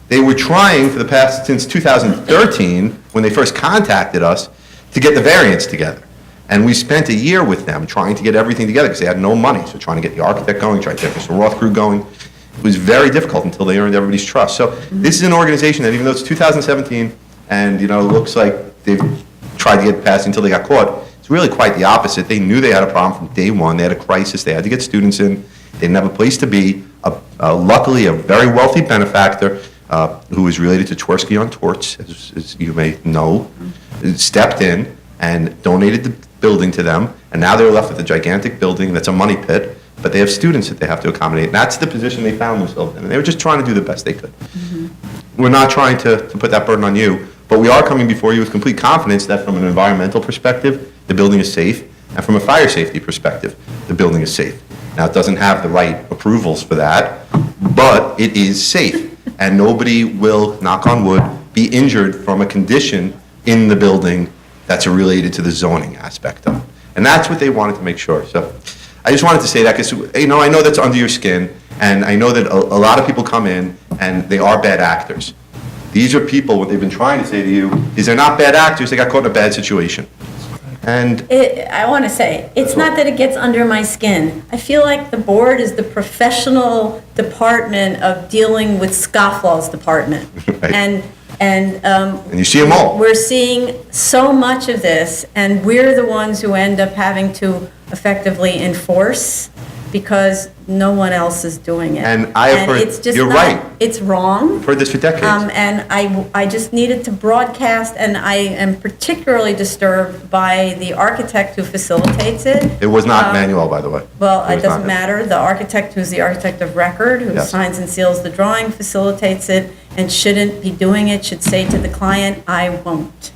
They were trying for the past, since 2013, when they first contacted us, to get the variance together. And we spent a year with them trying to get everything together because they had no money. So trying to get the architect going, trying to get Mr. Roth crew going. It was very difficult until they earned everybody's trust. So this is an organization that even though it's 2017 and, it looks like they've tried to get past until they got caught, it's really quite the opposite. They knew they had a problem from day one. They had a crisis. They had to get students in. They didn't have a place to be. Luckily, a very wealthy benefactor who is related to Twersky on Torts, as you may know, stepped in and donated the building to them, and now they're left with a gigantic building that's a money pit, but they have students that they have to accommodate, and that's the position they found themselves in, and they were just trying to do the best they could. We're not trying to put that burden on you, but we are coming before you with complete confidence that from an environmental perspective, the building is safe, and from a fire safety perspective, the building is safe. Now, it doesn't have the right approvals for that, but it is safe, and nobody will, knock on wood, be injured from a condition in the building that's related to the zoning aspect of it. And that's what they wanted to make sure. So I just wanted to say that because, I know that's under your skin, and I know that a lot of people come in and they are bad actors. These are people, what they've been trying to say to you is they're not bad actors, they got caught in a bad situation. And I want to say, it's not that it gets under my skin. I feel like the board is the professional department of dealing with scofflaws department. Right. And you see them all. We're seeing so much of this, and we're the ones who end up having to effectively enforce because no one else is doing it. And I have heard, it's just you're not- right. It's wrong. I've heard this for decades. And I just needed to broadcast, and I am particularly disturbed by the architect who facilitates it. It was not Manuel, by the way. Well, it was doesn't not. matter. The architect who's the architect of record, who Yes. signs and seals the drawing, facilitates it, and shouldn't be doing it, should say to the client, I won't.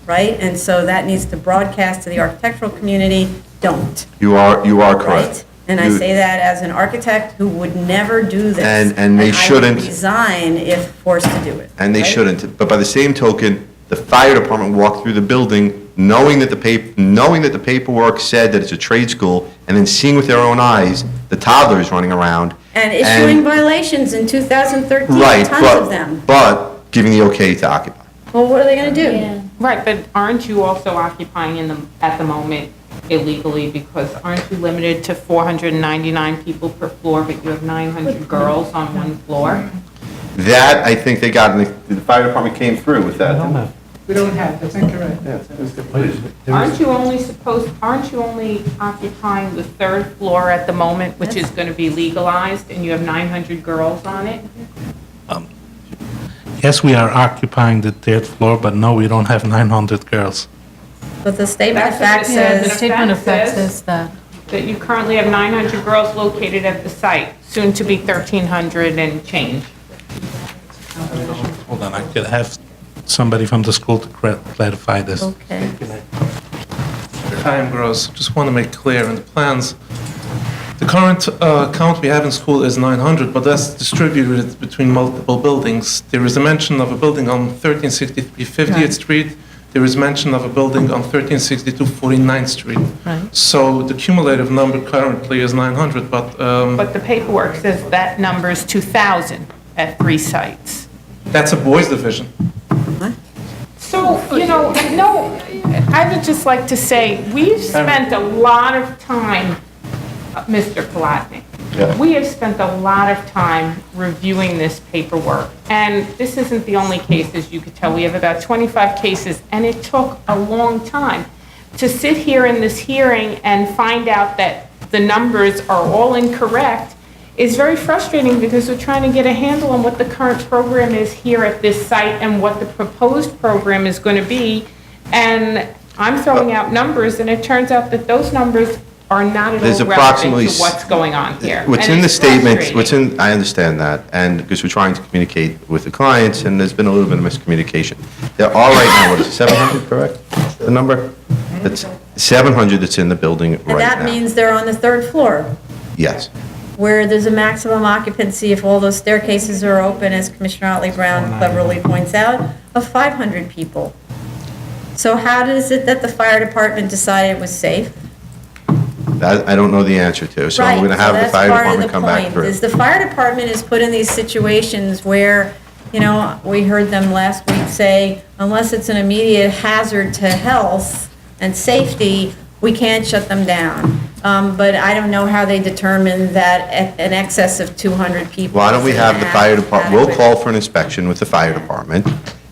Right? And so that needs to broadcast to the architectural community, don't. You are correct. Right? And I You- say that as an architect who would never do this. And they shouldn't. I would resign if forced to do it. And they right? shouldn't. But by the same token, the fire department walked through the building knowing that the paperwork said that it's a trade school, and then seeing with their own eyes the toddlers running around. And issuing violations in 2013, Right, tons of them. but giving the okay to occupy. Well, what are they going to do? Right, but aren't you also occupying at the moment illegally, because aren't you limited to 499 people per floor, but you have 900 girls on one floor? That, I think they got, the fire department came through with that. We don't have, that's incorrect. Aren't you only occupying the third floor at the moment, which is going to be legalized, and you have 900 girls on it? Yes, we are occupying the third floor, but no, we don't have 900 girls. But the statement of That's what fact it says. The statement of fact says that you currently have 900 girls located at the site, soon to be 1,300 and change. Hold on, I could have somebody from the school to clarify this. Okay. Time grows. Just want to make clear in the plans, the current count we have in school is 900, but that's distributed between multiple buildings. There is a mention of a building on 1363 50th Street. There is mention of a building on 1362 49th Street. Right. So the cumulative number currently is 900, but But the paperwork says that number is 2,000 at 3 sites. that's a boys' division. So, no, I would just like to say, we've spent a lot of time, Mr. Palatnik, we have spent a lot of time reviewing this paperwork. And this isn't the only case, as you could tell. We have about 25 cases, and it took a long time to sit here in this hearing and find out that the numbers are all incorrect is very frustrating, because we're trying to get a handle on what the current program is here at this site and what the proposed program is going to be. And I'm throwing out numbers, and it turns out that those numbers are not at There's all approximately relevant to what's going on here. What's And in the it's statement, frustrating. I understand that, and because we're trying to communicate with the clients, and there's been a little bit of miscommunication. There are right now, what is it, 700, correct? The number? That's 700 that's in the building right And that now. means they're on the third floor. Yes. where there's a maximum occupancy if all those staircases are open, as Commissioner Otley Brown cleverly points out, of 500 people. So how does it that the fire department decided it was safe? That I don't know the answer to, so I'm going to have the fire department come back through. Is the fire department is put in these situations where, you know, we heard them last week say, unless it's an immediate hazard to health and safety, we can't shut them down. But I don't know how they determine that an excess of 200 people. Why don't we is have the fire department, we'll adequate. call for an inspection with the fire department,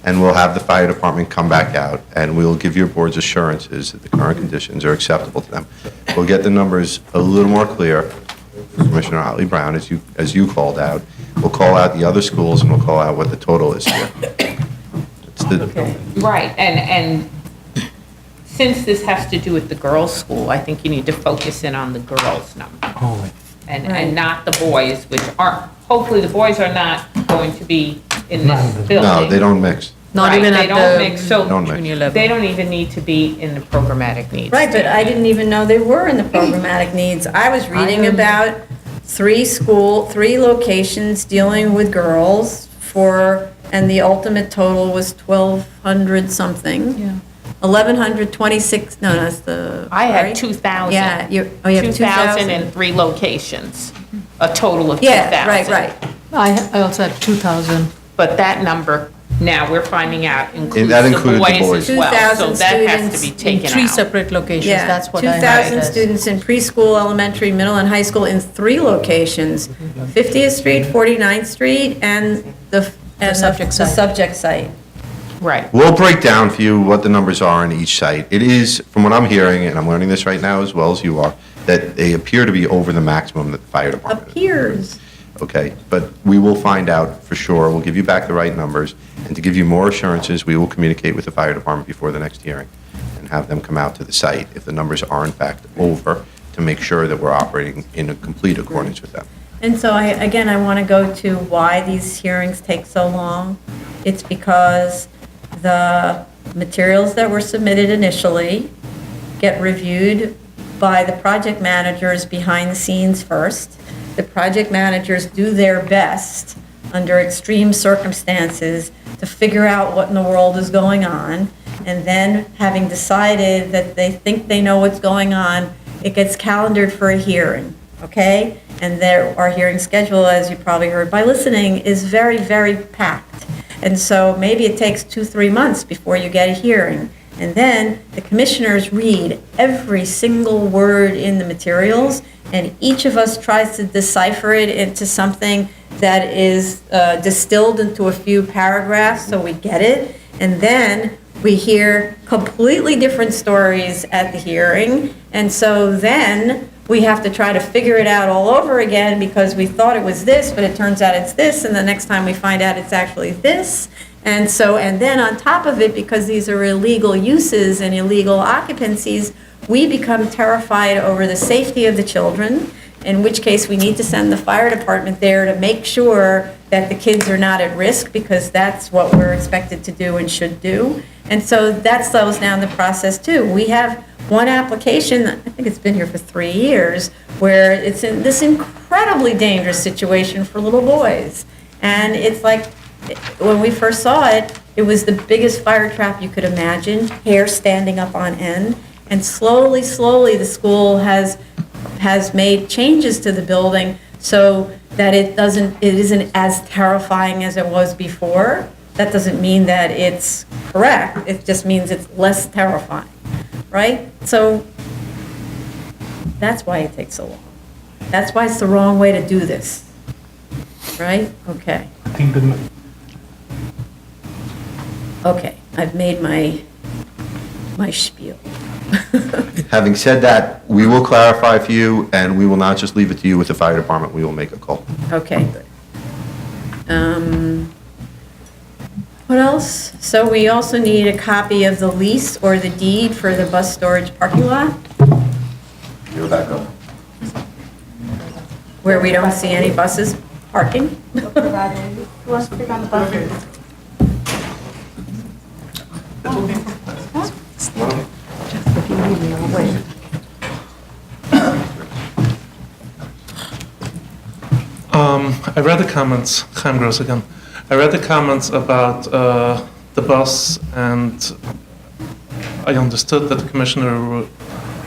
and we'll have the fire department come back out, and we'll give your boards assurances that the current conditions are acceptable to them. We'll get the numbers a little more clear, Commissioner Otley Brown, as you called out. We'll call out the other schools, and we'll call out what the total is here. It's the- Right, and since this has to do with the girls' school, I think you need to focus in on the girls' number. And not the boys, which are, hopefully the boys are not going to be in this building. No, they don't mix. Not Right, even they at don't the mix, so Don't mix. junior level. they don't even need to be in the programmatic needs. Right, but I didn't even know they were in the programmatic needs. I was reading about 3 locations dealing with girls and the ultimate total was 1,200 something. Yeah. 1,126, no, that's the. I sorry. had 2,000. Yeah, you have 2,000 in 3 locations, a total of 2,000. Yeah, right. I also had 2,000. But that number, now we're finding out, includes that the included the boys boys. as well. 2,000 So that has to students be In taken 3 out. separate locations, Yeah, that's what I had. 2,000 students in preschool, elementary, middle, and high school in 3 locations, 50th Street, 49th Street, and the subject site. subject site. Right. We'll break down for you what the numbers are on each site. It is, from what I'm hearing, and I'm learning this right now as well as you are, that they appear to be over the maximum that the fire department. Appears. Okay, but we will find out for sure. We'll give you back the right numbers, and to give you more assurances, we will communicate with the fire department before the next hearing and have them come out to the site if the numbers are in fact over, to make sure that we're operating in a complete accordance with them. And so I want to go to why these hearings take so long. It's because the materials that were submitted initially get reviewed by the project managers behind the scenes first. The project managers do their best under extreme circumstances to figure out what in the world is going on. And then, having decided that they think they know what's going on, it gets calendared for a hearing, okay? And our hearing schedule, as you probably heard by listening, is very, very packed. And so maybe it takes 2-3 months before you get a hearing. And then the commissioners read every single word in the materials, and each of us tries to decipher it into something that is distilled into a few paragraphs so we get it. And then we hear completely different stories at the hearing. And so then we have to try to figure it out all over again because we thought it was this, but it turns out it's this, and the next time we find out it's actually this. And then on top of it, because these are illegal uses and illegal occupancies, we become terrified over the safety of the children, in which case we need to send the fire department there to make sure that the kids are not at risk, because that's what we're expected to do and should do. And so that slows down the process too. We have one application, I think it's been here for 3 years, where it's in this incredibly dangerous situation for little boys. And it's like, when we first saw it, it was the biggest fire trap you could imagine, hair standing up on end. And slowly, the school has made changes to the building so that it isn't as terrifying as it was before. That doesn't mean that it's correct, it just means it's less terrifying, right? So that's why it takes so long. That's why it's the wrong way to do this, right? Okay. I think Okay, I've made my spiel. Having said that, we will clarify for you, and we will not just leave it to you with the fire department. We will make a call. Okay, good. What else? So we also need a copy of the lease or the deed for the bus storage parking lot, You're back up. where we don't see any buses parking. Who wants to pick on the buses? I read the comments, Chaim Gross again. I read the comments about the bus, and I understood that the commissioner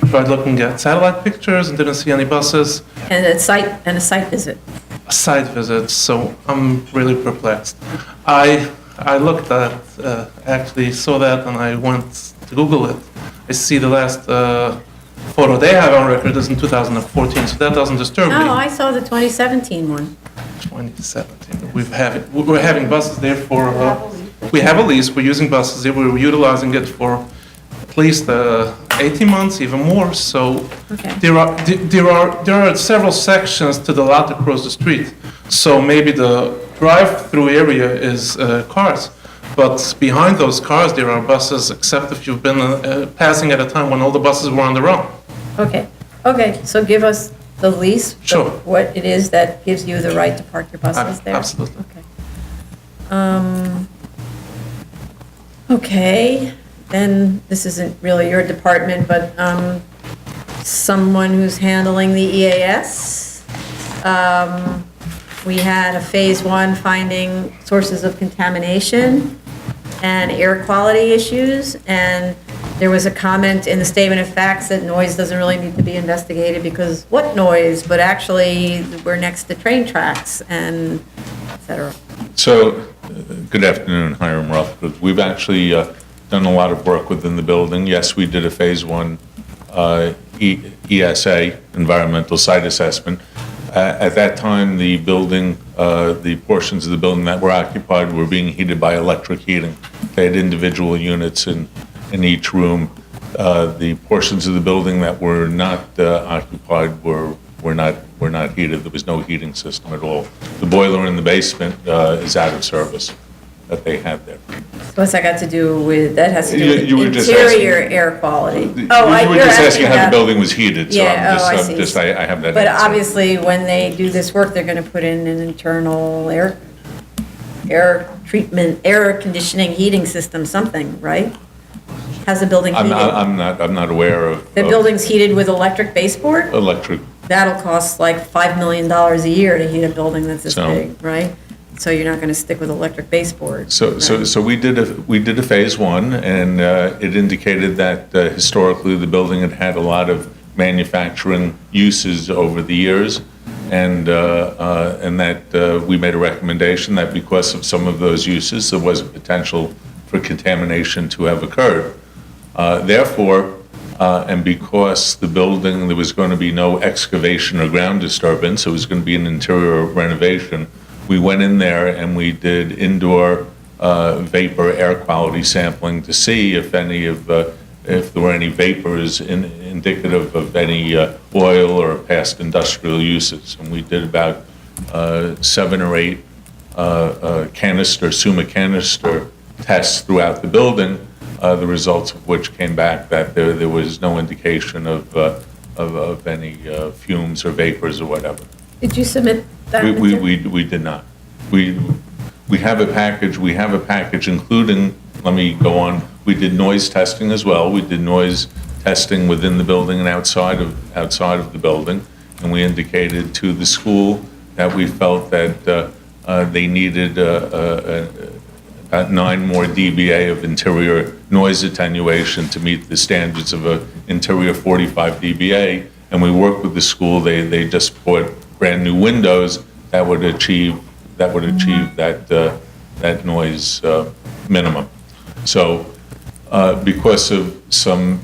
tried looking at satellite pictures and didn't see any buses. And a site visit. A site visit, so I'm really perplexed. I looked at, actually saw that, and I went to Google it. I see the last photo they have on record is in 2014, so that doesn't disturb me. Oh, I saw the 2017 one. 2017. We're having buses there for, we have a lease, we're using buses there, we're utilizing it for at least 18 months, even more, so there are several sections to the lot across the street. So maybe the drive-through area is cars, but behind those cars there are buses, except if you've been passing at a time when all the buses were on their own. Okay, so give us the lease. Sure. What it is that gives you the right to park your buses there? Absolutely. Okay, then this isn't really your department, but someone who's handling the EAS. We had a phase 1 finding sources of contamination and air quality issues, and there was a comment in the statement of facts that noise doesn't really need to be investigated because what noise? But actually, we're next to train tracks and et cetera. So, good afternoon, Hiram Rutherford. We've actually done a lot of work within the building. Yes, we did a phase 1 ESA, environmental site assessment. At that time, the building, the portions of the building that were occupied were being heated by electric heating. They had individual units in each room. The portions of the building that were not occupied were not heated. There was no heating system at all. The boiler in the basement is out of service that they had there. So what's that got to do with, that has to do You were with just interior air quality? You were just asking how the building was heated, so Yeah, I see. I have that But answer. obviously, when they do this work, they're going to put in an internal air treatment, air conditioning, heating system, something, right? How's the building heated? I'm not aware of. The building's heated with electric baseboard? Electric. That'll cost like $5 million a year to heat a building that's this So- big, right? So you're not going to stick with electric baseboard. So we did a phase 1, and it indicated that historically the building had had a lot of manufacturing uses over the years, and that we made a recommendation that because of some of those uses, there was a potential for contamination to have occurred. Therefore, and because the building, there was going to be no excavation or ground disturbance, it was going to be an interior renovation, we went in there and we did indoor vapor air quality sampling to see if if there were any vapors indicative of any oil or past industrial uses. And we did about 7 or 8 Summa canister tests throughout the building, the results of which came back that there was no indication of any fumes or vapors or whatever. Did you submit that? We did not. We have a package including, let me go on, we did noise testing as well. We did noise testing within the building and outside of the building. And we indicated to the school that we felt that they needed about 9 more dBA of interior noise attenuation to meet the standards of an interior 45 dBA. And we worked with the school. They just put brand new windows that would achieve that noise minimum. So because of some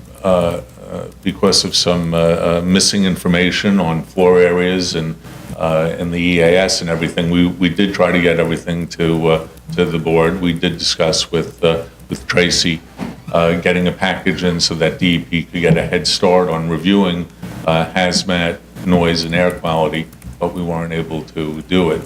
missing information on floor areas and the EAS and everything, we did try to get everything to the board. We did discuss with Tracy getting a package in so that DEP could get a head start on reviewing hazmat, noise, and air quality, but we weren't able to do it.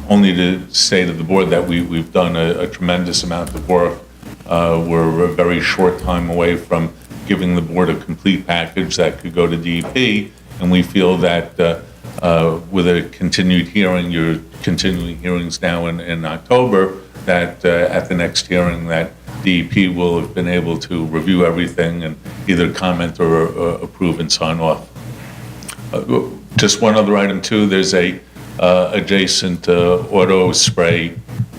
Only to say to the board that we've done a tremendous amount of work. We're a very short time away from giving the board a complete package that could go to DEP, and we feel that with a continued hearing, you're continuing hearings now in October, that at the next hearing that DEP will have been able to review everything and either comment or approve and sign off. Just one other item too, there's a adjacent auto spray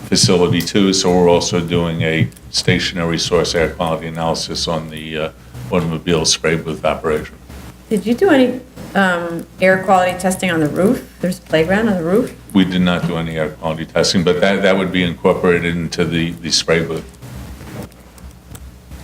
facility too, so we're also doing a stationary source air quality analysis on the automobile spray booth operation. Did you do any air quality testing on the roof? There's a playground on the roof? We did not do any air quality testing, but that would be incorporated into the spray booth.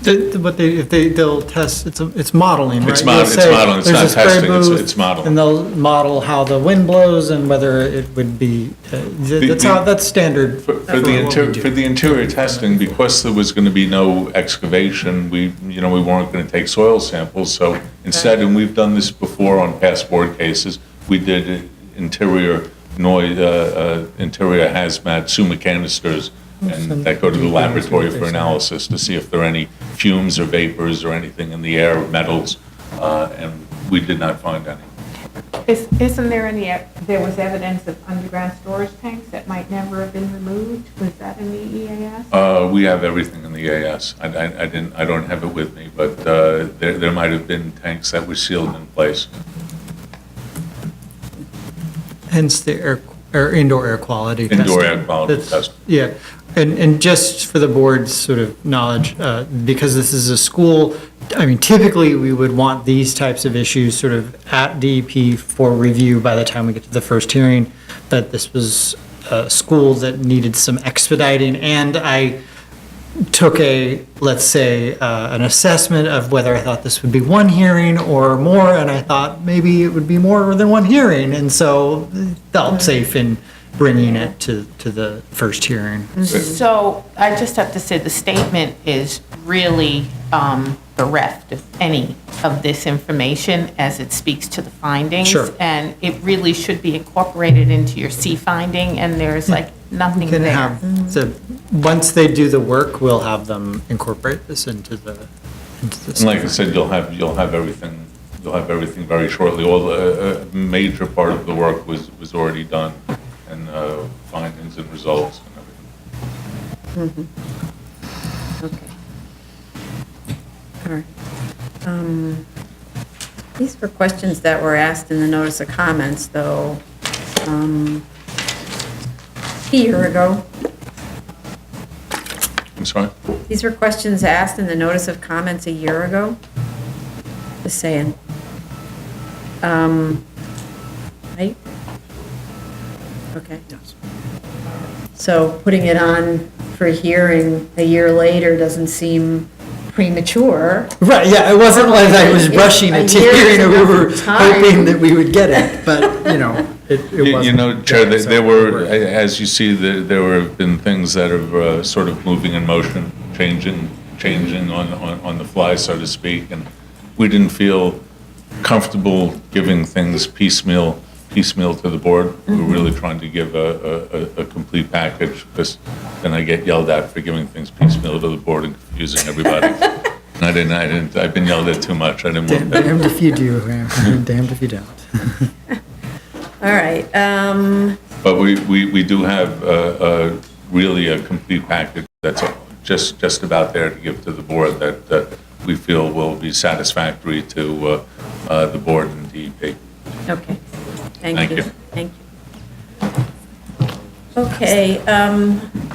But they'll test, it's modeling, right? It's They'll modeling, it's say not there's a spray testing, booth, it's modeling. And they'll model how the wind blows and whether it would be, that's standard. For the interior testing, because there was going to be no excavation, we weren't going to take soil samples, so instead, and we've done this before on past board cases, we did interior noise, interior hazmat suma canisters, and that go to the laboratory for analysis to see if there are any fumes or vapors or anything in the air, or metals, and we did not find any. Isn't there there was evidence of underground storage tanks that might never have been removed? Was that in the EAS? We have everything in the EAS. I don't have it with me, but there might have been tanks that were sealed in place. Hence the indoor air quality testing. Indoor air quality testing. Yeah, and just for the board's sort of knowledge, because this is a school, I mean, typically we would want these types of issues sort of at DEP for review by the time we get to the first hearing, but this was a school that needed some expediting, and I took let's say, an assessment of whether I thought this would be one hearing or more, and I thought maybe it would be more than one hearing, and so felt safe in bringing it to the first hearing. So I just have to say, the statement is really bereft of any of this information as it speaks to the findings. Sure. And it really should be incorporated into your C finding, and there's like nothing Can there. have, so once they do the work, we'll have them incorporate this into the. And like I said, you'll have everything. You'll have everything very shortly. All the major part of the work was already done, and findings and results and everything. Okay. All right. These were questions that were asked in the notice of comments, though, a year ago. I'm sorry? These were questions asked in the notice of comments a year ago. Just saying. Right? Okay. So putting it on for hearing a year later doesn't seem premature. Right, yeah, it wasn't like I was rushing it to hearing it, we were hoping that we would get it, but, it wasn't. Chair, there were, as you see, there have been things that are sort of moving in motion, changing on the fly, so to speak, and we didn't feel comfortable giving things piecemeal to the board. We were really trying to give a complete package, because then I get yelled at for giving things piecemeal to the board and confusing everybody. And I didn't, I've been yelled at too much, I didn't want that. Damned if you do, damned if you don't. All right. But we do have really a complete package that's just about there to give to the board that we feel will be satisfactory to the board and DEP. Okay. Thank Thank you. you. Thank you. Okay,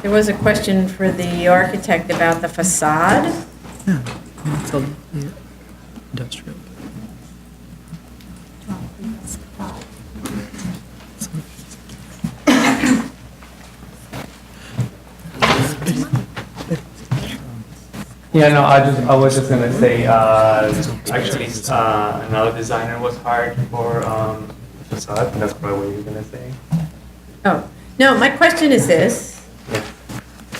there was a question for the architect about the facade. Yeah, it's all industrial. Yeah, no, I was just gonna say, actually, another designer was hired for facade, and that's probably what you're gonna say. Oh, no, my question is this.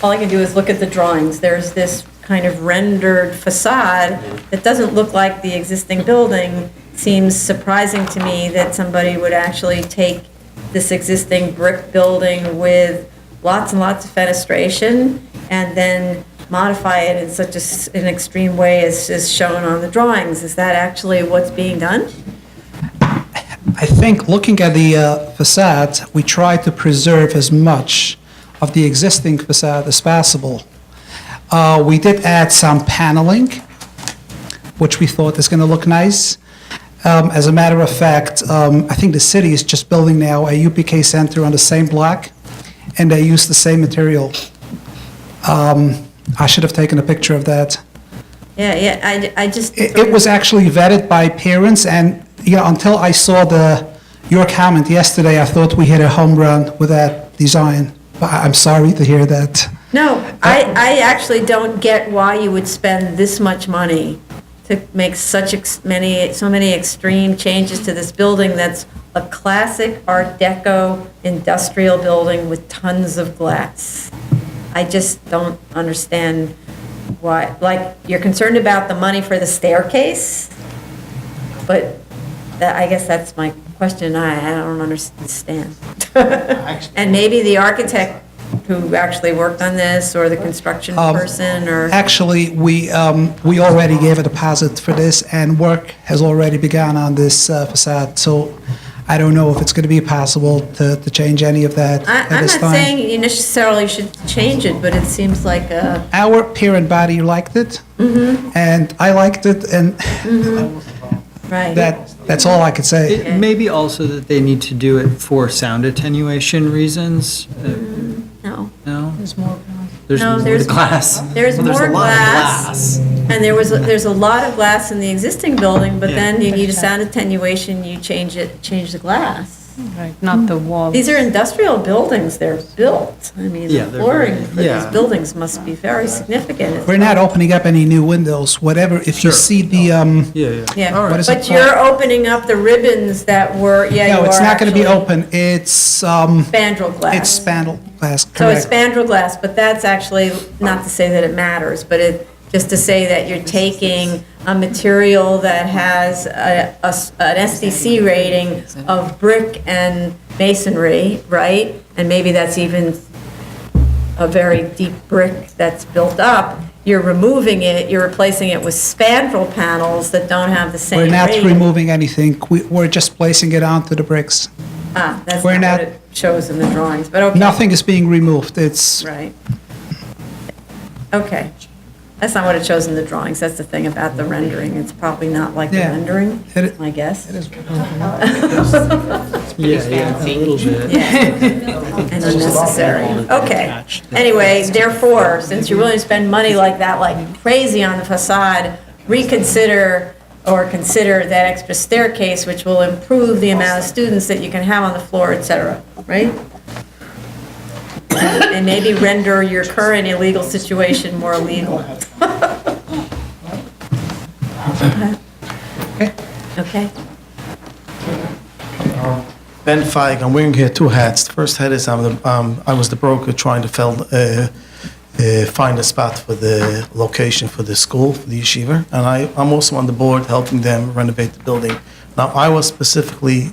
All I can do is look at the drawings. There's this kind of rendered facade that doesn't look like the existing building. Seems surprising to me that somebody would actually take this existing brick building with lots and lots of fenestration and then modify it in such an extreme way as shown on the drawings. Is that actually what's being done? I think looking at the facade, we try to preserve as much of the existing facade as possible. We did add some paneling, which we thought is going to look nice. As a matter of fact, I think the city is just building now a UPK center on the same block, and they use the same material. I should have taken a picture of that. Yeah, I just. It was actually vetted by parents, and, until I saw your comment yesterday, I thought we hit a home run with that design. But I'm sorry to hear that. No, I actually don't get why you would spend this much money to make so many extreme changes to this building that's a classic Art Deco industrial building with tons of glass. I just don't understand why, like, you're concerned about the money for the staircase, but I guess that's my question. I don't understand. And maybe the architect who actually worked on this, or the construction person, or... Actually, we already gave a deposit for this, and work has already begun on this facade, so I don't know if it's going to be possible to change any of that at I'm this not time. saying you necessarily should change it, but it seems like a... Our parent body liked it, and I liked it, and Right. that's all I could say. It may be also that they need to do it for sound attenuation reasons. No. No? There's more. There's No, more there's glass. There's Well, more a lot of glass, and there's a lot of glass in the existing building, but then you need a sound attenuation, you change the glass. Right, not the wall. These are industrial buildings, they're built. I mean, Yeah, the they're flooring very- for these yeah. buildings must be very significant. It's We're not opening up any new windows, whatever, if you see the, Yeah, what is but it you're called? opening up the ribbons that were, you No, it's are not going to be actually- open, it's, Spandrel glass. It's spandrel glass, So it's correct. spandrel glass, but that's actually, not to say that it matters, but just to say that you're taking a material that has an SDC rating of brick and masonry, right? And maybe that's even a very deep brick that's built up. You're removing it, you're replacing it with spandrel panels that don't have the same We're not rating. removing anything, we're just placing it onto the bricks. That's we're not not- what it shows in the drawings, but okay. Nothing is being removed, it's, Right. Okay. That's not what it shows in the drawings. That's the thing about the rendering. It's probably not like the Yeah. rendering, I guess. It is. Yeah, a little bit. And unnecessary. Okay. Anyway, therefore, since you're willing to spend money like that, like crazy on the facade, reconsider or consider that extra staircase, which will improve the amount of students that you can have on the floor, et cetera, right? And maybe render your current illegal situation more legal. Okay. Ben Feig, I'm wearing here two hats. The first hat is I was the broker trying to find a spot for the location for the school, for the yeshiva, and I'm also on the board helping them renovate the building. Now, I was specifically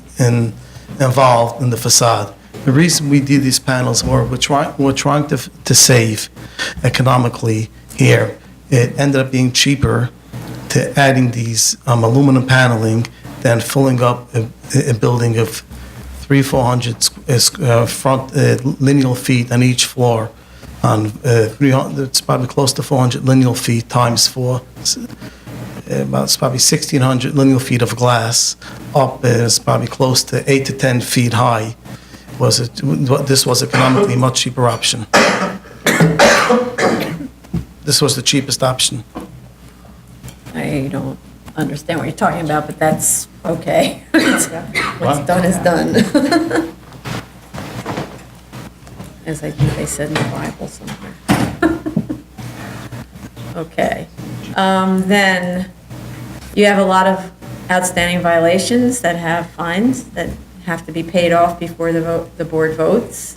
involved in the facade. The reason we did these panels, we're trying to save economically here. It ended up being cheaper to adding these aluminum paneling than filling up a building of 300-400 front lineal feet on each floor. On 300, it's probably close to 400 lineal feet times 4. It's probably 1,600 lineal feet of glass. Up is probably close to 8 to 10 feet high. This was economically much cheaper option. This was the cheapest option. I don't understand what you're talking about, but that's okay. What's done is done. As I think they said in the Bible somewhere. Okay. Then you have a lot of outstanding violations that have fines that have to be paid off before the board votes.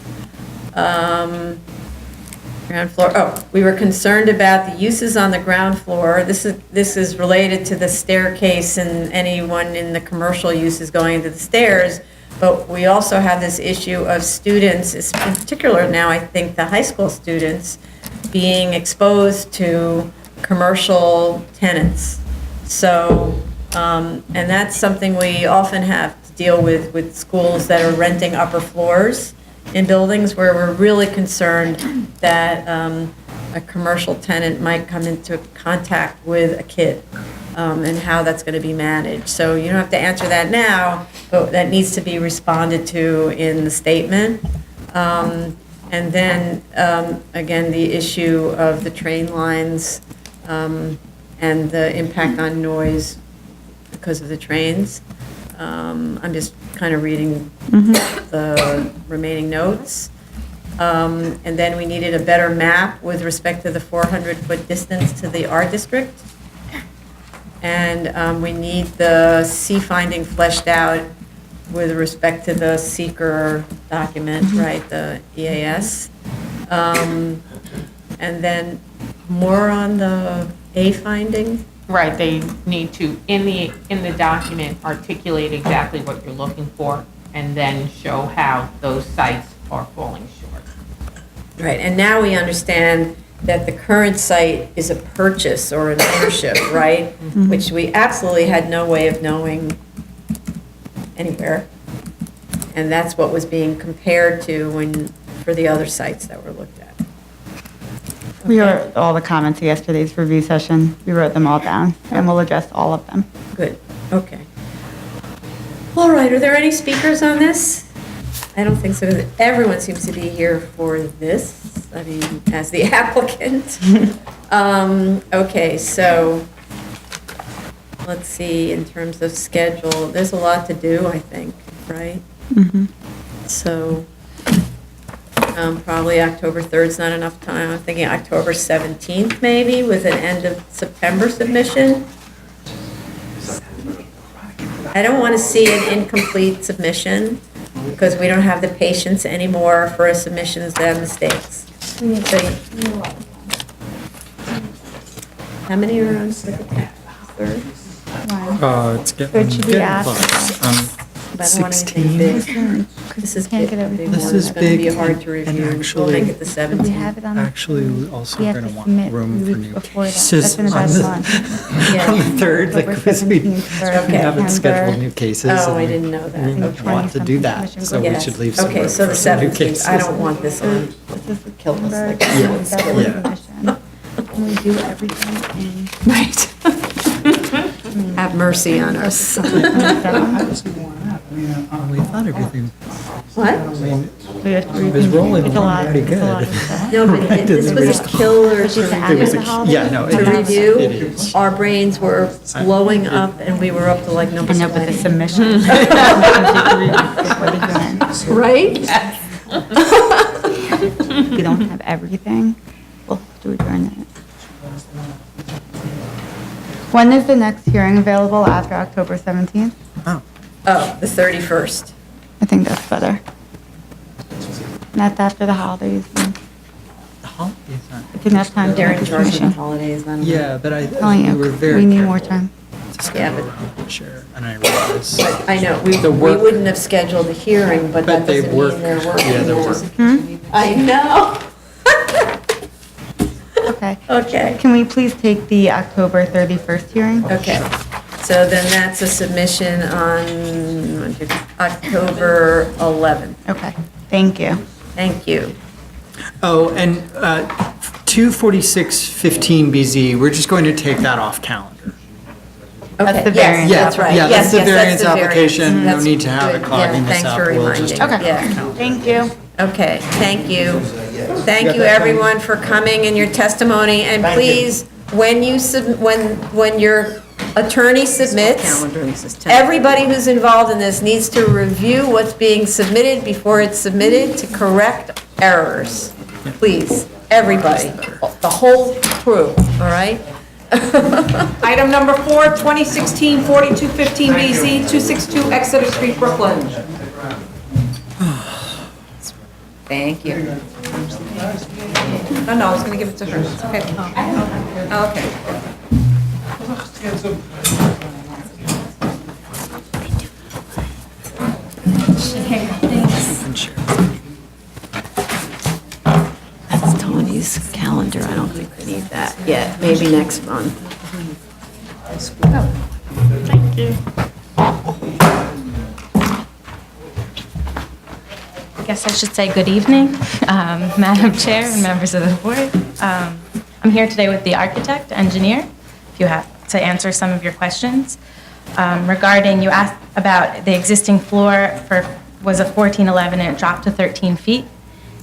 Ground floor, we were concerned about the uses on the ground floor. This is related to the staircase and anyone in the commercial uses going into the stairs, but we also have this issue of students, in particular now, I think the high school students, being exposed to commercial tenants. So, and that's something we often have to deal with schools that are renting upper floors in buildings, where we're really concerned that a commercial tenant might come into contact with a kid. and how that's going to be managed. So you don't have to answer that now, but that needs to be responded to in the statement. And then, again, the issue of the train lines and the impact on noise because of the trains. I'm just kind of reading the remaining notes. And then we needed a better map with respect to the 400-foot distance to the R district. And we need the C finding fleshed out with respect to the seeker document, right, the EAS. And then more on the A finding. Right, they need to, in the document, articulate exactly what you're looking for, and then show how those sites are falling short. Right, and now we understand that the current site is a purchase or an ownership, right? Which we absolutely had no way of knowing anywhere. And that's what was being compared to for the other sites that were looked at. We wrote all the comments of yesterday's review session. We wrote them all down, and we'll address all of them. Good, okay. All right, are there any speakers on this? I don't think so. Everyone seems to be here for this, I mean, as the applicant. Okay, so let's see, in terms of schedule, there's a lot to do, I think, right? So probably October 3rd is not enough time. I'm thinking October 17th maybe with an end of September submission. I don't want to see an incomplete submission because we don't have the patience anymore for submissions that have mistakes. How many are on for the 3rd? It's getting Third should be good. after. I don't want anything big. This is big. This is It's going to be big, hard to and review. We'll actually- make it the 17th. We have it on. Actually, we also We are have going to to want submit room for weeks new before that. cases That's in on about the, a month. on the 3rd, like, October because we 17th for haven't scheduled September. new cases. Oh, and I didn't know that. We Okay. want to do that, so we Yes. should leave some Okay, room so the for some new 17th, cases. I don't want this on. Kill us like Yeah. And we do everything in. Right. Have mercy on us. We thought everything, What? I mean, it was rolling along pretty good. No, but this was a killer to It was a- Yeah, no, to it review. is. Our brains were blowing up and we were up to like number And up with the 20. submission. Right? We don't have everything. We'll do it during it. When is the next hearing available after October 17th? Oh, the 31st. I think that's better. That's after the holidays. It's enough time to They're make in the charge of the submission. holidays, I don't know. Yeah, but Telling we you, were very we need more careful time. to Yeah, schedule, Sure, and I realize. I know, we The work- wouldn't have scheduled a hearing, but that But they doesn't work. mean they're working. Yeah, they're working. I know. Okay. Okay. Can we please take the October 31st hearing? Okay, so then that's a submission on October 11th. Okay, thank you. Thank you. Oh, and 24615BZ, we're just going to take that off calendar. Okay, the yes, variance. Yeah, that's right. yeah, Yes, that's the yes, variance the application. No That's need to have it good. clogging Yeah, this thanks up. for We'll just reminding. take it off Yeah. calendar. Thank you. Okay, thank you. Thank got you, that, Tony? everyone, for coming and your testimony. And please, when you, when your attorney submits, everybody who's involved in this needs to review what's being submitted before it's submitted to correct errors. Please, everybody, the whole crew, all right? Item number 4, 2016-4215 BZ, 262 Exeter Street, Brooklyn. Thank you. No, I was going to give it to her. It's okay. Oh, okay. That's Tony's calendar. I don't think we need that yet. Maybe next month. Thank you. I guess I should say good evening, Madam Chair and members of the board. I'm here today with the architect, engineer. If you have to answer some of your questions. Regarding, you asked about the existing floor was a 1411 and it dropped to 13 feet.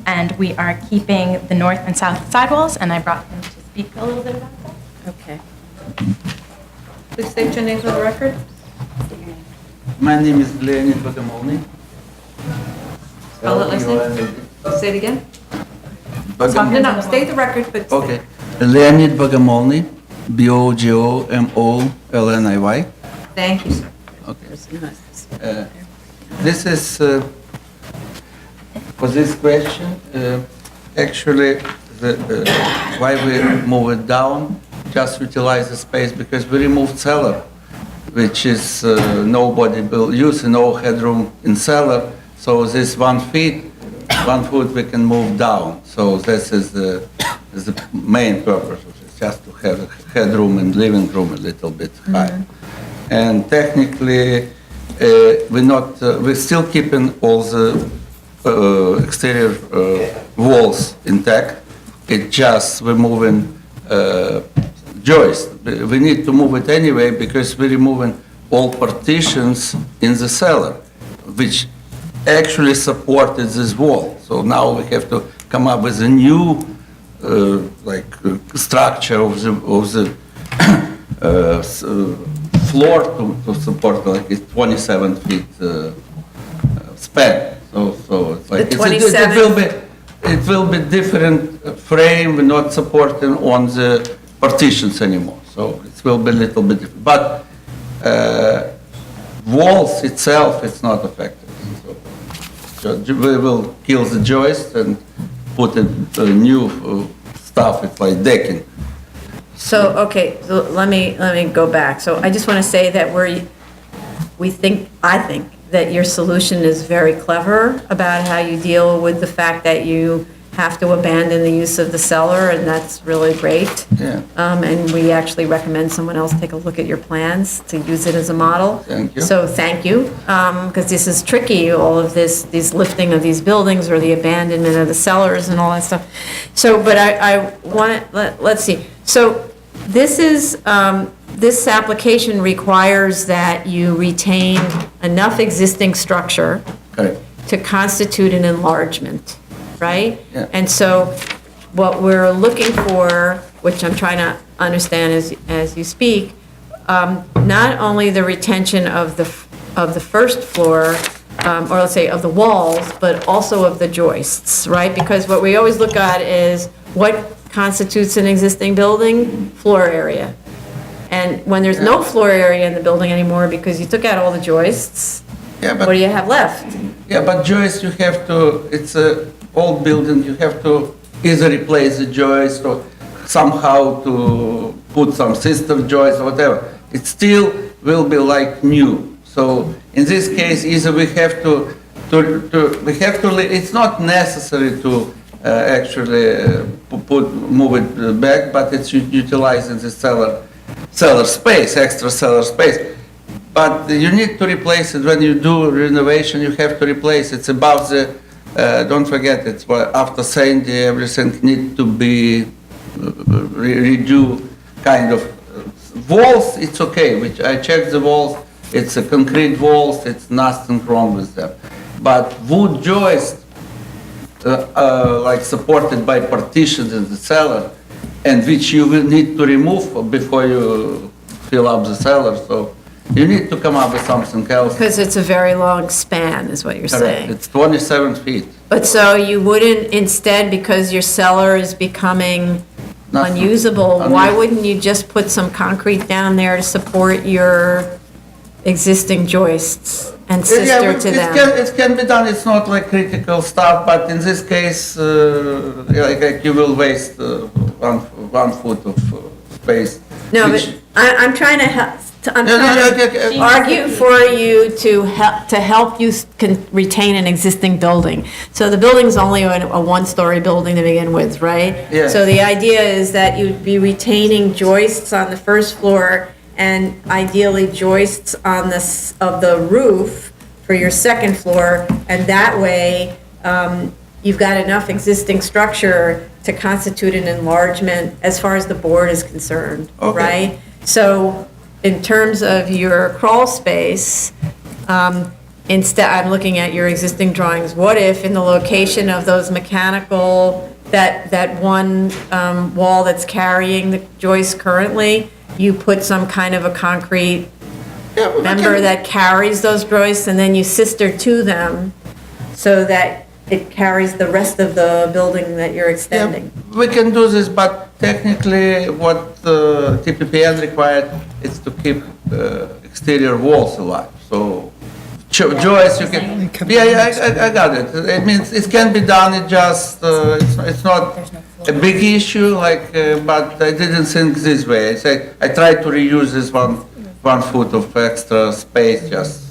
And we are keeping the north and south sidewalls, and I brought them to speak a little bit about that. Okay. Please state your name for the record. My name is Leonid Bogomolny. Spell it last name. Say it again. No, state the record, but. Okay. Leonid Bogomolny, Bogomolny. Thank you, sir. Okay. This is, for this question, actually, why we move it down, just utilize the space, because we removed cellar, which is nobody will use, no headroom in cellar. So this 1 foot we can move down. So this is the main purpose of it, just to have a headroom and living room a little bit high. And technically, we're still keeping all the exterior walls intact. It just we're moving joist. We need to move it anyway because we're removing all partitions in the cellar, which actually supported this wall. So now we have to come up with a new structure of the floor to support like a 27 feet span. So it's like The 27 it will be different frame, we're not supporting on the partitions anymore. So it will be a little bit different. But walls itself, it's not affected. So we will kill the joist and put a new stuff. It's like decking. So, okay, so let me go back. So I just want to say that I think that your solution is very clever about how you deal with the fact that you have to abandon the use of the cellar, and that's really great. Yeah. And we actually recommend someone else take a look at your plans to use it as a model. Thank you. So thank you, because this is tricky, all of these lifting of these buildings or the abandonment of the cellars and all that stuff. So, but I want to, let's see. So this application requires that you retain enough existing structure Correct. to constitute an enlargement, right? Yeah. And so what we're looking for, which I'm trying to understand as you speak, not only the retention of the first floor, or let's say of the walls, but also of the joists, right? Because what we always look at is what constitutes an existing building? Floor area. And when there's no floor area in the building anymore because you took out all the joists, what do you have left? Yeah, but joist you have to, it's a old building, you have to either replace the joist or somehow to put some system joist or whatever. It still will be like new. So in this case, either we have it's not necessary to actually move it back, but it's utilizing the cellar space, extra cellar space. But you need to replace it. When you do renovation, you have to replace it. It's about the, don't forget, it's after Sandy, everything needs to be redo, kind of. Walls, it's okay, which I checked the walls, it's a concrete walls, it's nothing wrong with them. But wood joist, like supported by partitions in the cellar, and which you will need to remove before you fill up the cellar. So you need to come up with something else. Because it's a very long span, is what you're Correct. saying. It's 27 feet. But so you wouldn't, instead, because your cellar is becoming unusable, why wouldn't you just put some concrete down there to support your existing joists and sister to them? It can be done, it's not like critical stuff, but in this case, like you will waste 1 foot of space. No, but I'm trying to argue for you to help you retain an existing building. So the building's only a one-story building to begin with, right? Yes. So the idea is that you'd be retaining joists on the first floor and ideally joists on of the roof for your second floor, and that way you've got enough existing structure to constitute an enlargement as far as the board is concerned, right? So in terms of your crawl space, instead, I'm looking at your existing drawings. What if in the location of those mechanical, that one wall that's carrying the joist currently, you put some kind of a concrete member that carries those joists, and then you sister to them so that it carries the rest of the building that you're extending? We can do this, but technically what TPPN required is to keep exterior walls alive. So joists, you can, I got it. It means it can be done, it just, it's not a big issue, like, but I didn't think this way. I tried to reuse this one foot of extra space just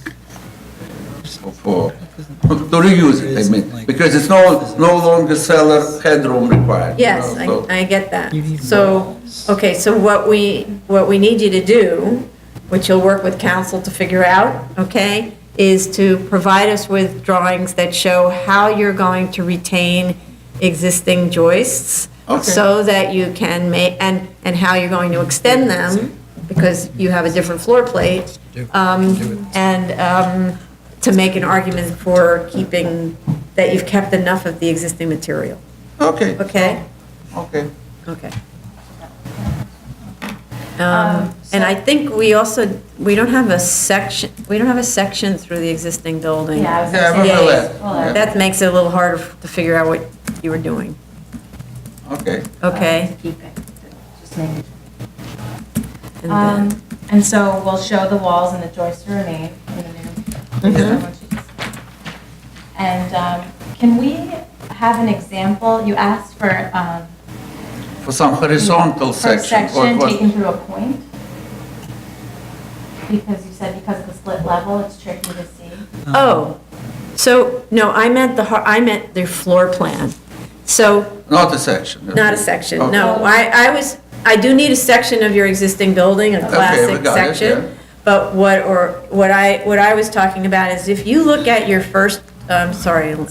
to reuse it, I mean, because it's no longer cellar headroom required. Yes, you know, so. I get that. So, okay, so what we need you to do, which you'll work with council to figure out, okay, is to provide us with drawings that show how you're going to retain existing joists so that you can make, and how you're going to extend them, because you have a different floor plate, and to make an argument for keeping, that you've kept enough of the existing material. Okay. Okay? Okay. Okay. And I think we don't have a section through the existing building. Yeah, I was gonna say. That makes it a little harder to figure out what you were doing. Okay. Okay. Just making sure. And so we'll show the walls and the joists to remain in the new. And can we have an example? You asked for some horizontal section. Taken through a point? Because you said because of the split level, it's tricky to see. Oh, so, no, I meant the floor plan. So. Not a section. Not a section, Okay. no. I do need a section of your existing building, a classic section. But what I was talking about is if you look at your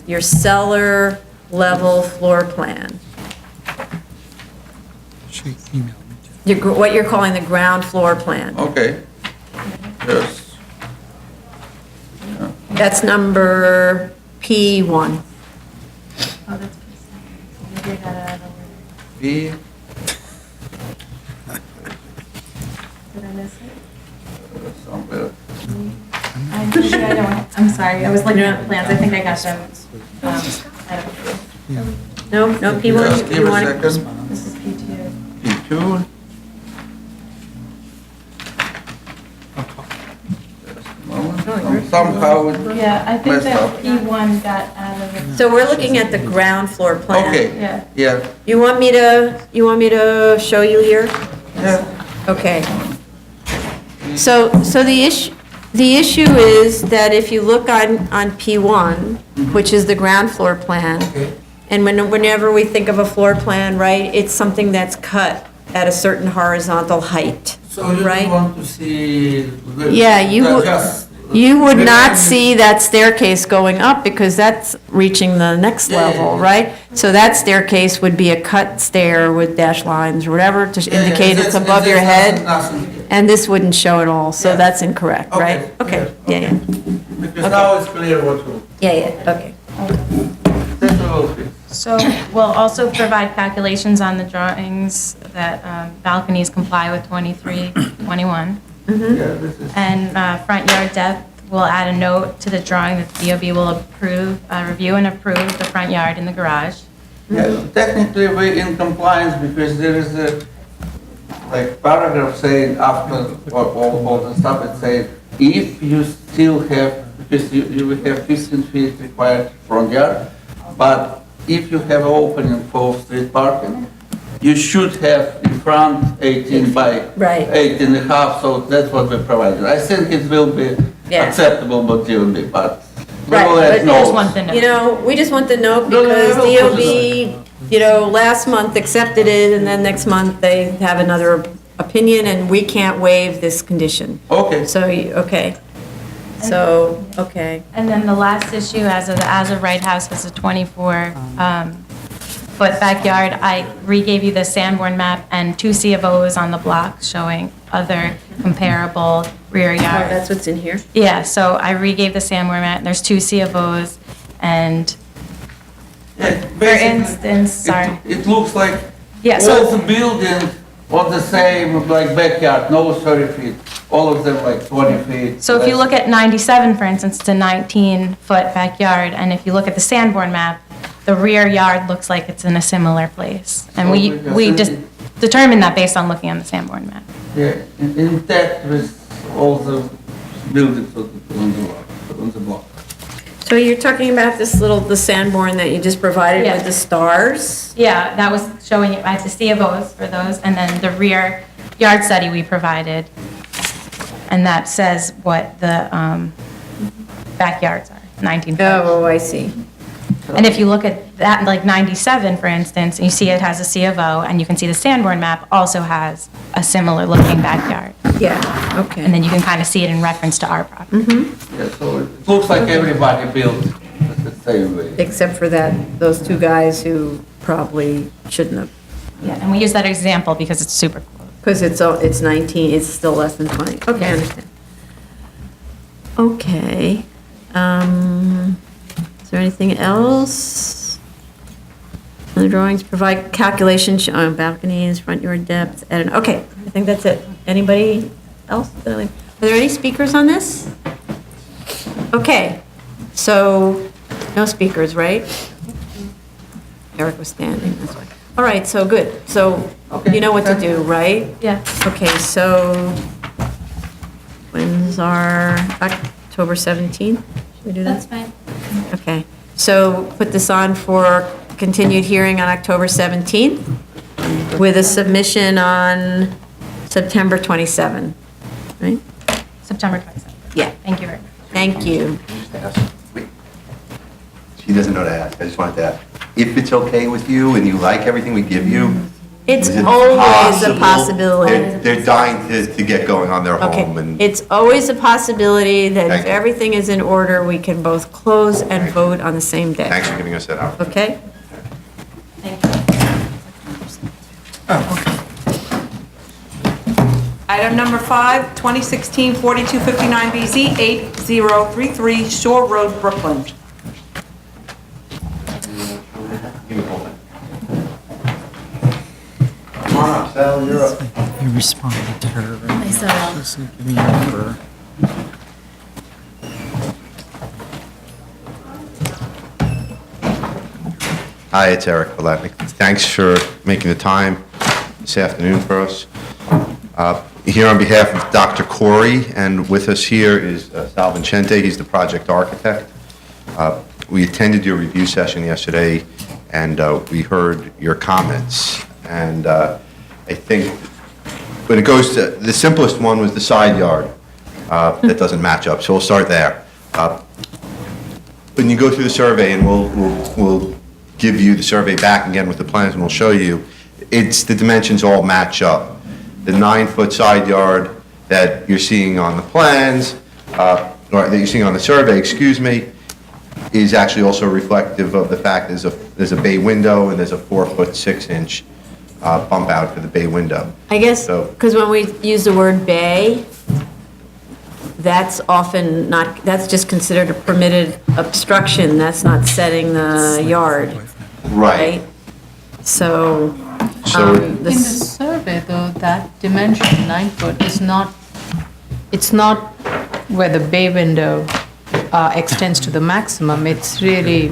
your cellar level floor plan. What you're calling the ground floor plan. Okay. Yes. That's number P1. Oh, that's maybe I got it out of order. P. Did I miss it? Somewhere. I'm sorry, I was looking at the plans, I think I got them. No, P1, Just give a second. This is P2. P2. Somehow Yeah, I think messed that up. P1 got out of it. So we're looking at the ground floor plan. Okay. Yeah. Yeah. You want me to show you here? Yeah. Okay. So the issue is that if you look on P1, which is the ground floor plan, and whenever we think of a floor plan, right, it's something that's cut at a certain horizontal height, So you right? don't want to see. Yeah, you would not see that staircase going up because that's reaching the next level, right? So that staircase would be a cut stair with dashed lines or whatever to indicate it's above your head. And this wouldn't show at all, so that's incorrect, right? Okay, yeah. Because now it's clear what to. Yeah, okay. That will be. So we'll also provide calculations on the drawings that balconies comply with 2321. Yeah, this is. And front yard depth, we'll add a note to the drawing that the DOB will review and approve the front yard in the garage. Yeah, technically we're in compliance because there is a, like, paragraph saying after all the stuff, it says, if you still have, because you will have 15 feet required front yard, but if you have opening for street parking, you should have in front 18 by 8 and a half, so that's what we provided. I think it will be acceptable by DOB, but we will let know. You know, we just want the note because DOB, last month accepted it, and then next month they have another opinion, and we can't waive this condition. Okay. So, okay. So, okay. And then the last issue, as of Right House has a 24-foot backyard. I re-gave you the Sanborn map and 2 C of O's on the block showing other comparable rear yards. That's what's in here? Yeah, so I regave the Sanborn map, there's 2 C of Os, and for instance, sorry. It looks like Yeah, all so, the buildings are the same, like backyard, no 30 feet. All of them like 20 feet. so if you look at 97, for instance, it's a 19-foot backyard, and if you look at the Sanborn map, the rear yard looks like it's in a similar place. And we just determined that based on looking on the Sanborn map. Yeah, intact with all the buildings on the block. So you're talking about the Sanborn that you just provided Yeah. with the stars? Yeah, that was showing it, I have the C of Os for those, and then the rear yard study we provided, and that says what the backyards are, 19 foot. Oh, I see. And if you look at that, like 97, for instance, and you see it has a C of O, and you can see the Sanborn map also has a similar looking backyard. Yeah, okay. And then you can kind of see it in reference to our property. Yeah, so it looks like everybody built the same way. Except for those 2 guys who probably shouldn't have. Yeah, and we use that example because it's super close. Because it's 19, it's still less than 20. Okay, I understand. Okay. Is there anything else? The drawings provide calculations on balconies, front yard depth, and, okay, I think that's it. Anybody else? Are there any speakers on this? Okay, so, no speakers, right? Eric was standing, that's why. All right, so good. So, you know what to do, right? Yeah. Okay, so, when's our, October 17th? Should we do that? That's fine. Okay, so put this on for continued hearing on October 17th with a submission on September 27, right? September 27th. Yeah. Thank you very much. Thank you. She doesn't know to ask, I just wanted to ask. If it's okay with you and you like everything we give you? It's is it always a possible- possibility. They're dying to get going on their home Okay, and. it's always a possibility that if Thank you. everything is in order, we can both close and vote on the same day. Thanks for giving us that opportunity. Okay? Item number 5, 2016-4259BZ, 8033 Shore Road, Brooklyn. Come on up, Sal, you're up. You responded to her. Hi, Sal. Just give me your number. Hi, it's Eric Palatnik. Thanks for making the time this afternoon for us. Here on behalf of Dr. Corey, and with us here is Sal Vincente, he's the project architect. We attended your review session yesterday, and we heard your comments. And I think when it goes to, the simplest one was the side yard that doesn't match up, so we'll start there. When you go through the survey, and we'll give you the survey back again with the plans, and we'll show you, it's, the dimensions all match up. The 9-foot side yard that you're seeing on the plans, or that you're seeing on the survey, excuse me, is actually also reflective of the fact there's a bay window and there's a 4-foot 6-inch bump out for the bay window. I guess, So- because when we use the word bay, that's often not, that's just considered a permitted obstruction, that's not setting the yard, right? So, In the survey, though, that dimension, 9 foot, is not, it's not where the bay window extends to the maximum, it's really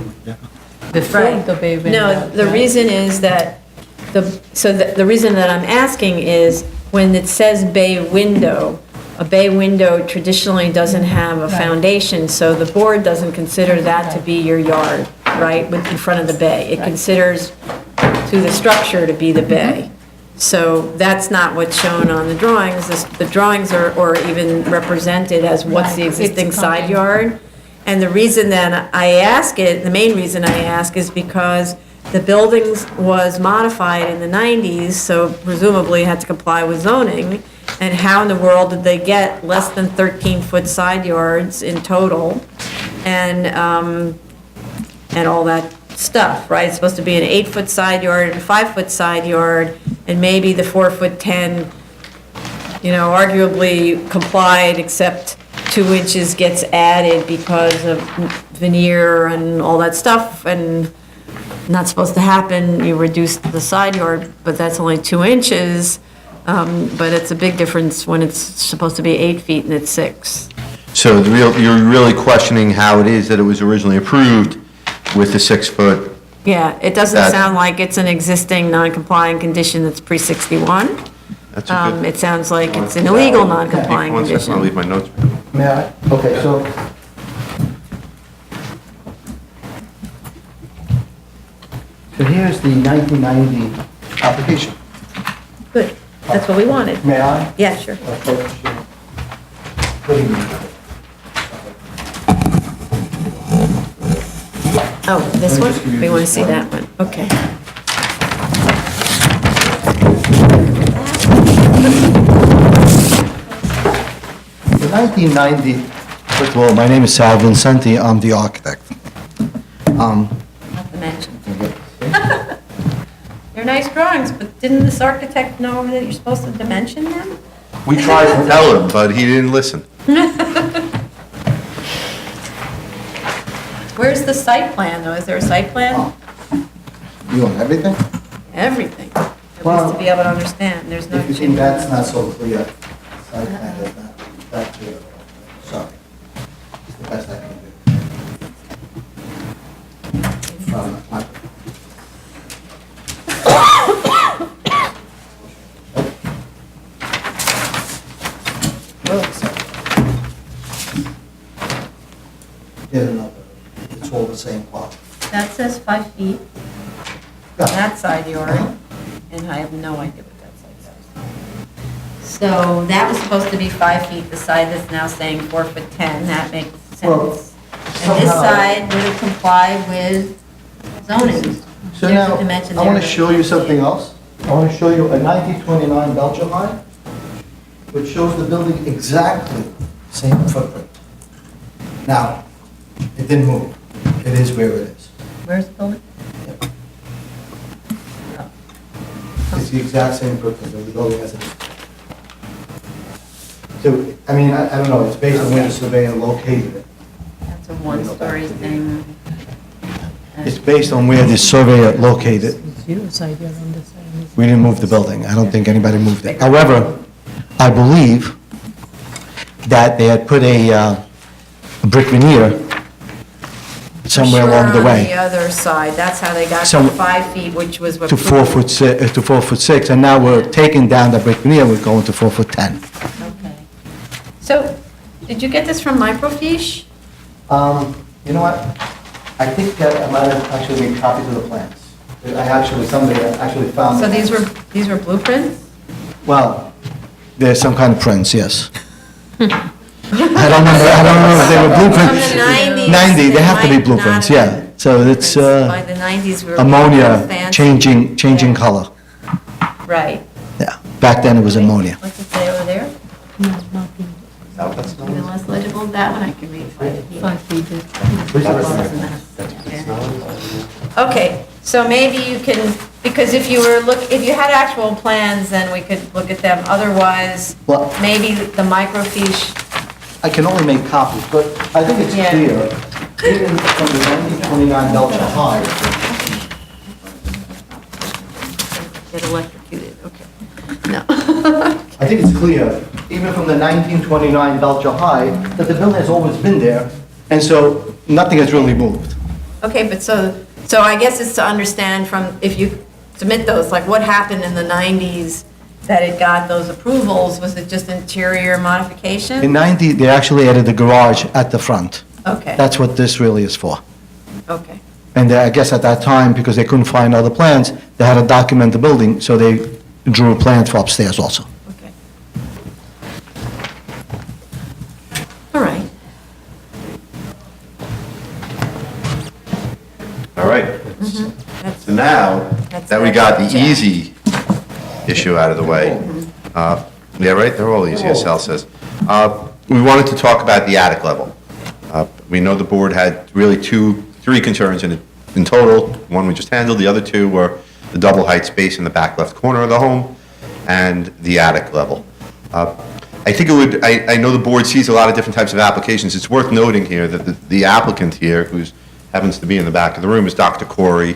before Right. the bay window. No, the right? reason is that, the reason that I'm asking is, when it says bay window, a bay window traditionally doesn't have a foundation, so the board doesn't consider that to be your yard, right, in front of the bay. It considers to the structure to be the bay. So that's not what's shown on the drawings. The drawings are, or even represented as what's the Right. existing It's side coming. yard. And the reason that I ask it, the main reason I ask is because the buildings was modified in the 90s, so presumably had to comply with zoning. And how in the world did they get less than 13-foot side yards in total? And all that stuff, right? It's supposed to be an 8-foot side yard and a 5-foot side yard, and maybe the 4-foot 10 arguably complied, except 2 inches gets added because of veneer and all that stuff, and not supposed to happen, you reduce the side yard, but that's only 2 inches, but it's a big difference when it's supposed to be 8 feet and it's 6. So you're really questioning how it is that it was originally approved with the 6-foot? Yeah, it doesn't sound like it's an existing non-compliant condition that's pre-61. That's a good. It sounds like it's an illegal non-compliant One second, I'll condition. leave my notes. May I? Okay, so. So here's the 1990 application. Good, that's what we wanted. May I? Yeah, sure. Good evening. Oh, this one? We want to see that one, okay. The 1990, first of all, my name is Sal Vincenti, I'm the architect. Not to mention. They're nice drawings, but didn't this architect know that you're supposed to dimension them? We tried to tell him, but he didn't listen. Where's the site plan, though? Is there a site plan? You want everything? Everything, at Well, least to be able to understand, there's no If you think that's not so clear, site plan is not that clear. Sorry. It's the best I can do. My- Here's another. It's all the same plot. That says 5 feet, that side yard, and I have no idea what that side is. So that was supposed to be 5 feet, the side that's now saying 4'10", that makes Well, sense. And this somehow- side would have complied with zoning. So There's now, a dimension I want there. to show you something else. I want to show you a 1929 Belgian line, which shows the building exactly same footprint. Now, it didn't move. It is where it is. Where's the building? It's the exact same footprint of the building as it is. So, I mean, I don't know, it's based on where the surveyor located it. That's a one-story thing. It's based on where the surveyor located it. We didn't move the building. I don't think anybody moved it. However, I believe that they had put a brick veneer somewhere along the Sure, on the way other side, that's how they got to Some- 5 feet, which was what. to 4'6", and now we're taking down the brick veneer, we're going to 4'10". Okay. So, did you get this from microfiche? You know what? I think that I might have actually made copies of the plans. Somebody actually found. So the these plans. these were blueprints? Well, there's some kind of prints, yes. I don't know if they were blueprints. From the 90s. 90, they have to be might blueprints, not yeah. have So it's By the 90s, we were. ammonia fancy. changing color. Right. Yeah, back then it was ammonia. What's it say over there? Even less legible, that one I can read. 5 feet. Okay, so maybe you can, because if you had actual plans, then we could look at them. Otherwise, Well- maybe the microfiche. I can only make copies, but I think it's Yeah. clear, even from the 1929 Delta High, Get electrocuted, okay. No. I think it's clear, even from the 1929 Belcher High, that the building has always been there, and so nothing has really moved. Okay, but so I guess it's to understand from, if you submit those, like what happened in the 90s that it got those approvals? Was it just interior modification? In 90, they actually added the garage at the front. Okay. That's what this really is for. Okay. And I guess at that time, because they couldn't find other plans, they had to document the building, so they drew a plan for upstairs also. Okay. All right. All right. So now that we got the easy issue out of the way, yeah, right, they're all easy, as Sal says. We wanted to talk about the attic level. We know the board had really three concerns in total. One we just handled, the other two were the double height space in the back left corner of the home and the attic level. I think it would, I know the board sees a lot of different types of applications. It's worth noting here that the applicant here, who happens to be in the back of the room, is Dr. Corey.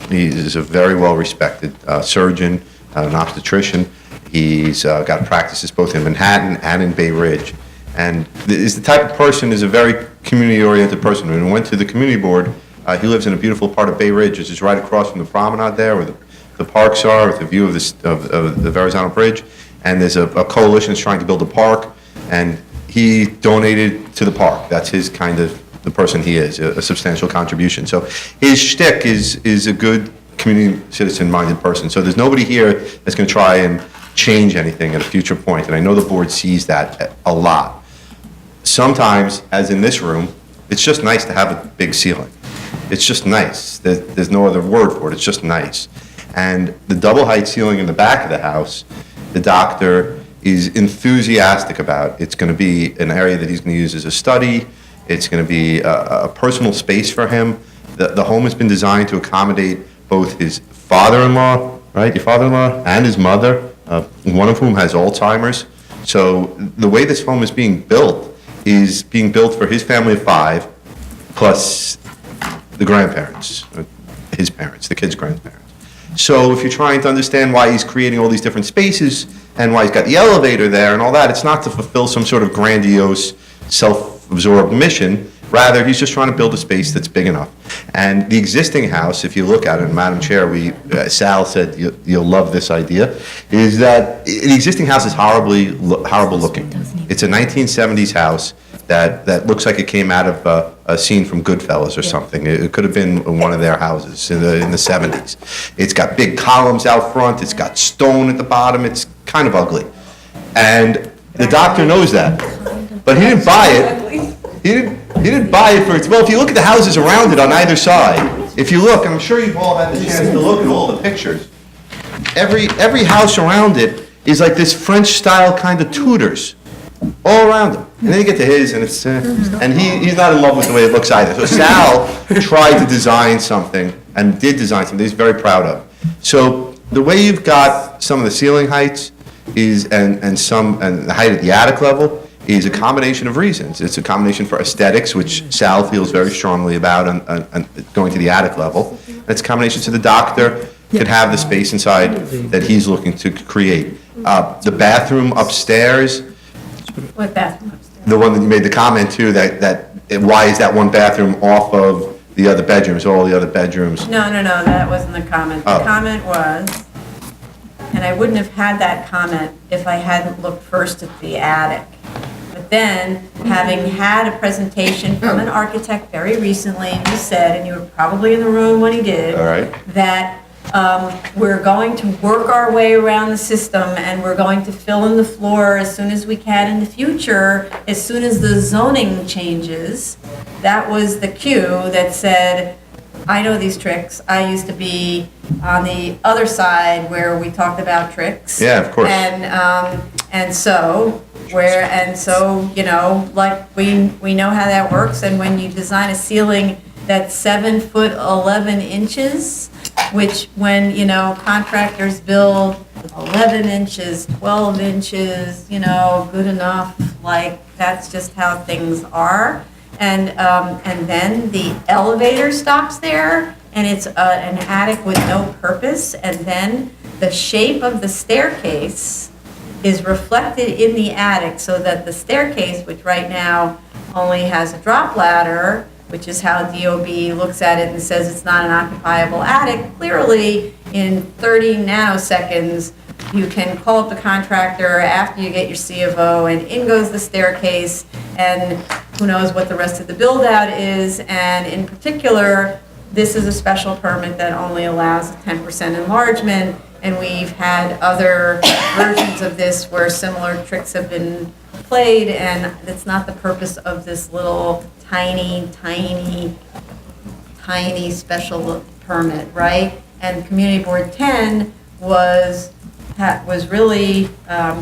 He is a very well-respected surgeon, an obstetrician. He's got practices both in Manhattan and in Bay Ridge. And is the type of person, is a very community-oriented person. When we went to the community board, he lives in a beautiful part of Bay Ridge, which is right across from the promenade there, where the parks are, with the view of the Verrazano Bridge. And there's a coalition that's trying to build a park, and he donated to the park. That's his kind of, the person he is, a substantial contribution. So his shtick is a good community citizen-minded person. So there's nobody here that's going to try and change anything at a future point, and I know the board sees that a lot. Sometimes, as in this room, it's just nice to have a big ceiling. It's just nice. There's no other word for it. It's just nice. And the double height ceiling in the back of the house, the doctor is enthusiastic about. It's going to be an area that he's going to use as a study. It's going to be a personal space for him. The home has been designed to accommodate both his father-in-law, right, your father-in-law, and his mother, one of whom has Alzheimer's. So the way this home is being built for his family of 5, plus the grandparents, his parents, the kids' grandparents. So if you're trying to understand why he's creating all these different spaces and why he's got the elevator there and all that, it's not to fulfill some sort of grandiose, self-absorbed mission. Rather, he's just trying to build a space that's big enough. And the existing house, if you look at it, and Madam Chair, Sal said you'll love this idea, is that the existing house is horrible looking. It's a 1970s house that looks like it came out of a scene from Goodfellas or something. It could have been one of their houses in the 70s. It's got big columns out front. It's got stone at the bottom. It's kind of ugly. And the doctor knows that. But he didn't buy it. He didn't buy it for its, well, if you look at the houses around it on either side, if you look, I'm sure you've all had the chance to look at all the pictures. Every house around it is like this French-style kind of Tudors, all around it. And then you get to his, and it's, and he's not in love with the way it looks either. So Sal tried to design something, and did design something he's very proud of. So the way you've got some of the ceiling heights is, and the height at the attic level, is a combination of reasons. It's a combination for aesthetics, which Sal feels very strongly about on going to the attic level. And it's a combination so the doctor could have the space inside that he's looking to create. The bathroom upstairs. What bathroom upstairs? The one that you made the comment to, that why is that one bathroom off of the other bedrooms, all the other bedrooms? No, that wasn't the comment. The comment was, and I wouldn't have had that comment if I hadn't looked first at the attic. But then, having had a presentation from an architect very recently, who said, and you were probably in the room when he did, All right. that we're going to work our way around the system and we're going to fill in the floor as soon as we can in the future, as soon as the zoning changes. That was the cue that said, I know these tricks. I used to be on the other side where we talked about tricks. Yeah, of course. And so, you know, like we know how that works. And when you design a ceiling that's 7 foot 11 inches, which when, you know, contractors build 11 inches, 12 inches, you know, good enough, like that's just how things are. And then the elevator stops there, and it's an attic with no purpose, and then the shape of the staircase is reflected in the attic, so that the staircase, which right now only has a drop ladder, which is how DOB looks at it and says it's not an occupiable attic, clearly in 30 nanoseconds, you can call up the contractor after you get your C of O, and in goes the staircase, and who knows what the rest of the build-out is. And in particular, this is a special permit that only allows a 10% enlargement, and we've had other versions of this where similar tricks have been played, and it's not the purpose of this little tiny special permit, right? And Community Board 10 was really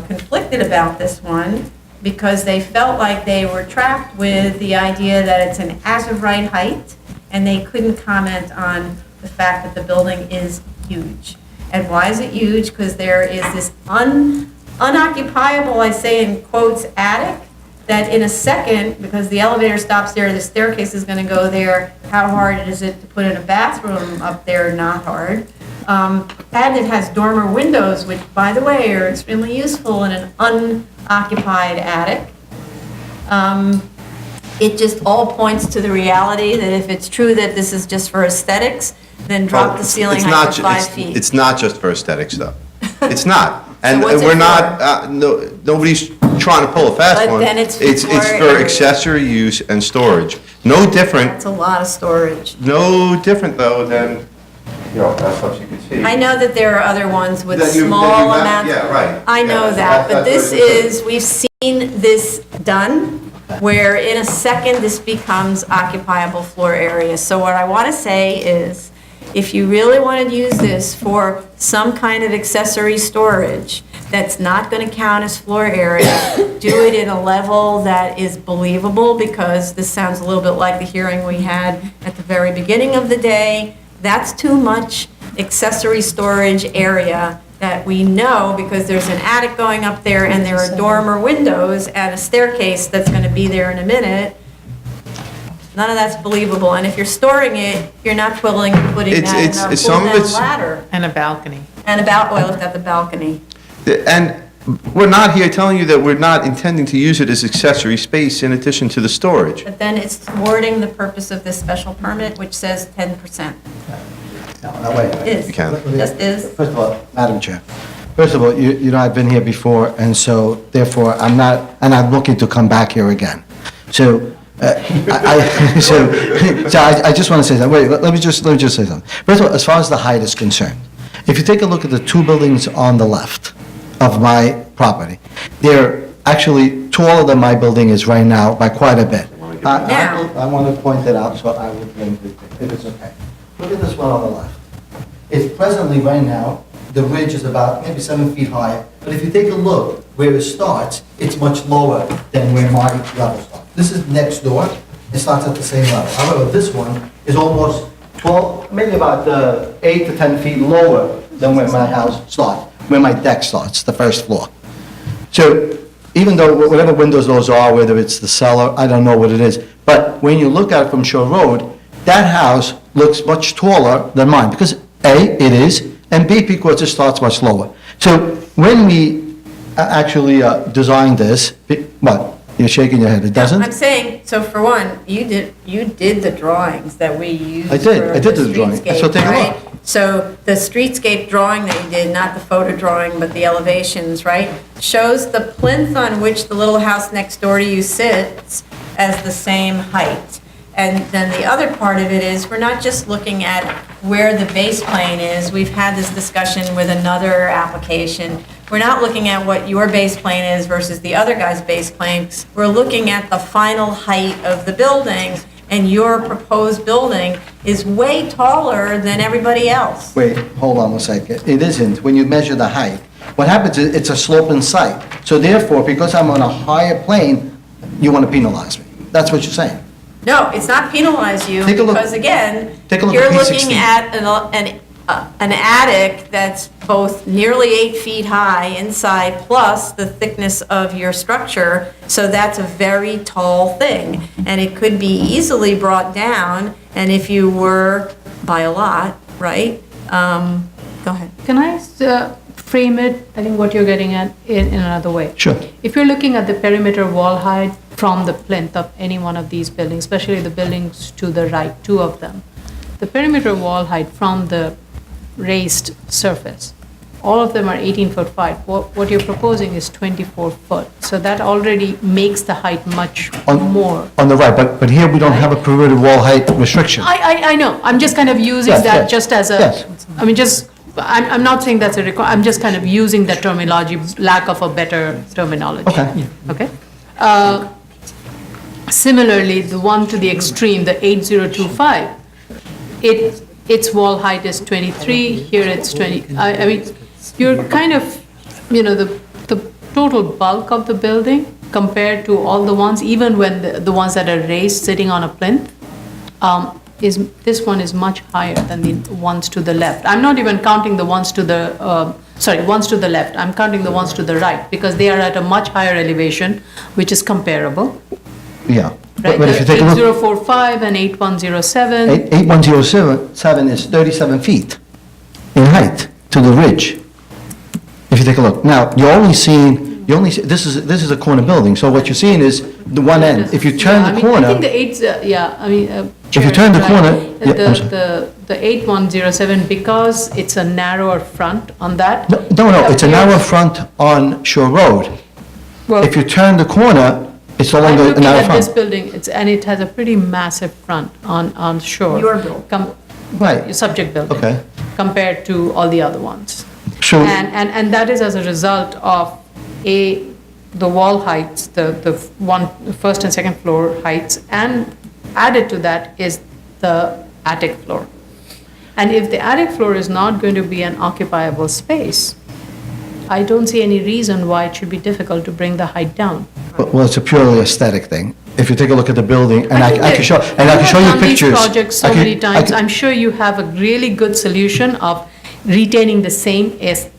conflicted about this one, because they felt like they were trapped with the idea that it's an as-of-right height, and they couldn't comment on the fact that the building is huge. And why is it huge? Because there is this Unoccupiable, I say in quotes, attic, that in a second, because the elevator stops there, the staircase is gonna go there, how hard is it to put in a bathroom up there? Not hard. And it has dormer windows, which, by the way, are extremely useful in an unoccupied attic. It just all points to the reality that if it's true that this is just for aesthetics, then drop the ceiling height to 5 feet. It's not just for aesthetics, though. It's not. And what's it we're not, nobody's trying to pull a fast But one. then it's It's for for area. accessory use and storage. No different, That's a lot of storage. no different, though, than, you know, that's what you can see. I know that there are other ones with That you small have- amounts. yeah, right. I know Yeah, that, but that's this what it is, we've seen this done, where in a second, this becomes occupiable floor area. So what I want to say is, if you really want to use this for some kind of accessory storage that's not going to count as floor area, do it in a level that is believable, because this sounds a little bit like the hearing we had at the very beginning of the day. That's too much accessory storage area that we know, because there's an attic going up there and there are dormer windows and a staircase that's going to be there in a minute. None of that's believable, and if you're storing it, you're not twiddling and putting that in a pull-down ladder. And a balcony. And about, well, it's got the balcony. And we're not here telling you that we're not intending to use it as accessory space in addition to the storage. But then it's thwarting the purpose of this special permit, which says 10%. No, wait. Is. You can. Just is. First of all, Madam Chair, first of all, you know, I've been here before, and so therefore, I'm not looking to come back here again. So, I just want to say that, wait, let me just say something. First of all, as far as the height is concerned, if you take a look at the two buildings on the left of my property, they're actually taller than my building is right now by quite a bit. I want to point that out, so I will blame it, if it's okay. Look at this one on the left. It's presently, right now, the ridge is about maybe 7 feet high, but if you take a look where it starts, it's much lower than where my level starts. This is next door, it starts at the same level. However, this one is almost 12, maybe about 8 to 10 feet lower than where my house starts, where my deck starts, the first floor. So even though whatever windows those are, whether it's the cellar, I don't know what it is, but when you look at it from Shore Road, that house looks much taller than mine, because A, it is, and B, because it starts much lower. So when we actually designed this, what? You're shaking your head, it doesn't? I'm saying, so for one, you did the drawings that we used I did for the drawing. streetscape, So take a right? look. So the streetscape drawing that you did, not the photo drawing, but the elevations, right? Shows the plinth on which the little house next door to you sits as the same height. And then the other part of it is, we're not just looking at where the base plane is. We've had this discussion with another application. We're not looking at what your base plane is versus the other guy's base plane. We're looking at the final height of the building, and your proposed building is way taller than everybody else. Wait, hold on a second. It isn't. When you measure the height, what happens is it's a sloping site. So therefore, because I'm on a higher plane, you want to penalize me. That's what you're saying. No, it's not penalize you, Take a look. because again, Take a look you're at looking P16. at an attic that's both nearly 8 feet high inside, plus the thickness of your structure, so that's a very tall thing. And it could be easily brought down, and if you were, by a lot, right? Go ahead. Can I frame it, I think what you're getting at, in another way? Sure. If you're looking at the perimeter wall height from the plinth of any one of these buildings, especially the buildings to the right, two of them, the perimeter wall height from the raised surface, all of them are 18 foot 5. What you're proposing is 24 foot. So that already makes the height much more. On the right, but here we don't have a perimeter wall height restriction. I know, I'm just kind of using Yes, that yes, just as a, yes. I mean, just, I'm not saying that's a I'm just kind of using that terminology, lack of a better terminology. Okay. Okay? Similarly, the one to the extreme, the 8025, its wall height is 23, here it's 20. I mean, you're kind of, you know, the total bulk of the building compared to all the ones, even when the ones that are raised sitting on a plinth, this one is much higher than the ones to the left. I'm not even counting the ones to the sorry, ones to the left. I'm counting the ones to the right because they are at a much higher elevation, which is comparable. Yeah. Right, But if you take a look, 8045 and 8107. 8107 is 37 feet in height to the ridge. If you take a look. Now, this is a corner building, so what you're seeing is the one end. If you turn Yeah, the I corner. think the eights, If you turn the Chair, corner, right, yeah, I'm sorry. the 8107, because it's a narrower front on that. No, it's a narrow front on Shore Road. Well, If you turn the corner, it's no I'm longer a looking narrow at this front. building, and it has a pretty massive front on Shore. Your building. Right. Your subject building. Okay. Compared to all the other ones. So- And that is as a result of, the wall heights, the first and second floor heights, and added to that is the attic floor. And if the attic floor is not going to be an occupiable space, I don't see any reason why it should be difficult to bring the height down. Well, it's a purely aesthetic thing. If you take a look at the building, and I think can that show, and I can show you have done pictures. these projects so I can- many I times. can- I'm sure you have a really good solution of retaining the same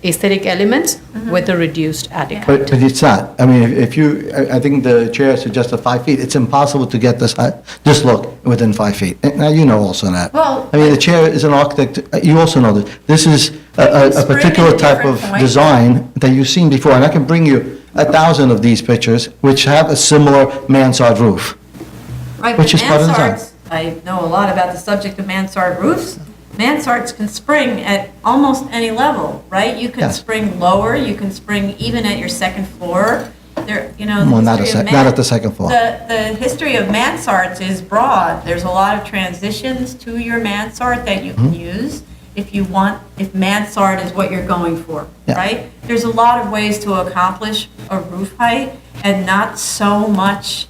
aesthetic elements with a reduced attic height. But it's not. I mean, if you, I think the chair suggested 5 feet. It's impossible to get this look within 5 feet. And now, you know also that. Well- I mean, the chair is an architect. You also know that. This is a spring particular at type of different points. design that you've seen before. And I can bring you 1,000 of these pictures, which have a similar mansard roof. Right, Which but is part of the design. mansards, I know a lot about the subject of mansard roofs. Mansards can spring at almost any level, right? You can Yes. spring lower, you can spring even at your second floor. There, the Well, not history of not at the second floor. The history of mansards is broad. There's a lot of transitions to your mansard that you can Mm-hmm. use if mansard is what you're going for, Yeah. right? There's a lot of ways to accomplish a roof height and not so much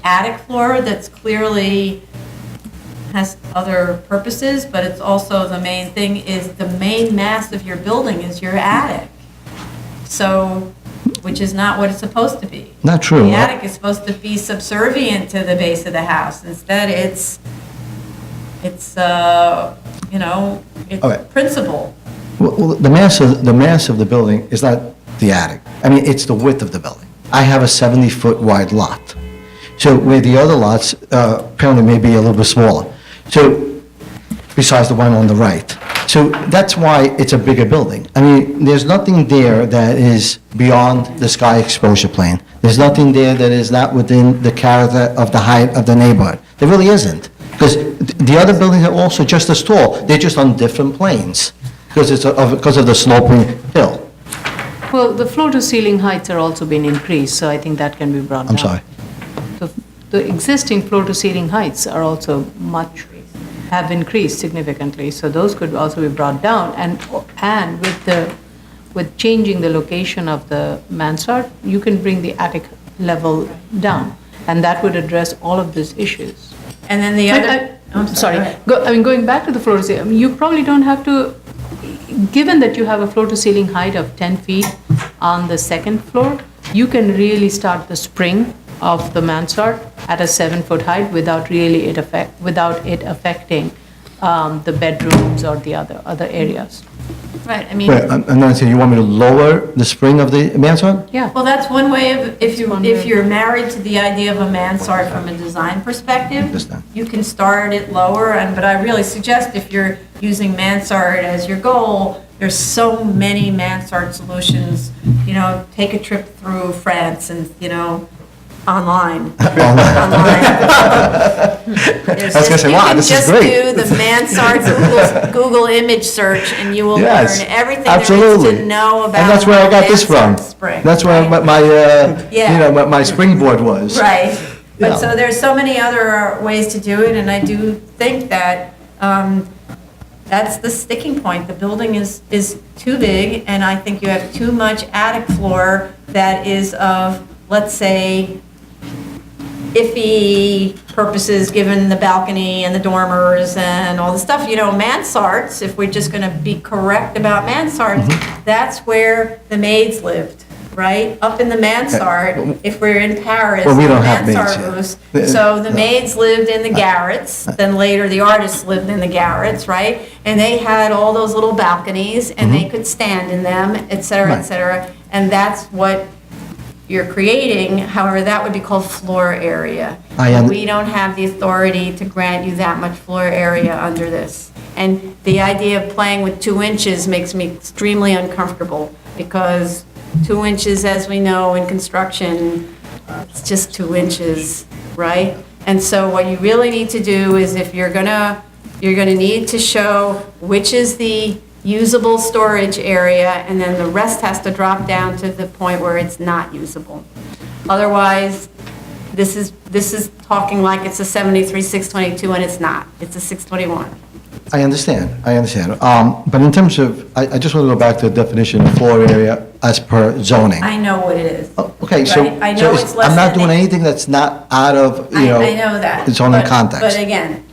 attic floor that's clearly has other purposes, but it's also the main thing is the main mass of your building is your attic. So, which is not what it's supposed to be. Not true. The attic is supposed to be subservient to the base of the house. Instead, it's All right. principal. Well, the mass of the building is not the attic. I mean, it's the width of the building. I have a 70-foot wide lot. So where the other lots apparently may be a little bit smaller. So besides the one on the right. So that's why it's a bigger building. I mean, there's nothing there that is beyond the sky exposure plane. There's nothing there that is not within the character of the height of the neighborhood. There really isn't. Because the other buildings are also just as tall. They're just on different planes because of the sloping hill. Well, the floor-to-ceiling heights are also being increased, so I think that can be brought down. I'm sorry. The existing floor-to-ceiling heights are also have increased significantly, so those could also be brought down. And with changing the location of the mansard, you can bring the attic level down, and that would address all of these issues. And then the other, I'm sorry. go ahead. Going back to the floor to ceiling, you probably don't have to, given that you have a floor to ceiling height of 10 feet on the second floor, you can really start the spring of the mansard at a 7-foot height without it affecting the bedrooms or the other areas. Right, I mean. Wait, I'm not saying, you want me to lower the spring of the mansard? Yeah. Well, that's one way of, if you're married to the idea of a mansard from a design perspective, Understand. you can start it lower, but I really suggest if you're using mansard as your goal, there's so many mansard solutions, take a trip through France and, online. I was gonna say, wow, this is great. You can just do the mansard Google image search, and you will Yes, learn everything there is absolutely. to know about. And that's where I got this from. mansard spring, That's where right? Yeah. my springboard was. Right, Yeah. but so there's so many other ways to do it, and I do think that that's the sticking point. The building is too big, and I think you have too much attic floor that is of, let's say, iffy purposes, given the balcony and the dormers and all the stuff. Mansards, if we're just going to be correct about mansards, that's where the maids lived. right? Up in the mansard, if we're in Paris. Well, we the don't have maids mansard here. roofs. So the maids lived in the garrets, then later the artists lived in the garrets, right? And they had all those little balconies, and they could stand in them, et cetera, et Right. cetera. And that's what you're creating, however, that would be called floor area. We don't have the authority to grant you that much floor area under this. And the idea of playing with 2 inches makes me extremely uncomfortable, because 2 inches, as we know in construction, it's just 2 inches, right? And so what you really need to do is, if you're gonna need to show which is the usable storage area, and then the rest has to drop down to the point where it's not usable. Otherwise, this is talking like it's a 73-622, and it's not. It's a 621. I understand. But in terms of, I just want to go back to the definition of floor area as per zoning. I know what it is. Okay, so, Right? I know it's less I'm not than doing anything that's not out of, I know that. the zoning but- context. But again,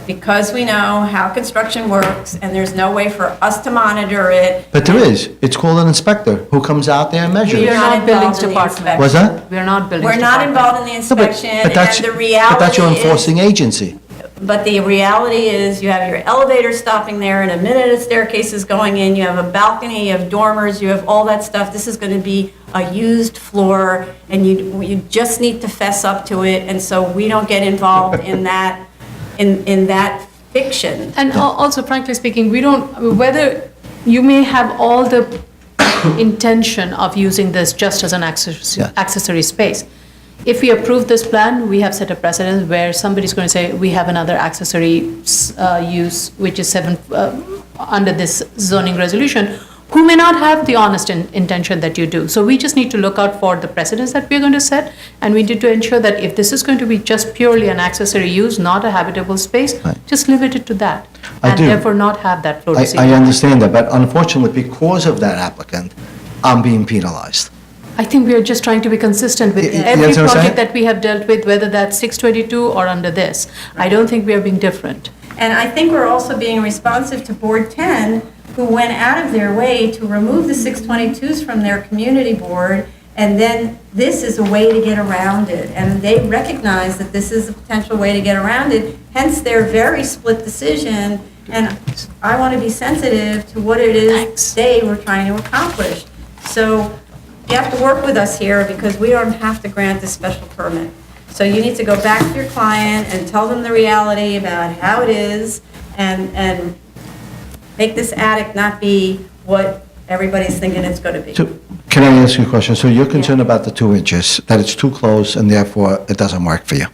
because we know how construction works, and there's no way for us to monitor it. But there is. It's called an inspector who comes out there and measures. We are not building involved in the department. inspection. What's that? We're not building. We're not involved in the inspection, and the But that's your reality is, enforcing agency. but the reality is, you have your elevator stopping there, in a minute a staircase is going in, you have a balcony, you have dormers, you have all that stuff. This is going to be a used floor, and you just need to fess up to it, and so we don't get involved in that, in that fiction. And also, frankly speaking, we don't, whether you may have all the intention of using this just as an accessory space. If we approve this plan, we have set a precedent where somebody's going to say, we have another accessory use, which is under this zoning resolution, who may not have the honest intention that you do. So we just need to look out for the precedents that we're going to set, and we need to ensure that if this is going to be just purely an accessory use, not a habitable space, just limit it to that. And do. therefore not have that floor to I ceiling. understand that, but unfortunately, because of that applicant, I'm being penalized. I think we are just trying to be consistent with You every understand what I'm project saying? that we have dealt with, whether that's 622 or under this. I don't think we are being different. And I think we're also being responsive to Board 10, who went out of their way to remove the 622s from their community board, and then this is a way to get around it. And they recognize that this is a potential way to get around it, hence their very split decision. And I want to be sensitive to what it is they were trying to accomplish. So you have to work with us here, because we don't have to grant this special permit. So you need to go back to your client and tell them the reality about how it is, and make this attic not be what everybody's thinking it's going to be. So, can I ask you a question? So you're concerned about the 2 inches, that it's too close, and therefore it doesn't work for you?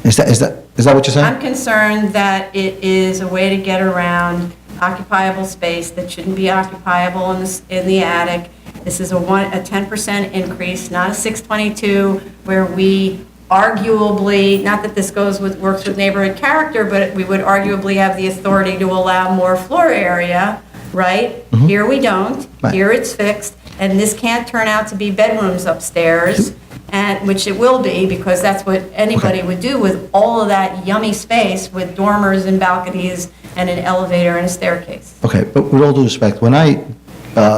Is that what you're saying? I'm concerned that it is a way to get around occupiable space that shouldn't be occupiable in the attic. This is a 10% increase, not a 622, where we arguably, not that this works with neighborhood character, but we would arguably have the authority to allow more floor area, right? Here we don't. Right. Here it's fixed, and this can't turn out to be bedrooms upstairs, and which it will be, because that's what anybody would do with all of that yummy space with dormers and balconies and an elevator and a staircase. Okay, but with all due respect, when I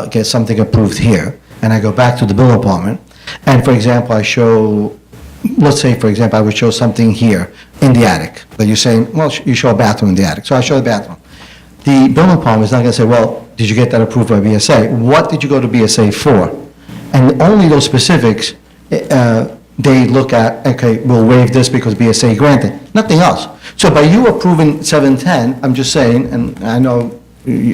get something approved here, and I go back to the building department, and for example, I show, let's say, for example, I would show something here in the attic, that you're saying, well, you show a bathroom in the attic, so I show the bathroom. The building department is not going to say, well, did you get that approved by BSA? What did you go to BSA for? And only those specifics, they look at, okay, we'll waive this because BSA granted, nothing else. So by you approving 710, I'm just saying, and I know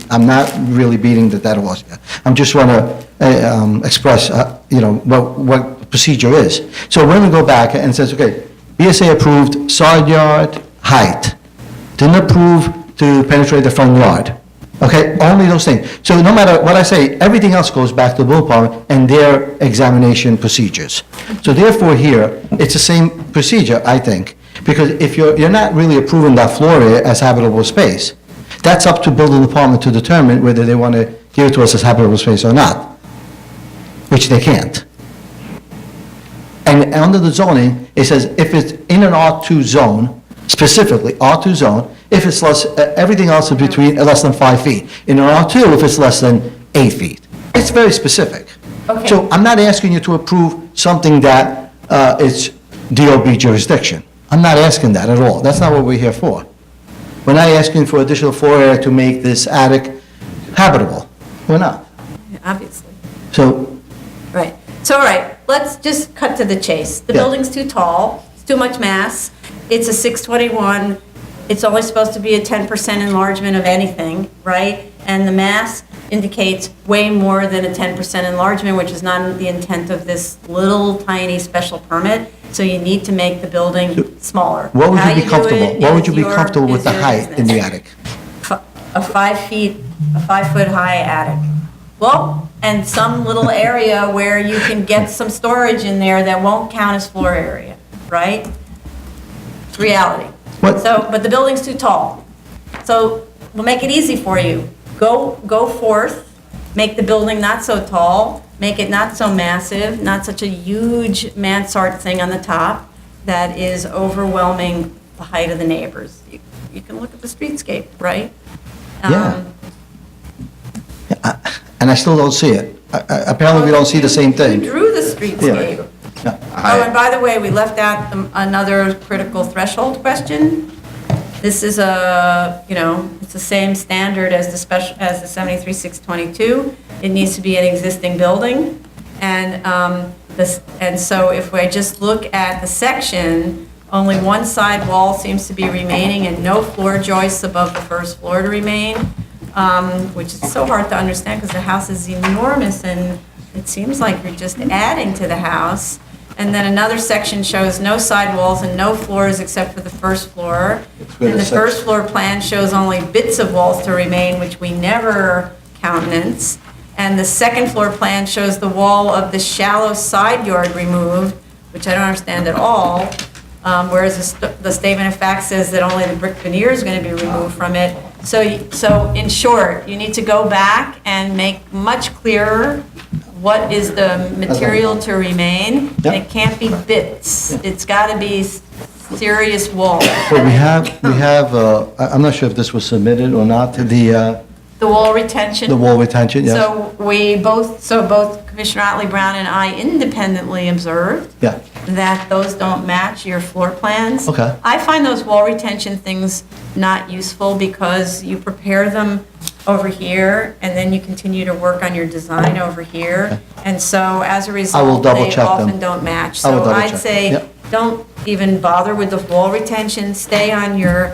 I'm not really beating the dead horse. I'm just want to express, what procedure is. So we're going to go back and says, okay, BSA approved side yard height, didn't approve to penetrate the front yard. Okay, only those things. So no matter what I say, everything else goes back to the building department and their examination procedures. So therefore here, it's the same procedure, I think, because if you're not really approving that floor area as habitable space, that's up to building department to determine whether they want to give it to us as habitable space or not, which they can't. And under the zoning, it says if it's in an R2 zone, specifically R2 zone, if it's less, everything else is between less than 5 feet. In an R2, if it's less than 8 feet. It's very specific. Okay. So I'm not asking you to approve something that is DOB jurisdiction. I'm not asking that at all. That's not what we're here for. We're not asking for additional floor area to make this attic habitable. We're not. Obviously. So, Right. So, all right, let's just cut to the chase. The Yeah. building's too tall, it's too much mass, it's a 621, it's only supposed to be a 10% enlargement of anything, right? And the mass indicates way more than a 10% enlargement, which is not the intent of this little tiny special permit. So you need to make the building smaller. what would How you be do comfortable? it What would is you be your- comfortable with is the your height in the business. attic? A 5 foot high attic. Well, and some little area where you can get some storage in there that won't count as floor area, right? It's reality. So, but the building's too tall. So we'll make it easy for you. Go forth, make the building not so tall, make it not so massive, not such a huge mansard thing on the top that is overwhelming the height of the neighbors. You can look at the streetscape, right? Yeah. And I still don't see it. Apparently, we don't see the same thing. You drew the streetscape. Yeah. Oh, and by the way, we left out another critical threshold question. This is it's the same standard as the 73622. It needs to be an existing building. And so if we just look at the section, only one side wall seems to be remaining and no floor joists above the first floor to remain, which is so hard to understand because the house is enormous and it seems like you're just adding to the house. And then another section shows no side walls and no floors except for the first floor. where And the the first floor plan shows only bits of walls to remain, which we never countenance. And the second floor plan shows the wall of the shallow side yard removed, which I don't understand at all. Whereas the statement of fact says that only the brick veneer is going to be removed from it. So in short, you need to go back and make much clearer what is the material to remain. Yep. It can't be bits. It's got to be serious walls. But we have, I'm not sure if this was submitted or not, the The wall retention. wall retention, yes? So both Commissioner Otley Brown and I independently observed Yeah, that those don't match your floor plans. Okay. I find those wall retention things not useful because you prepare them over here and then you continue to work on your design over here. And so as a result, double they check them. often don't match. I will So double I'd check. say, Yep. don't even bother with the wall retention, stay on your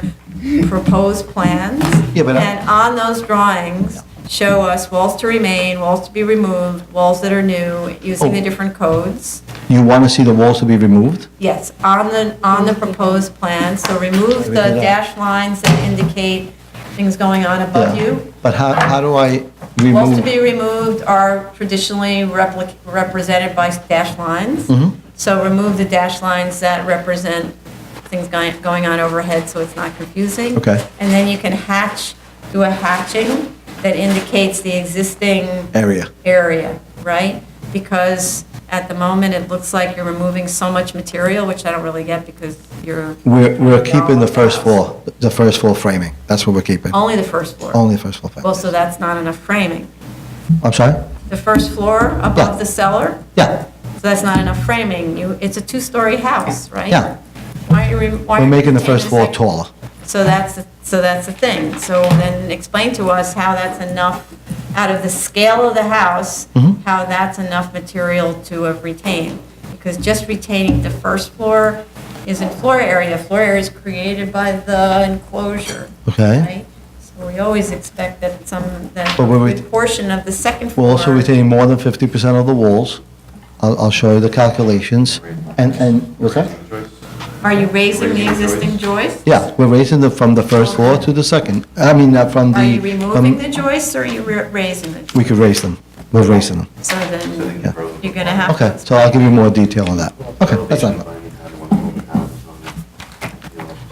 proposed plans. Yeah, but And on those drawings, show us walls to remain, walls to be removed, walls that are new, using the Oh. different codes. you want to see the walls to be removed? Yes, on the proposed plan, so remove we the do that? dashed lines that indicate things going on above Yeah. you. But how do I Walls to remove? be removed are traditionally represented by dashed lines. Mhm. So remove the dashed lines that represent things going on overhead, so it's not confusing. Okay. And then you can do a hatching that indicates the existing Area. right? Because at the moment, it looks like you're removing so much material, which I don't really get because you're We're keeping the first floor framing. That's what we're keeping. only the first floor. Only the first floor framing. Well, so that's not enough framing. I'm sorry? The first floor above the cellar? Yeah. So that's not enough framing. It's a two-story house, right? Yeah. Why are you We're making the first floor taller. So that's the thing. So then explain to us how that's enough, out of the scale of the house, Mhm. how that's enough material to have retained. Because just retaining the first floor isn't floor area. Floor area is created by the enclosure. Okay. Right? So we always expect that a But we're good portion of the second We're floor. also retaining more than 50% of the walls. I'll show you the calculations. And, what's that? Are you raising the existing joist? Yeah, we're raising from the first floor to the second. From the. Are you removing the joists or are you raising them? We could raise them. We're raising them. So then you're going to have Okay, to. so I'll give you more detail on that. Okay, that's not.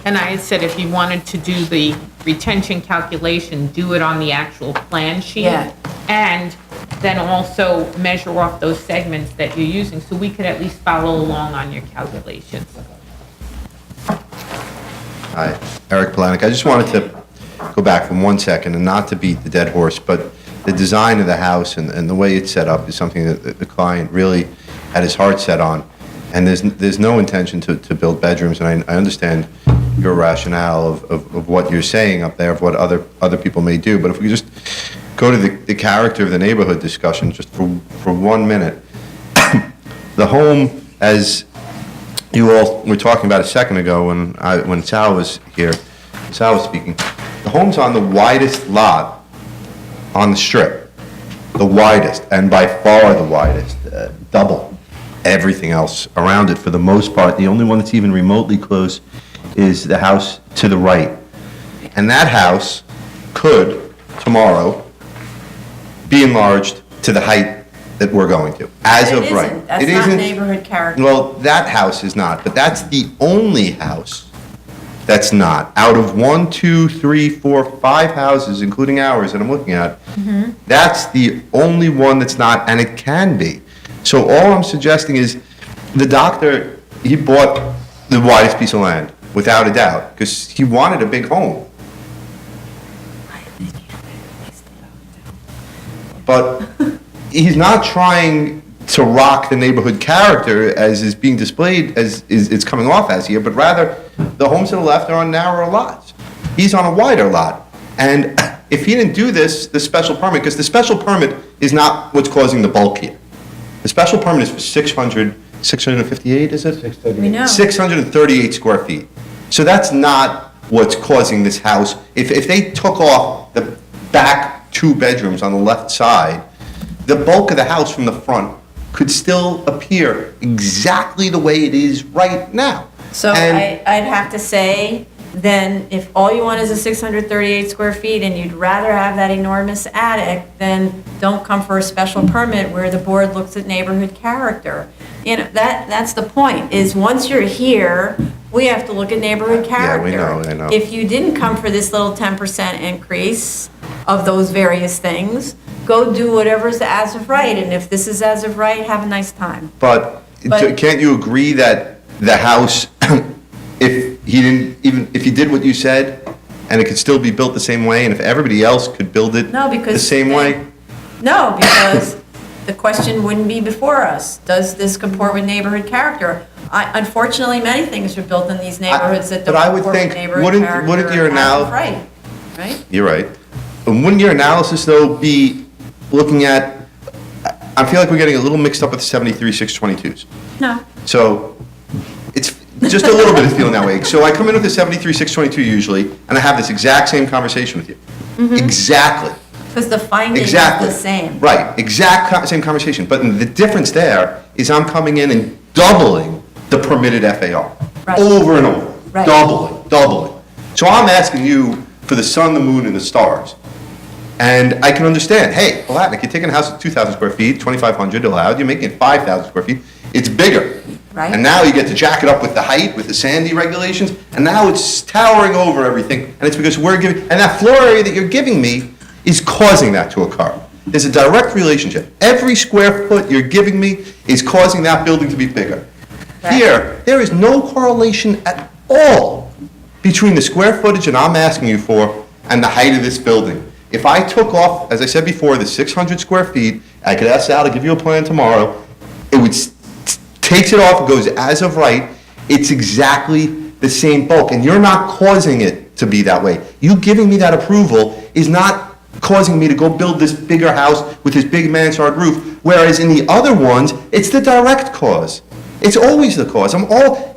And I had said if you wanted to do the retention calculation, do it on the actual plan sheet. Yeah. And then also measure off those segments that you're using, so we could at least follow along on your calculations. Hi, Eric Polanic. I just wanted to go back for 1 second and not to beat the dead horse, but the design of the house and the way it's set up is something that the client really had his heart set on. And there's no intention to build bedrooms, and I understand your rationale of what you're saying up there, of what other people may do. But if we just go to the character of the neighborhood discussion just for 1 minute. The home, as you all were talking about a second ago when Sal was here, Sal was speaking, the home's on the widest lot on the strip, the widest, and by far the widest, double everything else around it for the most part. The only one that's even remotely close is the house to the right. And that house could, tomorrow, be enlarged to the height that we're going to, as of right. That's not neighborhood character. Well, that house is not, but that's the only house that's not. Out of 1, 2, 3, 4, 5 houses, including ours that I'm looking at, that's the only one that's not, and it can be. So all I'm suggesting is, the doctor, he bought the widest piece of land, without a doubt, because he wanted a big home. But he's not trying to rock the neighborhood character as is being displayed, as it's coming off as here, but rather the homes to the left are on narrower lots. He's on a wider lot. And if he didn't do this, the special permit, because the special permit is not what's causing the bulk here. The special permit is for 658, is it? We know. 638 square feet. So that's not what's causing this house. If they took off the back 2 bedrooms on the left side, the bulk of the house from the front could still appear exactly the way it is right now. So I'd have to say, then, if all you want is a 638 square feet and you'd rather have that enormous attic, then don't come for a special permit where the board looks at neighborhood character. You know, that's the point, is once you're here, we have to look at neighborhood character. Yeah, I know. If you didn't come for this little 10% increase of those various things, go do whatever's as of right, and if this is as of right, have a nice time. But can't you agree that the house, if he did what you said, and it could still be built the same way, and if everybody else could build it the same way? No, because the question wouldn't be before us. Does this comport with neighborhood character? Unfortunately, many things are built in these neighborhoods that don't comport with neighborhood character. Wouldn't your Right, right? You're right. And wouldn't your analysis, though, be looking at, I feel like we're getting a little mixed up with the 73-622s. No. So it's just a little bit of feeling that way. So I come in with a 73-622 usually, and I have this exact same conversation with you. Exactly. Because the finding is the same. Right, same conversation. But the difference there is I'm coming in and doubling the permitted FAR. Right. Over and over. Right. Doubling. So I'm asking you for the sun, the moon, and the stars. And I can understand, hey, Palatnik, you're taking a house of 2,000 square feet, 2,500 allowed, you're making it 5,000 square feet, it's bigger. Right. And now you get to jack it up with the height, with the Sandy regulations, and now it's towering over everything, and it's because we're giving, and that floor area that you're giving me is causing that to occur. There's a direct relationship. Every square foot you're giving me is causing that building to be bigger. Right. Here, there is no correlation at all between the square footage that I'm asking you for and the height of this building. If I took off, as I said before, the 600 square feet, I could ask Sal to give you a plan tomorrow, it would takes it off, goes as of right, it's exactly the same bulk, and you're not causing it to be that way. You giving me that approval is not causing me to go build this bigger house with this big mansard roof, whereas in the other ones, it's the direct cause. It's always the cause.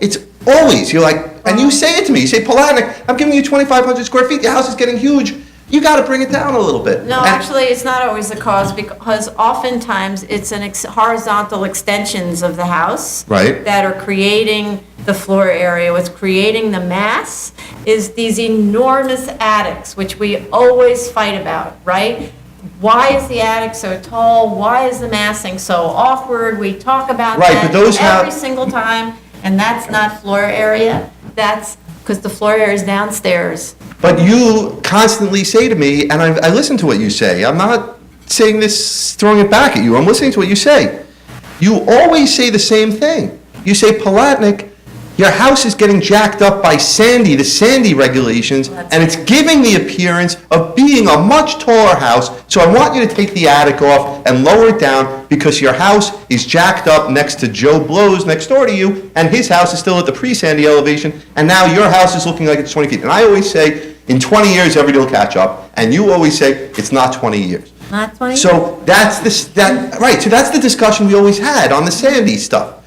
It's always, you're like, and you say it to me, you say, Palatnik, I'm giving you 2,500 square feet, your house is getting huge. You got to bring it down a little bit. No, actually, it's not always the cause, because oftentimes it's horizontal extensions of the house. Right. That are creating the floor area. What's creating the mass is these enormous attics, which we always fight about, right? Why is the attic so tall? Why is the massing so awkward? We talk about that every single time, and that's not floor area. That's because the floor area is downstairs. But you constantly say to me, and I listen to what you say, I'm not saying this, throwing it back at you, I'm listening to what you say. You always say the same thing. You say, Palatnik, Your house is getting jacked up by Sandy, the Sandy regulations, and it's giving the appearance of being a much taller house. So I want you to take the attic off and lower it down because your house is jacked up next to Joe Blow's next door to you, and his house is still at the pre-Sandy elevation, and now your house is looking like it's 20 feet. And I always say, in 20 years, everybody will catch up, and you always say, it's not 20 years. Not 20 years. So that's right, so that's the discussion we always had on the Sandy stuff.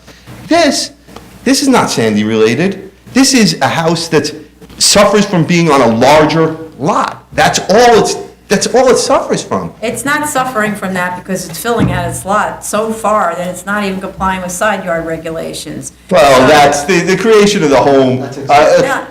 This is not Sandy related. This is a house that suffers from being on a larger lot. That's all it suffers from. It's not suffering from that because it's filling out its lot so far that it's not even complying with side yard regulations. Well, that's the creation of the home.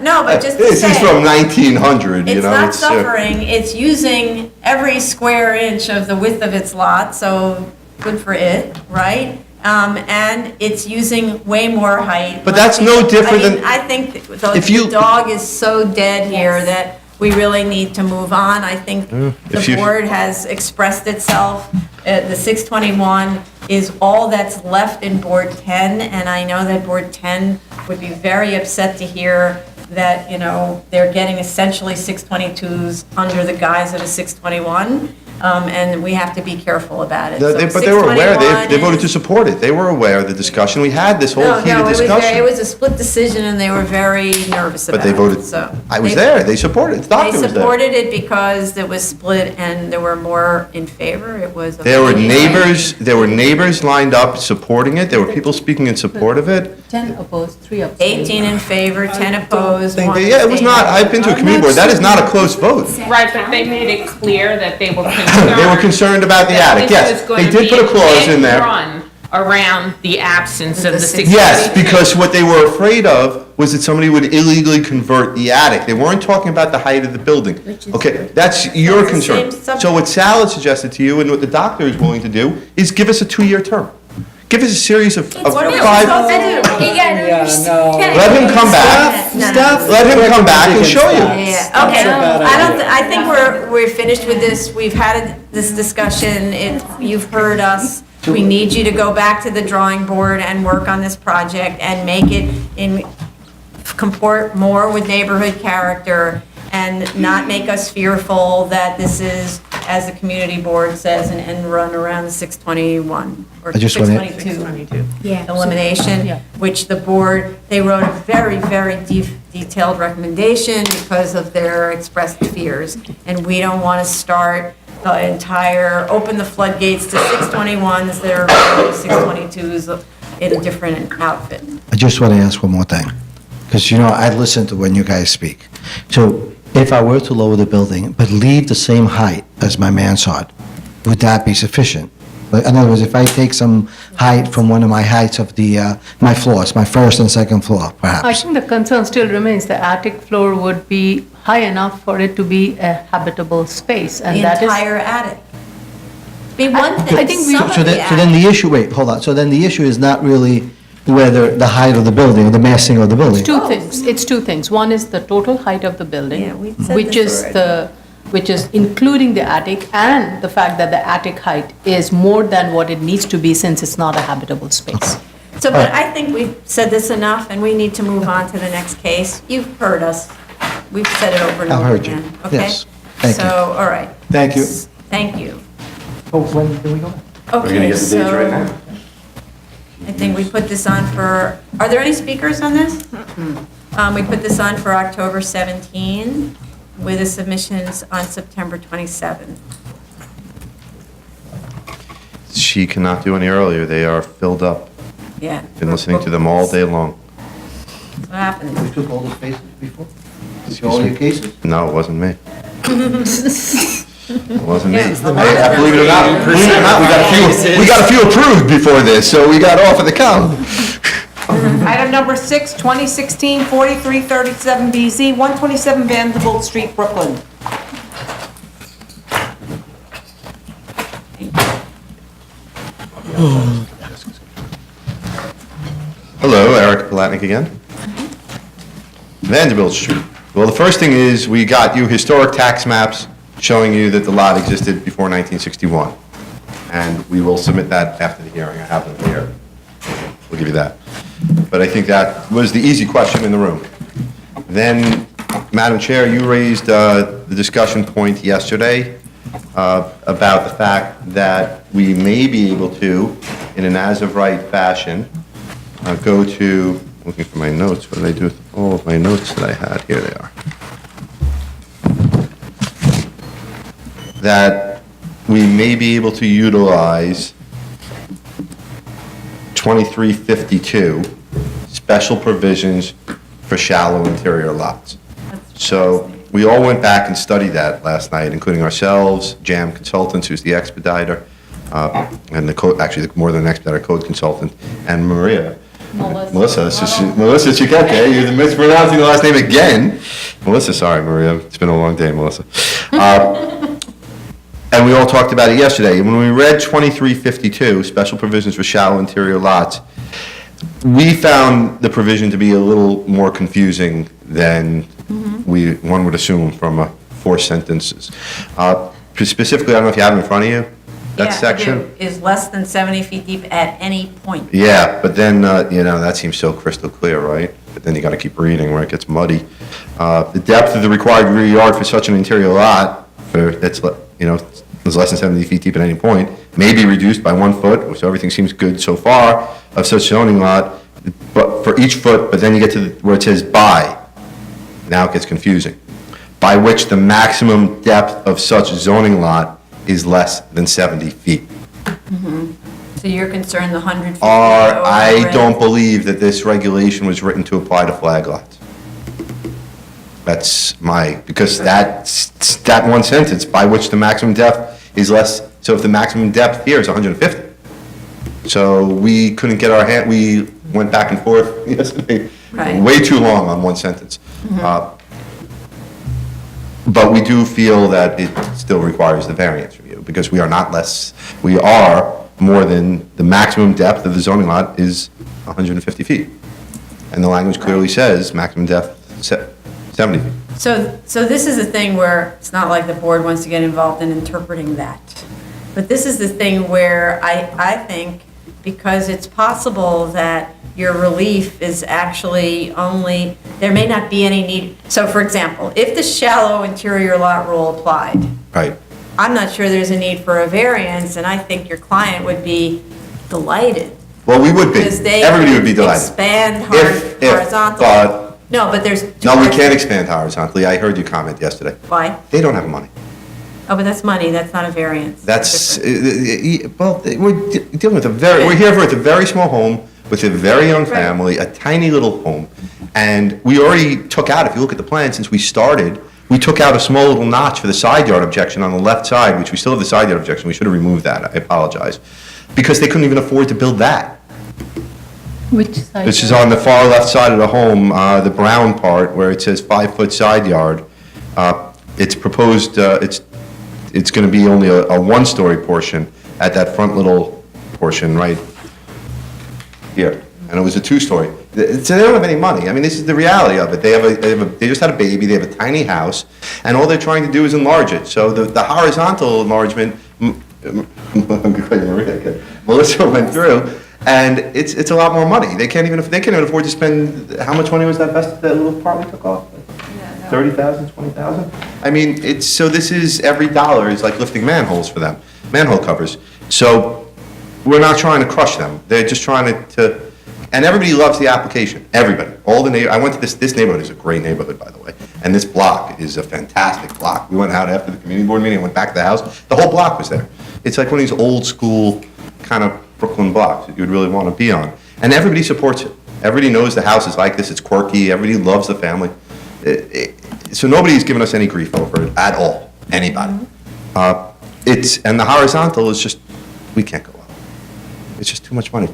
No, but just to This is say, from 1900, you it's know. not suffering, it's using every square inch of the width of its lot, so good for it, right? And it's using way more height. But that's no different than- I think If you- the dog is so dead here that we really need to move on. I think If the you- board has expressed itself. The 621 is all that's left in Board 10, and I know that Board 10 would be very upset to hear that, you know, they're getting essentially 622s under the guise of a 621, and we have to be careful about it. So But they were aware, 621 they voted to support it. They were aware of the discussion. We had this whole No, heated it discussion. was a split decision, and they were very nervous about But they it, voted, so. I was there, they supported it, the doctor They was there. supported it because it was split, and there were more in favor. It was. There were neighbors lined up supporting it, there were people speaking in support of it. 10 opposed, 3 abstained. 18 in favor, 10 opposed, 1 Yeah, it was not, I've been to a community board, that is not a close vote. Right, but they made it clear that they were concerned. They were concerned about the that attic, this yes. was gonna They did be put a clause big in there. run around the absence of the 622. Yes, because what they were afraid of was that somebody would illegally convert the attic. They weren't talking about the height of the building. Okay, that's your It's the concern. same subject. So what Sal suggested to you and what the doctor is willing to do is give us a 2-year term. Give us a series of 5. Let him come back. Let him come back and show you. Yeah, okay, I think we're finished with this, we've had this discussion, you've heard us. We need you to go back to the drawing board and work on this project and make it comport more with neighborhood character and not make us fearful that this is, as the community board says, an end run around the 621 or I just wanna- 622 elimination, which the board, they wrote a very, very detailed recommendation because of their expressed fears. And we don't want to start the entire, open the floodgates to 621s that are really 622s in a different outfit. I just want to ask one more thing, because, you know, I listen to when you guys speak. So if I were to lower the building, but leave the same height as my mansard, would that be sufficient? Like, in other words, if I take some height from one of my heights of my floors, my first and second floor, I perhaps? think the concern still remains, the attic floor would be high enough for it to be a habitable space, and The that is... entire attic. Be one thing, I think we- some of So the then the issue, wait, hold on. So then the issue is not really whether the height of the building or the massing of the building. It's two things. One is the total height of the building, Yeah, we said which this is which is including the attic, and the fact that the attic height is more than what it needs to be since it's not a habitable space. So, but I think we've said this enough, and we need to move on to the next case. You've heard us. We've said it over and I've over heard you. again. Okay? Yes. Thank you. So, all right. Thank you. Thank you. Oh, when do we go? Okay, so I think we put this on for, are there any speakers on this? We put this on for October 17 with the submissions on September 27. She cannot do any earlier, they are filled up. Yeah. Been listening to them all day long. What happened? We took all the spaces before? All your cases? No, it wasn't me. It wasn't me. Yeah, Believe it or not, we got a few approved before this, so we got off of the count. Item number 6, 2016-4337BZ, 127 Vanderbilt Street, Brooklyn. Hello, Eric Palatnik again. Vanderbilt Street. Well, the first thing is, we got you historic tax maps showing you that the lot existed before 1961. And we will submit that after the hearing. I have them here. We'll give you that. But I think that was the easy question in the room. Then, Madam Chair, you raised the discussion point yesterday about the fact that we may be able to, in an as-of-right fashion, go to, looking for my notes, what did I do with all of my notes that I had? Here they are. That we may be able to utilize 2352, special provisions for shallow interior lots. So we all went back and studied that last night, including ourselves, JAM Consultants, who's the expediter, and the code, actually more than an expediter, code consultant, and Maria. Melissa, Melissa Chiquete, you're mispronouncing the last name again. Melissa, sorry, Maria, it's been a long day, Melissa. And we all talked about it yesterday. When we read 2352, special provisions for shallow interior lots, we found the provision to be a little more confusing than one would assume from 4 sentences. Specifically, I don't know if you have it in front of you, that section? Is less than 70 feet deep at any point. Yeah, but then, that seems so crystal clear, right? But then you got to keep reading where it gets muddy. The depth of the required rear yard for such an interior lot, is less than 70 feet deep at any point, may be reduced by 1 foot, so everything seems good so far, of such zoning lot, but for each foot, but then you get to where it says by. Now it gets confusing. By which the maximum depth of such zoning lot is less than 70 feet. So you're concerned the 100 feet? I don't believe that this regulation was written to apply to flag lots. That's because that one sentence, by which the maximum depth is less, so if the maximum depth here is 150. So we couldn't get we went back and forth yesterday, way too long on one sentence. But we do feel that it still requires the variance review, because we are more than the maximum depth of the zoning lot is 150 feet. And the language clearly says maximum depth 70 feet. So this is a thing where it's not like the board wants to get involved in interpreting that. But this is the thing where I think, because it's possible that your relief is actually only, there may not be any need. So for example, if the shallow interior lot rule applied, right, I'm not sure there's a need for a variance, and I think your client would be delighted. Well, we would be. Everybody would be delighted. Expand horizontally. No, but there's... No, we can't expand horizontally. I heard you comment yesterday. Why? They don't have money. Oh, but that's money, that's not a variance. That's, well, we're dealing with we're here with a very small home, with a very young family, a tiny little home. And we already took out, if you look at the plan, since we started, we took out a small little notch for the side yard objection on the left side, which we still have the side yard objection. We should have removed that. I apologize. Because they couldn't even afford to build that. Which side? This is on the far left side of the home, the brown part, where it says 5-foot side yard. It's proposed, it's going to be only a 1-story portion at that front little portion right here. And it was a 2-story. So they don't have any money. I mean, this is the reality of it. They just had a baby, they have a tiny house, and all they're trying to do is enlarge it. So the horizontal enlargement, Melissa went through, and it's a lot more money. They can't even afford to spend, how much money was that little part we took off? 30,000, 20,000? I mean, this is, every dollar is like lifting manholes for them, manhole covers. So we're not trying to crush them. They're just trying to and everybody loves the application. Everybody. All the I went to this neighborhood is a great neighborhood, by the way. And this block is a fantastic block. We went out after the community board meeting, went back to the house. The whole block was there. It's like one of these old school kind of Brooklyn blocks that you'd really want to be on. And everybody supports it. Everybody knows the house is like this. It's quirky. Everybody loves the family. So nobody's given us any grief over it at all. Anybody. And the horizontal is just, we can't go up. It's just too much money.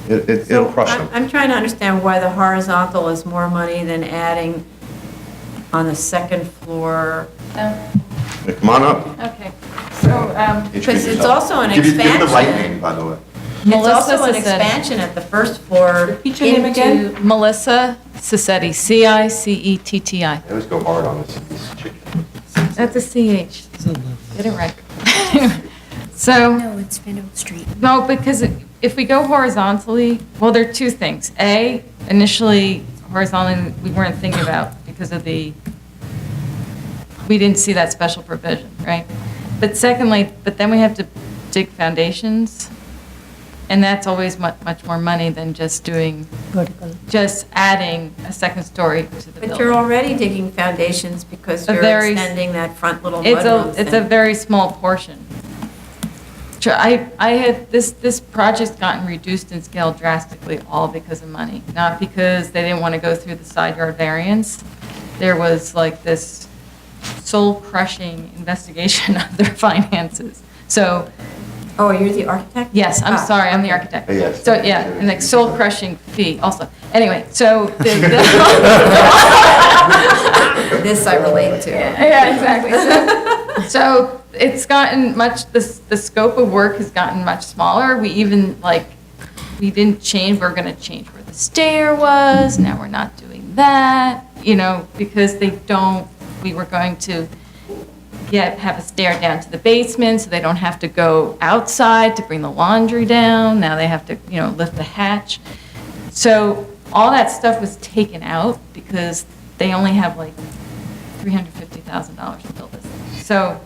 It'll crush them. I'm trying to understand why the horizontal is more money than adding on the second floor. Come on up. Okay. So, because it's also an expansion. Give the right name, by the way. It's also an expansion at the first floor. Repeat your name again? Melissa Cicetti, C-I-C-E-T-T-I. I always go hard on this chicken. That's a C-H. Get it right. So. No, it's Fennel Street. No, because if we go horizontally, well, there are two things. A, initially horizontally, we weren't thinking about because of we didn't see that special provision, right? But secondly, but then we have to dig foundations, and that's always much more money than just just adding a second story to the building. But you're already digging foundations because you're extending that front little mudroom It's a very small portion. This project's gotten reduced in scale drastically, all because of money, not because they didn't want to go through the side yard variance. There was like this soul-crushing investigation of their finances. So. Oh, you're the architect? Yes, I'm sorry, I'm the architect. Yes. So, yeah, and like soul-crushing fee also. Anyway, so. This I relate to. Yeah, exactly. So it's gotten the scope of work has gotten much smaller. We even we didn't change, we're gonna change where the stair was, now we're not doing that, because we were going to have a stair down to the basement so they don't have to go outside to bring the laundry down. Now they have to, lift the hatch. So all that stuff was taken out because they only have like $350,000 to build this. So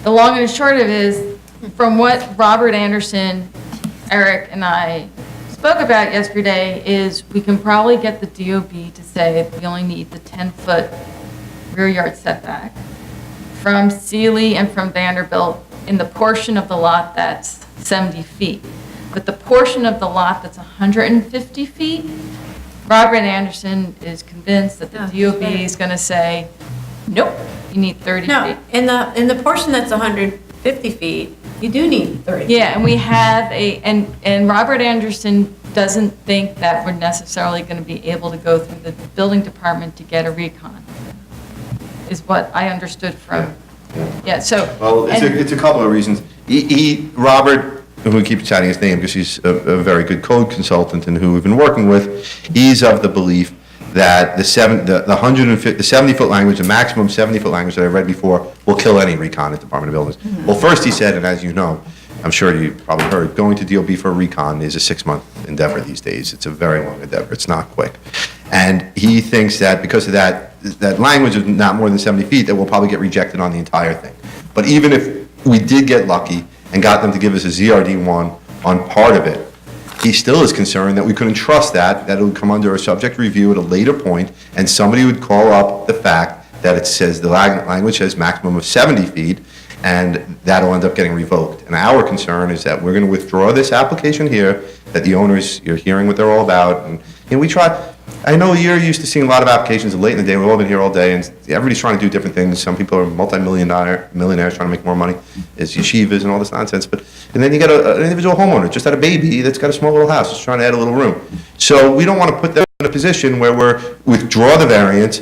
the long and short of it is, from what Robert Anderson, Eric, and I spoke about yesterday, is we can probably get the DOB to say we only need the 10-foot rear yard setback from Sealy and from Vanderbilt in the portion of the lot that's 70 feet. But the portion of the lot that's 150 feet, Robert Anderson is convinced that the DOB is going to say, nope, you need 30 feet. No, in the portion that's 150 feet, you do need 30 feet. Yeah, and we have and Robert Anderson doesn't think that we're necessarily going to be able to go through the building department to get a recon, is what I understood from, so. Well, it's a couple of reasons. Robert, who we keep citing his name because he's a very good code consultant and who we've been working with, he's of the belief that the 70-foot language, the maximum 70-foot language that I read before, will kill any recon at Department of Buildings. Mm-hmm. Well, first he said, and as you know, I'm sure you probably heard, going to DOB for a recon is a 6-month endeavor these days. It's a very long endeavor. It's not quick. And he thinks that because of that language of not more than 70 feet, that we'll probably get rejected on the entire thing. But even if we did get lucky and got them to give us a ZRD1 on part of it, he still is concerned that we couldn't trust that it would come under a subject review at a later point, and somebody would call up the fact that it says, the language says maximum of 70 feet, and that'll end up getting revoked. And our concern is that we're going to withdraw this application here, that the owners, you're hearing what they're all about, and we try. I know you're used to seeing a lot of applications late in the day. We've all been here all day, and everybody's trying to do different things. Some people are millionaires trying to make more money, as yeshivas and all this nonsense. And then you got an individual homeowner just had a baby that's got a small little house, just trying to add a little room. So we don't want to put them in a position where we're withdraw the variance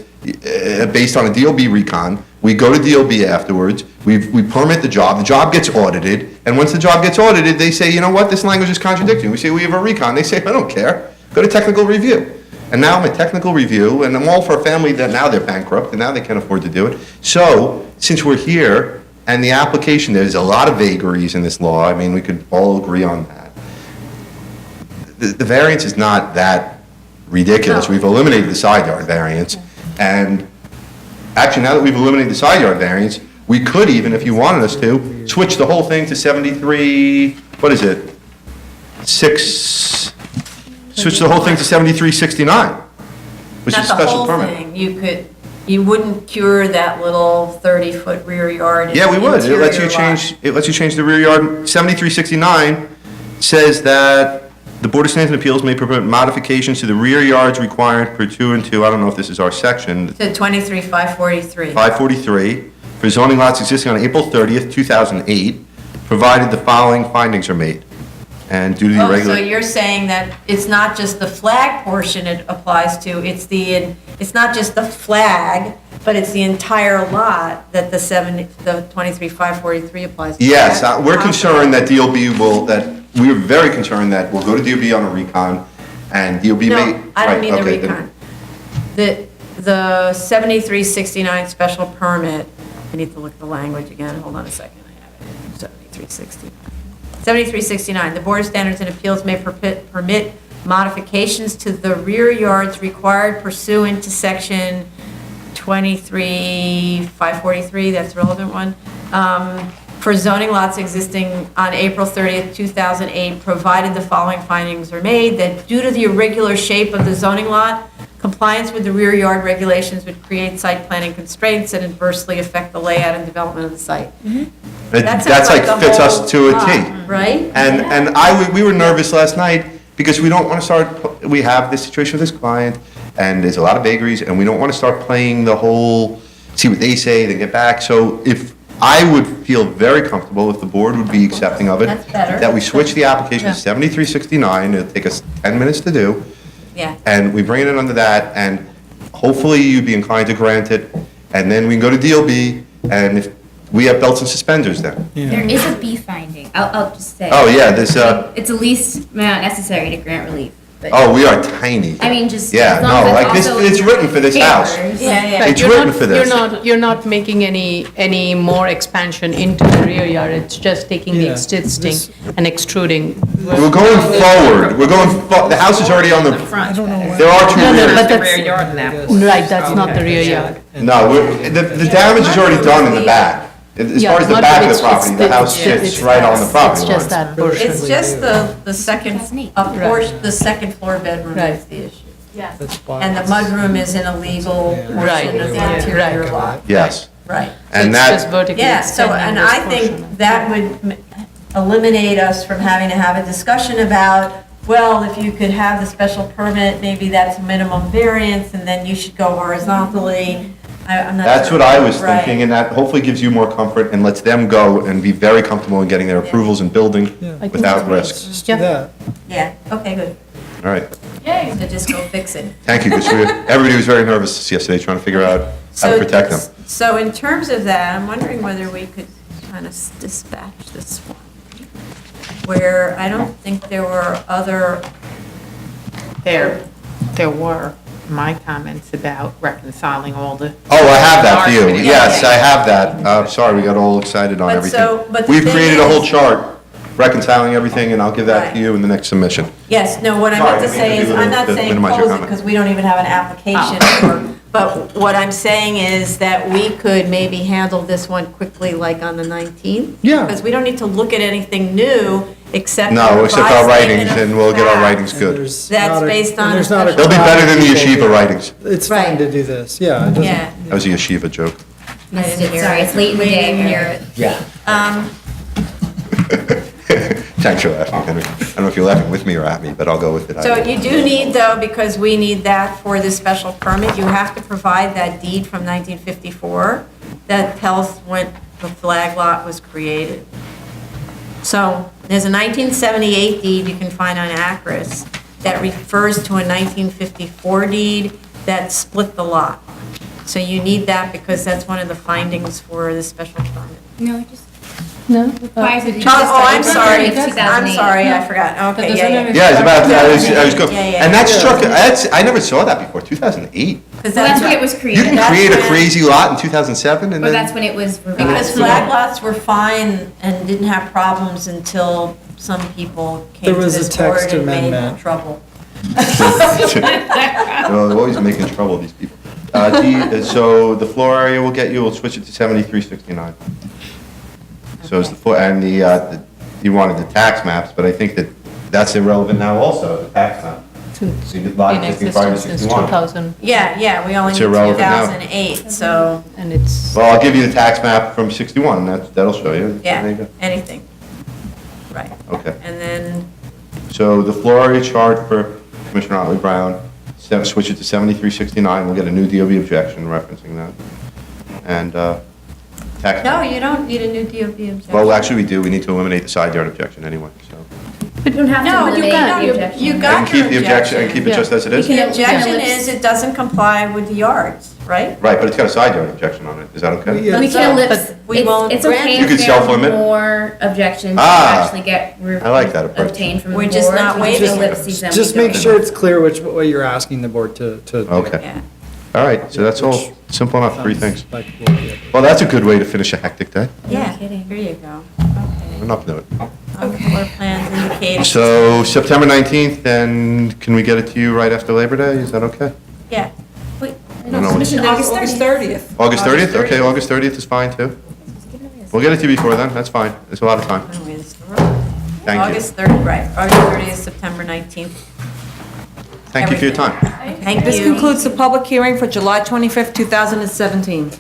based on a DOB recon. We go to DOB afterwards. We permit the job gets audited, and once the job gets audited, they say, you know what, this language is contradicting. We say we have a recon. They say, I don't care. Go to technical review. And now I'm at technical review, and I'm all for a family that now they're bankrupt, and now they can't afford to do it. So, since we're here, and the application, there's a lot of vagaries in this law. I mean, we could all agree on that. The variance is not that ridiculous. We've eliminated the side yard variance, and actually, now that we've eliminated the side yard variance, we could even, if you wanted us to, switch the whole thing to 73, switch the whole thing to 7369, which is special permit. Not the whole thing. You wouldn't cure that little 30-foot rear yard. Yeah, we would. It lets you change the rear yard. 7369 says that the Board of Standards and Appeals may permit modifications to the rear yards required per 2 and 2. I don't know if this is our section. To 23,543. 543 for zoning lots existing on April 30th, 2008, provided the following findings are made. And due to the So you're saying that it's not just the flag portion it applies to, it's not just the flag, but it's the entire lot that the 23,543 applies to? Yes, we're concerned that we're very concerned that we'll go to DOB on a recon, and DOB may... No, I don't mean the okay, recon. The 7369 special permit, I need to look at the language again, hold on a second, I have it, 7369. 7369, the Board of Standards and Appeals may permit modifications to the rear yards required pursuant to section 23,543, that's the relevant one, for zoning lots existing on April 30th, 2008, provided the following findings are made, that due to the irregular shape of the zoning lot, compliance with the rear yard regulations would create site planning constraints and adversely affect the layout and development of the site. That's sounds like the fits us whole to a T. lot, right? And we were nervous last night because we don't want to start, we have this situation with this client and there's a lot of vagaries and we don't want to start playing the whole, see what they say, then get back. So if, I would feel very comfortable if the board would be accepting of it. That's better. That we switch the application to Yeah. 7369, it'll take us 10 minutes to do. Yeah. And we bring it in under that, and hopefully you'd be inclined to grant it, and then we can go to DLB, and if, we have belts and suspenders then. There is a B finding, I'll just say. Oh, yeah, there's It's the least amount necessary to grant relief, but. Oh, we are tiny. I mean, just Yeah, as long no, as like that's this, also it's written for this house. papers. Yeah. It's You're written not- for this. You're not making any more expansion into the rear yard, it's just taking the Yeah, existing and extruding. We're going forward, the house is already on the, there are two No, no, rears. but that's, right, that's not the rear yard. No, the damage is already done in the back. As Yeah, far as the not- back of it's- the property, it's the the- house it's- sits it's- right on the property It's just line. that portion. It's just the second, the second floor bedroom is the issue. And the mudroom is in a legal Right, portion of the yeah, interior right. lot. Yes. Right. And It's that, just vertically Yeah, so, extending and this I portion. think that would eliminate us from having to have a discussion about, well, if you could have the special permit, maybe that's a minimum variance, and then you should go horizontally. I'm not that's sure. what I was Right. thinking, and that hopefully gives you more comfort and lets them go and be very comfortable in getting their approvals and building without risk. Just do that. Yeah, okay, good. All right. Yay. So just go fix it. Thank you, because everybody was very nervous yesterday trying to figure out how to protect them. So in terms of that, I'm wondering whether we could kind of dispatch this one, where I don't think there were other, There were my comments about reconciling all the. Oh, I have that for you. Yeah, Yes, yeah. I have that. Sorry, we got all excited on But everything. so- but the We've thing created a whole is- chart reconciling everything, and I'll give that Right. to you in the next submission. yes, no, what I Sorry, meant to I didn't say mean to is, do I'm the- not to saying minimize your close it, comment. because we don't even have an application for, but what I'm saying is that we could maybe handle this one quickly, like on the 19th. Yeah. Because we don't need to look at anything new, except. No, the except our revised writings, statement of and we'll get our facts. writings good. There's That's not a- based on and a there's not a They'll be better than the yeshiva writings. It's fine Right. to do this, yeah. it doesn't- Yeah. That was a yeshiva joke. I didn't hear Sorry, it. it's late in the We day. didn't hear it. Yeah. Thanks for laughing, Henry. I don't know if you're laughing with me or at me, but I'll go with it. So you do need, though, because we need that for the special permit, you have to provide that deed from 1954 that tells when the flag lot was created. So there's a 1978 deed you can find on Acris that refers to a 1954 deed that split the lot. So you need that because that's one of the findings for the special permit. No, just. No? Oh, I'm sorry, I'm 2008. sorry, I forgot, okay, yeah. Yeah, it's about, I was going, Yeah, yeah. and that struck, I never saw that before, 2008. Because Well, that's when it was created. You can That's create a when- crazy lot in 2007 and Or then, that's when it was revised. Because flag lots were fine and didn't have problems until some people came There to was a this board text and made amendment. trouble. well, they're always making trouble, these people. So the floor area will get you, we'll switch it to 7369. So it's the floor, and you wanted the tax maps, but I think that that's irrelevant now also, the tax map. So you did lot In existing prior to existence since 61. 2000, Yeah, we only It's need irrelevant now. 2008, so, and it's, Well, I'll give you the tax map from 61, that'll show you. There you yeah, go. anything. Right. Okay. And then, So the floor area chart for Commissioner Otley Brown, switch it to 7369, we'll get a new DOB objection referencing that. And tax. no, you don't need a new DOB objection. Well, actually, we do, we need to eliminate the side yard objection anyway, so. You don't have to No, you eliminate got, the objection. you I got can your keep the objection, and keep it just as it is? The objection is it doesn't comply with the yards, right? Right, but it's got a side yard objection on it, is that okay? Yeah. We So, can ellipse, but we won't it's grant okay it. You if could there self-limit? are more objections to Ah, actually get I like that approach. obtained from the We're board. just not We just waiving it. ellipse them, Just we make don't. sure it's clear what you're asking the board to. Okay, Yeah. all right, so that's all, simple enough, three things. Like, well, yeah. Well, that's a good way to finish a hectic day. Yeah, kidding. here you go. Enough note. Floor plans indicating. So September 19th, and can we get it to you right after Labor Day? Is that okay? Yeah. Wait, No, no, Submission date is August 30th. August 30th? Okay, August 30th is fine too. We'll get it to you before then, that's fine. There's a lot of time. Thank you. August 30th, right, August 30th, September 19th. Thank you for your time. Thank you. This concludes the public hearing for July 25th, 2017.